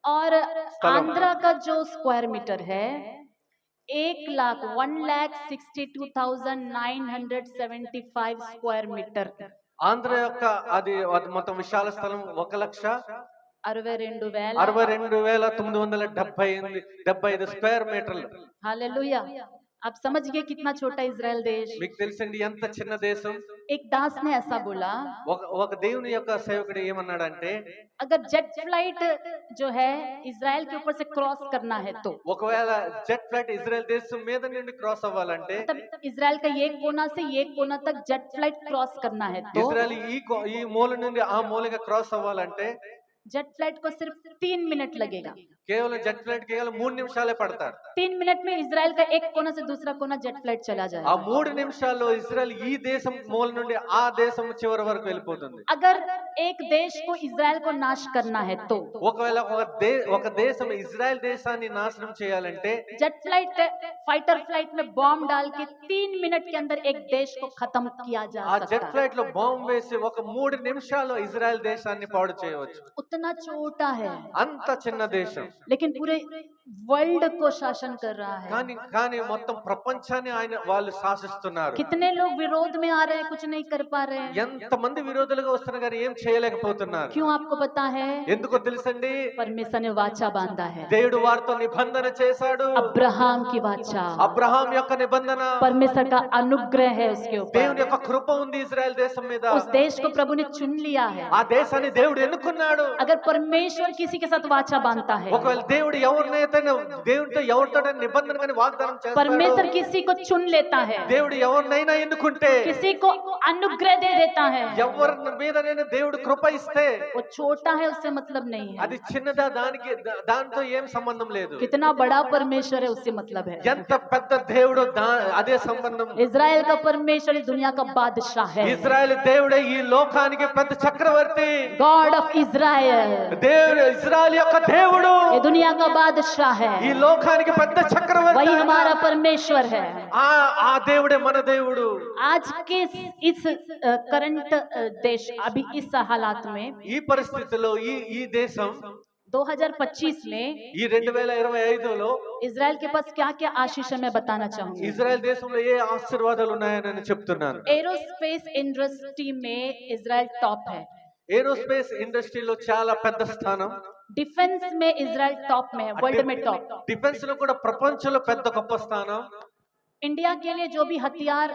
और स्थलम। आंध्रा का जो स्क्वायर मीटर है 1,62,975 स्क्वायर मीटर। ఆంధ్ర యొక్క అది మొత్తం విశాల స్థలం 62,000। 1,62,975 స్క్వేర్ మీటర్లు. हालेलुया। आप समझ गए कितना छोटा इजराइल देश। మీకు తెలుసండి ఎంత చిన్న దేశం. एक दास ने ऐसा बोला, ఒక దేవుని యొక్క సేవకుడు ఏమన్నాడంటే अगर जेट फ्लाइट जो है इजराइल के ऊपर से क्रॉस करना है तो ఒకవేళ జెట్ ఫ్లైట్ ఇజ్రాయెల్ దేశం మీద నుండి క్రాస్ అవ్వాలంటే मतलब इजराइल का एक कोना से एक कोना तक जेट फ्लाइट क्रॉस करना है तो ఇజ్రాయెల్ ఈ మూల నుండి ఆ మూలగా క్రాస్ అవ్వాలంటే जेट फ्लाइट को सिर्फ 3 मिनट लगेगा। కేవలం జెట్ ఫ్లైట్ కేవలం 3 నిమిషాలే పడతారు. 3 मिनट में इजराइल का एक कोना से दूसरा कोना जेट फ्लाइट चला ఆ जाएगा। 3 నిమిషాల్లో ఇజ్రాయెల్ ఈ దేశం మూల నుండి ఆ దేశం చివరి వరకు వెళ్ళిపోతుంది. अगर एक देश को इजराइल को नाश करना है तो ఒకవేళ ఒక దేశం ఇజ్రాయెల్ దేశాన్ని నాశనం చేయాలంటే जेट फ्लाइट फाइटर फ्लाइट में बॉम्ब डाल के 3 मिनट के अंदर एक देश को खत्म किया जा ఆ జెట్ सकता है। ఫ్లైట్ లో బాంబు వేసి ఒక 3 నిమిషాల్లో ఇజ్రాయెల్ దేశాన్ని పాడు చేయవచ్చు. उतना छोटा है అంత చిన్న దేశం. लेकिन पूरे वर्ल्ड को शासन कर रहा है। కానీ మొత్తం ప్రపంచాన్ని వాళ్ళు శాసిస్తున్నారు. कितने लोग विरोध में आ रहे हैं, कुछ नहीं कर पा रहे हैं। ఎంత మంది విరోధులుగా వస్తున్నారు కానీ ఏం చేయలేకపోతున్నారు. क्यों आपको पता है? ఎందుకో తెలుసండి? परमेश्वर ने वाचा बांधा है, దేవుడు వారితో నిబంధన చేశాడు. अब्राहम की वाचा, అబ్రహాం యొక్క నిబంధన, परमेश्वर का अनुग्रह है उसके దేవుని ऊपर। యొక్క కృప ఉంది ఇజ్రాయెల్ దేశం మీద. उस देश को प्रभु ने चुन लिया है। ఆ దేశాన్ని దేవుడు ఎన్నుకున్నాడు. अगर परमेश्वर किसी के साथ वाचा बांधता है, ఒకవేళ దేవుడు ఎవరినైతే దేవుడితో ఎవరితో నిబంధన కానీ వాగ్దానం చేస్తాడో, परमेश्वर किसी को चुन लेता है, దేవుడు ఎవరినైనా ఎన్నుకుంటే, किसी को अनुग्रह दे देता है, ఎవరి మీదనైనా దేవుడు కృప ఇస్తే, वो छोटा है उससे मतलब नहीं है, అది చిన్నదా దానికి దాంతో ఏం సంబంధం లేదు. कितना बड़ा परमेश्वर है उससे मतलब है. ఎంత పెద్ద దేవుడు అదే సంబంధం. इजराइल का परमेश्वर इस दुनिया का बादशाह है. ఇజ్రాయెల్ దేవుడే ఈ లోకానికి పెద్ద చక్రవర్తి. गॉड ऑफ इजराइल, దేవుడు ఇజ్రాయెల్ యొక్క దేవుడు, ये दुनिया का बादशाह है, ఈ లోకానికి పెద్ద చక్రవర్తి. वही हमारा परमेश्वर है. ఆ దేవుడే మన దేవుడు. आज के इस करंट देश अभी इस हालात में ఈ పరిస్థితిలో ఈ దేశం 2025 में ఈ 2025లో इजराइल के पास क्या क्या आशीष है मैं बताना चाहूंगी. ఇజ్రాయెల్ దేశంలో ఏ ఆశీర్వాదాలు ఉన్నాయని నేను చెప్తున్నాను. एरोस्पेस इंडस्ट्री में इजराइल टॉप है. ఏరోస్పేస్ ఇండస్ట్రీలో చాలా పెద్ద స్థానం. डिफेंस में इजराइल टॉप में है, वर्ल्ड में टॉप. డిఫెన్స్ లో కూడా ప్రపంచంలో పెద్ద గొప్ప స్థానం. इंडिया के लिए जो भी हथियार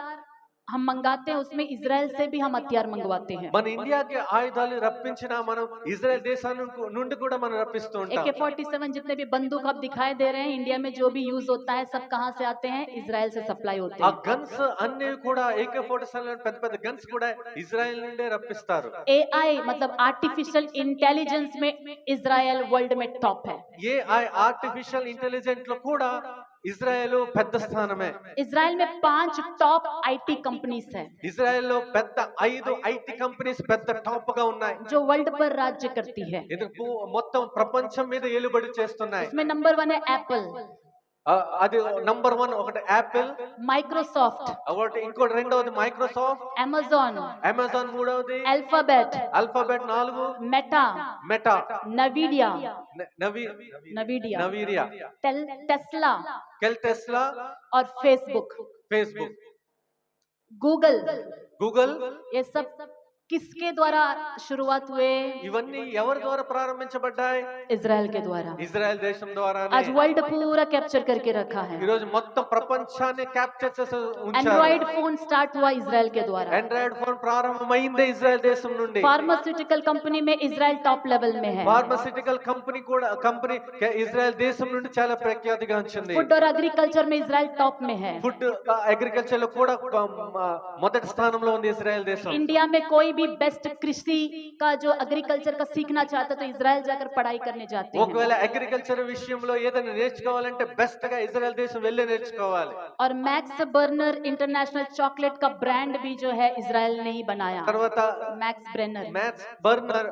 हम मंगाते हैं उसमें इजराइल से भी हम हथियार मंगवाते हैं. మన ఇండియాకి ఆయుధాలు రప్పించినా మనం ఇజ్రాయెల్ దేశాన్ని నుండి కూడా మనం రప్పిస్తూ ఉంటాం. AK-47 जितने भी बंदूक आप दिखाई दे रहे हैं इंडिया में जो भी यूज होता है सब कहां से आते हैं? इजराइल से सप्लाई होते ఆ हैं. గన్స్ అన్ని కూడా AK-47 పెద్ద పెద్ద గన్స్ కూడా ఇజ్రాయెల్ నుండే రప్పిస్తారు. AI मतलब आर्टिफिशियल इंटेलिजेंस में इजराइल वर्ल्ड में टॉप है. AI ఆర్టిఫిషియల్ ఇంటెలిజెంట్ లో కూడా ఇజ్రాయెల్ పెద్ద స్థానమే. इजराइल में 5 टॉप IT कंपनीज है ఇజ్రాయెల్ లో పెద్ద 5 ఐటీ కంపెనీస్ పెద్ద టాప్ గా ఉన్నాయి, जो वर्ल्ड पर राज्य करती है. ఎందుకు మొత్తం ప్రపంచం మీద ఏలుబడి చేస్తున్నాయి. इसमें नंबर 1 है एप्पल, అది నంబర్ 1 ఒకటి యాపిల్, माइक्रोसॉफ्ट, ఒకటి ఇంకోటి రెండవది మైక్రోసాఫ్ట్, अमेजॉन, అమెజాన్ మూడవది, Alphabet, Alphabet 4, Meta, Meta, Nvidia, Nvidia, Tesla Tesla और फेसबुक, ఫేస్బుక్, गूगल. గూగుల్. ये सब किसके द्वारा शुरुआत हुए? ఇవన్నీ ఎవరి ద్వారా ప్రారంభించబడ్డాయి? इजराइल के द्वारा. ఇజ్రాయెల్ దేశం ద్వారానే. आज वर्ल्ड पूरा कैप्चर करके रखा है. ఈ రోజు మొత్తం ప్రపంచాన్ని క్యాప్చర్ చేసి ఉంచారు. एंड्रॉइड फोन स्टार्ट हुआ इजराइल के द्वारा. ఆండ్రాయిడ్ ఫోన్ ప్రారంభమైందే ఇజ్రాయెల్ దేశం నుండి. फार्मास्यूटिकल कंपनी में इजराइल टॉप लेवल में है. ఫార్మాసిటికల్ కంపెనీ ఇజ్రాయెల్ దేశం నుండి చాలా ప్రఖ్యాతిగాంచింది. फूड और एग्रीकल्चर में इजराइल टॉप में है. ఫుడ్ అగ్రికల్చర్ లో కూడా మొదటి స్థానంలో ఉంది ఇజ్రాయెల్ దేశం. इंडिया में कोई भी बेस्ट कृषि का जो एग्रीकल्चर का सीखना चाहता तो इजराइल जाकर पढ़ाई करने जाते हैं. ఒకవేళ అగ్రికల్చర్ విషయంలో ఏదైనా నేర్చుకోవాలంటే బెస్ట్ గా ఇజ్రాయెల్ దేశం వెళ్ళి నేర్చుకోవాలి. और मैक्स बर्नर इंटरनेशनल चॉकलेट का ब्रांड भी जो है इजराइल ने ही बनाया. తర్వాత मैक्स ब्रेनर, మ్యాక్స్ బర్నర్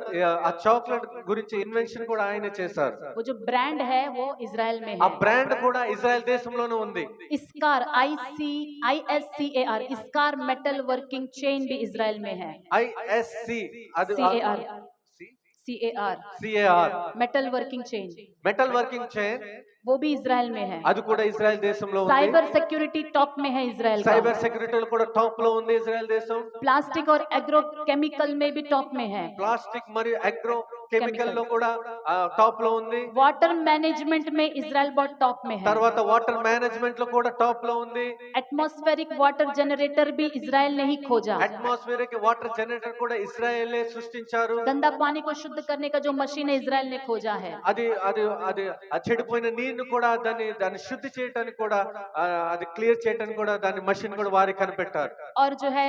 ఆ చాక్లెట్ గురించి ఇన్వెన్షన్ కూడా ఆయన చేశారు. वो जो ब्रांड है वो इजराइल में ఆ है. బ్రాండ్ కూడా ఇజ్రాయెల్ దేశంలోనే ఉంది. इस्कार ISCAR इस्कार मेटल वर्किंग चेन भी इजराइल में है. ఐఎస్సి అది CAR CAR metal working chain metal working chain वो भी इजराइल में है. అది కూడా ఇజ్రాయెల్ దేశంలో ఉంది. साइबर सिक्योरिटी टॉप में है इजराइल का. సైబర్ సెక్యూరిటీలో కూడా టాప్ లో ఉంది ఇజ్రాయెల్ దేశం. प्लास्टिक और एग्रो केमिकल में भी टॉप में है. ప్లాస్టిక్ మరియు అగ్రో కెమికల్ లో కూడా టాప్ లో ఉంది. वाटर मैनेजमेंट में इजराइल बहुत टॉप में है. తర్వాత వాటర్ మేనేజ్మెంట్ లో కూడా టాప్ లో ఉంది. एटमॉस्फेरिक वाटर जनरेटर भी इजराइल ने ही खोजा. అట్మాస్ఫియరిక్ వాటర్ జనరేటర్ కూడా ఇజ్రాయెలే సృష్టించారు. गंदा पानी को शुद्ध करने का जो मशीन है इजराइल ने खोजा है. అది అది అది ఆ చెడిపోయిన నీరుని కూడా దాన్ని శుద్ధి చేయడానికి కూడా అది క్లియర్ చేయడానికి కూడా దాని మషిన్ కూడా వారి కనిపెట్టారు. और जो है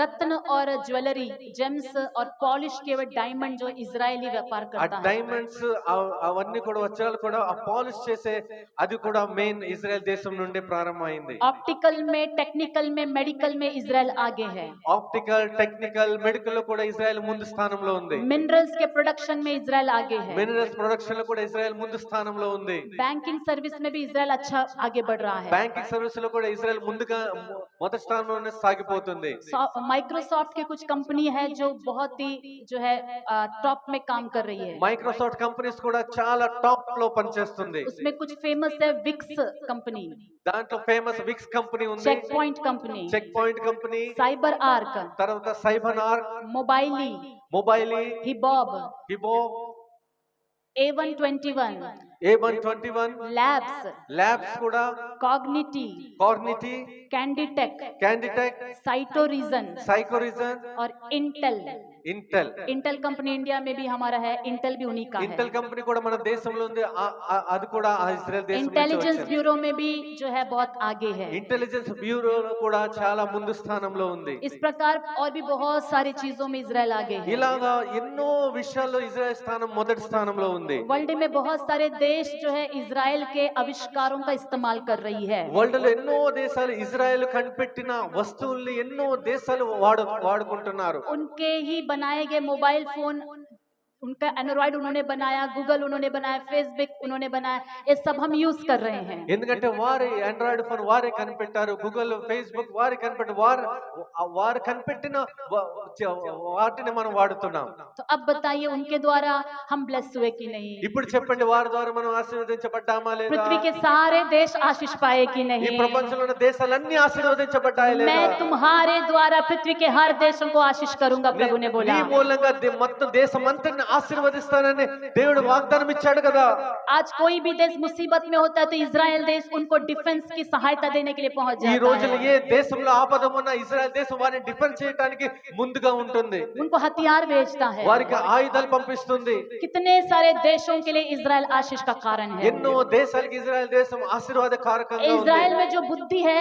रत्न और ज्वेलरी जेम्स और पॉलिश केवल डायमंड जो इजरायली व्यापार ఆ करता है. డైమండ్స్ అవన్నీ కూడా వజ్రాలు కూడా ఆ పాలిష్ చేసే అది కూడా మెయిన్ ఇజ్రాయెల్ దేశం నుండి ప్రారంభమైంది. ऑप्टिकल में, टेक्निकल में, मेडिकल में इजराइल आगे है. ఆప్టికల్, టెక్నికల్, మెడికల్ లో కూడా ఇజ్రాయెల్ ముందు స్థానంలో ఉంది. मिनरल्स के प्रोडक्शन में इजराइल आगे है. మినరల్స్ ప్రొడక్షన్ లో కూడా ఇజ్రాయెల్ ముందు స్థానంలో ఉంది. बैंकिंग सर्विस में भी इजराइल अच्छा आगे बढ़ रहा है. బ్యాంకింగ్ సర్వీస్ లో కూడా ఇజ్రాయెల్ ముందుగా మొదటి స్థానంలోనే సాగిపోతుంది. माइक्रोसॉफ्ट के कुछ कंपनी है जो बहुत ही जो है टॉप में काम कर रही है. మైక్రోసాఫ్ట్ కంపెనీస్ కూడా చాలా టాప్ లో పనిచేస్తుంది. उसमें कुछ फेमस है विक्स कंपनी, దాంట్లో ఫేమస్ విక్స్ కంపెనీ ఉంది, Check Point company, Check Point company, CyberArk, తర్వాత CyberArk, Mobileye, Mobileye, HiBob, HiBob, A121, A121 labs, labs కూడా, Cognyte, Cognyte, Canditech, Canditech, CytoReason CytoReason, और Intel. Intel. Intel company India में भी हमारा है, Intel भी उन्हीं का है। ఇంటెల్ కంపెనీ కూడా మన దేశంలో ఉంది. అది కూడా ఆ ఇజ్రాయెల్ దేశం నుంచి इंटेलिजेंस వచ్చింది. ब्यूरो में भी जो है बहुत आगे है। ఇంటెలిజెన్స్ బ్యూరోలో కూడా చాలా ముందు స్థానంలో ఉంది. इस प्रकार और भी बहुत सारी चीजों में इजराइल आगे है। ఇలాగా ఎన్నో విషయాల్లో ఇజ్రాయెల్ స్థానం మొదటి స్థానంలో ఉంది. वर्ल्ड में बहुत सारे देश जो है इजराइल के आविष्कारों का इस्तेमाल कर रही है। వరల్డ్ లో ఎన్నో దేశాలు ఇజ్రాయెల్ కనిపెట్టిన వస్తువుల్ని ఎన్నో దేశాలు వాడుకుంటున్నారు. उनके ही बनाए गए मोबाइल फोन, उनका एंड्रॉइड उन्होंने बनाया, गूगल उन्होंने बनाया, फेसबुक उन्होंने बनाया, ये सब हम यूज कर रहे हैं। ఎందుకంటే వారి ఆండ్రాయిడ్ ఫోన్ వారే కనిపెట్టారు, గూగుల్, ఫేస్బుక్ వారే కనిపెట్టారు, వారు కనిపెట్టిన వాటిని మనం వాడుతున్నాం. तो अब बताइए उनके द्वारा हम ब्लेस हुए कि नहीं? ఇప్పుడు చెప్పండి, వారి ద్వారా మనం ఆశీర్వదించబడ్డామా లేదా? पृथ्वी के सारे देश आशीष पाए कि ఈ नहीं? ప్రపంచంలో ఉన్న దేశాలన్నీ ఆశీర్వదించబడ్డాయి లేదా? मैं तुम्हारे द्वारा पृथ्वी के हर देशों को आशीष करूंगा, प्रभु ने बोला। నీ మూలంగా మొత్తం దేశమంతటిని ఆశీర్వదిస్తానని దేవుడు వాగ్దానం ఇచ్చాడు కదా. आज कोई भी देश मुसीबत में होता है तो इजराइल देश उनको डिफेंस की सहायता देने के लिए पहुंच ఈ जाता రోజుల్లో है। ఏ దేశంలో ఆపద ఉన్న ఇజ్రాయెల్ దేశం వారిని డిఫెన్స్ చేయడానికి ముందుగా ఉంటుంది. उनको हथियार भेजता है। వారికి ఆయుధాలు పంపిస్తుంది. कितने सारे देशों के लिए इजराइल आशीष का कारण है। ఎన్నో దేశాలకి ఇజ్రాయెల్ దేశం ఆశీర్వాద కారకంగా ఉంది. इजराइल में जो बुद्धि है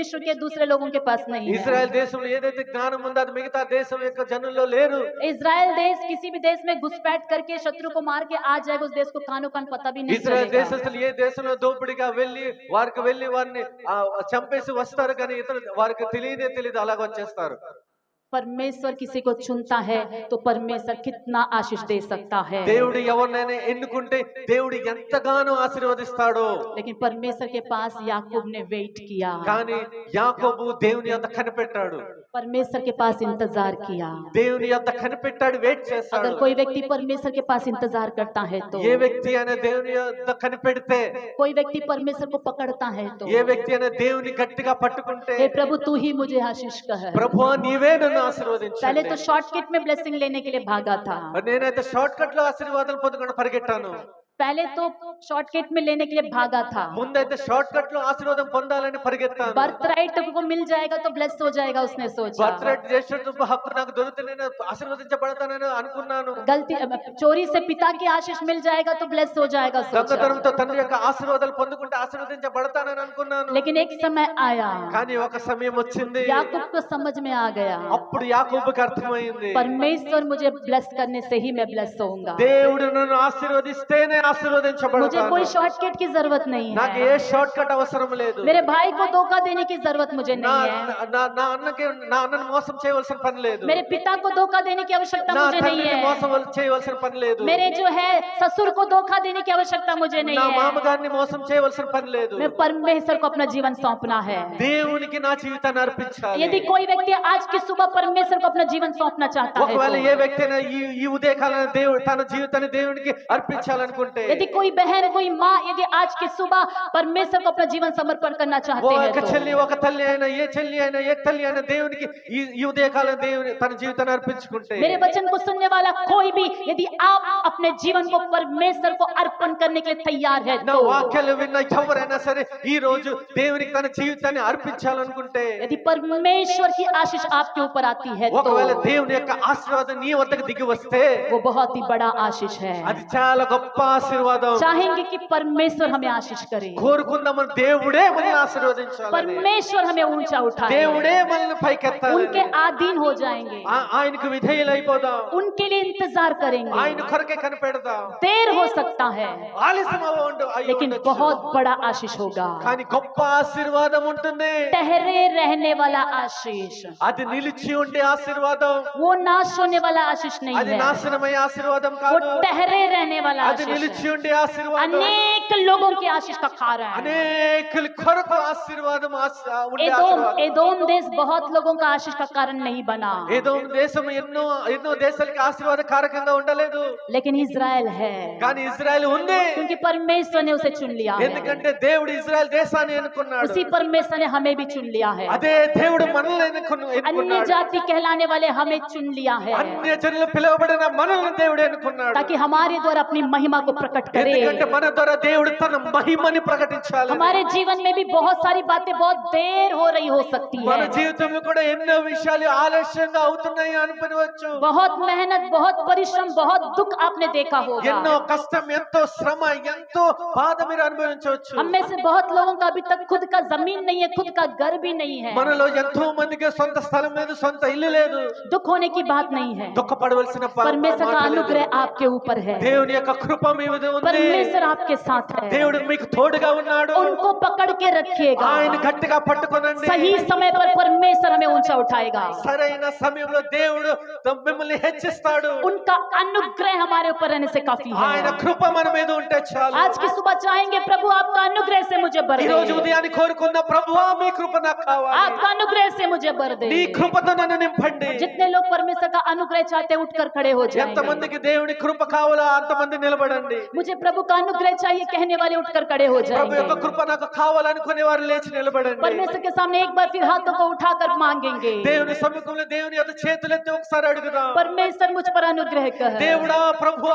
विश्व के दूसरे लोगों के पास नहीं है। ఇజ్రాయెల్ దేశంలో ఏదైతే జ్ఞానం ఉందో అది మిగతా దేశం యొక్క జనుల్లో లేరు. इजराइल देश किसी भी देश में घुसपैठ करके शत्रु को मार के आ जाएगा, उस देश को कानो कान पता भी नहीं ఇజ్రాయెల్ चलेगा। దేశస్తులు ఏ దేశంలో దోపిడిగా వెళ్ళి వారిని చంపేసి వస్తారు, కానీ ఇతరు వారికి తెలియదు, అలాగ వచ్చేస్తారు. परमेश्वर किसी को चुनता है तो परमेश्वर कितना आशीष दे सकता है। దేవుడు ఎవరినైనా ఎన్నుకుంటే దేవుడు ఎంతగానో ఆశీర్వదిస్తాడో. लेकिन परमेश्वर के पास याकूब ने वेट किया, కానీ యాకోబు దేవుని యొద్ద కనిపెట్టాడు, परमेश्वर के पास इंतजार किया। దేవుని యొద్ద కనిపెట్టాడు, వెయిట్ చేస్తాడు. अगर कोई व्यक्ति परमेश्वर के पास इंतजार करता है तो, ఏ వ్యక్తి అయినా దేవుని యొద్ద కనిపెడితే, कोई व्यक्ति परमेश्वर को पकड़ता है तो, ఏ వ్యక్తి అయినా దేవుని గట్టిగా పట్టుకుంటే, हे प्रभु तू ही मुझे आशीष कर। ప్రభువా నీవే నన్ను पहले ఆశీర్వదించండి. तो शॉर्टकट में ब्लेसिंग लेने के लिए भागा था। నేనైతే షార్ట్ కట్ లో ఆశీర్వాదాలు పొందుకొని పరిగెట్టాను. पहले तो शॉर्टकट में लेने के लिए भागा था। ముందైతే షార్ట్ కట్ లో ఆశీర్వాదం పొందాలని పరిగెత్తాను. बर्थ राइट को मिल जाएगा तो ब्लेस हो जाएगा, उसने सोचा। బర్త్ రైట్ చేసినట్టు హక్కు నాకు దొరికితే నేను ఆశీర్వదించబడతానని అనుకున్నాను. गलती चोरी से पिता की आशीष मिल जाएगा तो ब्लेस हो जाएगा, सोचा। దొంగతనంతో తండ్రి యొక్క ఆశీర్వాదాలు పొందుకుంటే ఆశీర్వదించబడతానని అనుకున్నాను. लेकिन एक समय आया, కానీ ఒక సమయం వచ్చింది, याकूब को समझ में आ गया, అప్పుడు యాకోబుకి అర్థమైంది, परमेश्वर मुझे ब्लेस करने से ही मैं ब्लेस होऊंगा। దేవుడు నన్ను ఆశీర్వదిస్తేనే मुझे ఆశీర్వదించబడతాను. कोई शॉर्टकट की जरूरत नहीं నాకు है। ఏ షార్ట్ కట్ అవసరం లేదు. मेरे भाई को धोखा देने की जरूरत मुझे నా नहीं है। నా అన్నను మోసం చేయవలసిన పని లేదు. मेरे पिता को धोखा देने की आवश्यकता నా मुझे नहीं తండ్రిని है। మోసం చేయవలసిన పని లేదు. मेरे जो है ससुर को धोखा देने की आवश्यकता मुझे नहीं నా है। మామగారిని మోసం చేయవలసిన పని లేదు. मैं परमेश्वर को अपना जीवन सौंपना है। దేవునికి నా జీవితాన్ని అర్పించాలి. यदि कोई व्यक्ति आज की सुबह परमेश्वर को अपना जीवन सौंपना चाहता ఒకవేళ है ఏ तो, వ్యక్తి అయినా ఈ ఉదయకాలం దేవుడు తన జీవితాన్ని దేవునికి అర్పించాలనుకుంటే, यदि कोई बहन कोई माँ यदि आज की सुबह परमेश्वर को अपना जीवन समर्पण करना चाहते हैं ఒక तो, చెల్లి ఒక తల్లి అయినా ఏ చెల్లి అయినా ఏ తల్లి అయినా దేవునికి ఈ ఉదయకాలం దేవుని తన జీవితాన్ని అర్పించుకుంటే, मेरे वचन को सुनने वाला कोई भी यदि आप अपने जीवन को परमेश्वर को अर्पण करने के लिए तैयार है నా तो, వాక్యాలు విన్న ఎవరైనా సరే ఈ రోజు దేవునికి తన జీవితాన్ని అర్పించాలనుకుంటే, यदि परमेश्वर की आशीष आपके ऊपर आती है ఒకవేళ तो దేవుని యొక్క ఆశీర్వాదం నీ వద్దకు దిగి వస్తే, वो बहुत ही बड़ा आशीष है। అది చాలా గొప్ప ఆశీర్వాదం. चाहेंगे कि परमेश्वर हमें आशीष करे, కోరుకుందామని దేవుడే మనల్ని ఆశీర్వదించాలి, परमेश्वर हमें ऊंचा उठाए, దేవుడే మనల్ని పైకెత్తాలి, उनके अधीन हो जाएंगे, ఆయనకు విధేయులైపోదాం, उनके लिए इंतजार करेंगे। ఆయన కొరకే కనిపెడదాం. देर हो सकता है ఆలస్యం అయి लेकिन ఉండొచ్చు, बहुत बड़ा आशीष होगा। కానీ గొప్ప ఆశీర్వాదం ఉంటుంది. ठहरे रहने वाला आशीष, అది నిలిచి ఉండే ఆశీర్వాదం, वो नाश होने वाला आशीष नहीं అది है, నాశనమయ్యే ఆశీర్వాదం वो కాదు, ठहरे रहने वाला అది आशीष నిలిచి है। ఉండే ఆశీర్వాదం, अनेक लोगों के आशीष का कारण है। అనేకుల కొరకు ఆశీర్వాదం ఉండే एदोम ఆశీర్వాదం. एदोम देश बहुत लोगों का आशीष का कारण नहीं बना, ఏదో దేశం ఎన్నో దేశాలకి ఆశీర్వాద కారకంగా ఉండలేదు, लेकिन इजराइल है, కానీ ఇజ్రాయెల్ ఉంది. क्योंकि परमेश्वर ने उसे चुन लिया है। ఎందుకంటే దేవుడు ఇజ్రాయెల్ దేశాన్ని ఎన్నుకున్నాడు, उसी परमेश्वर ने हमें भी चुन लिया है। అదే దేవుడు మనల్ని अन्य ఎన్నుకున్నాడు, जाति कहलाने वाले हमें चुन लिया है, అన్య జనులు పిలువబడిన మనల్ని దేవుడు ఎన్నుకున్నాడు, ताकि हमारे द्वारा अपनी महिमा को प्रकट करे। ఎందుకంటే మన ద్వారా దేవుడు తన మహిమని ప్రకటించాలి. हमारे जीवन में भी बहुत सारी बातें बहुत देर हो रही हो सकती మన है, జీవితంలో కూడా ఎన్నో విషయాలు ఆలస్యంగా అవుతున్నాయి అనుకోవచ్చు. बहुत मेहनत, बहुत परिश्रम, बहुत दुख आपने देखा ఎన్నో होगा। కష్టం, ఎంతో శ్రమ, ఎంతో బాధ మీరు అనుభవించవచ్చు. हम में से बहुत लोगों का अभी तक खुद का जमीन नहीं है, खुद का घर भी नहीं है। మనలో ఎంతో మందికి సొంత స్థలం లేదు, సొంత ఇల్లు లేదు. दुख होने की बात नहीं है, దుఃఖపడవలసిన परमेश्वर का మాట లేదు. अनुग्रह आपके ऊपर है, దేవుని యొక్క కృప మీ మీద ఉంది. परमेश्वर आपके साथ है, దేవుడు మీకు తోడుగా ఉన్నాడు. उनको पकड़ के रखिएगा। ఆయన గట్టిగా పట్టుకొనండి. सही समय पर परमेश्वर हमें ऊंचा उठाएगा, సరైన సమయంలో దేవుడు మిమ్మల్ని హెచ్చిస్తాడు. उनका अनुग्रह हमारे ऊपर रहने से काफी ఆయన है। కృప మన మీద ఉంటే చాలు. आज की सुबह चाहेंगे प्रभु आपका अनुग्रह से मुझे भर ఈ రోజు दे, ఉదయాన్ని కోరుకున్న ప్రభువా మీ కృప నాకు కావాలి. आपका अनुग्रह से मुझे भर दे। నీ కృపతో నన్ను నింపండి. जितने लोग परमेश्वर का अनुग्रह चाहते हैं उठकर खड़े हो जाएं। ఎంతమందికి దేవుని కృప కావాలో అంతమంది నిలబడండి. मुझे प्रभु का अनुग्रह चाहिए कहने वाले उठकर खड़े हो ప్రభు యొక్క जाएंगे। కృప నాకు కావాలనుకునే వారు లేచి నిలబడండి. परमेश्वर के सामने एक बार फिर हाथों को उठाकर मांगेंगे, దేవుని సముఖంలో దేవుని యొక్క చేతులెత్తి ఒకసారి అడుగుదాం. परमेश्वर मुझ पर अनुग्रह कर। దేవుడా, ప్రభువా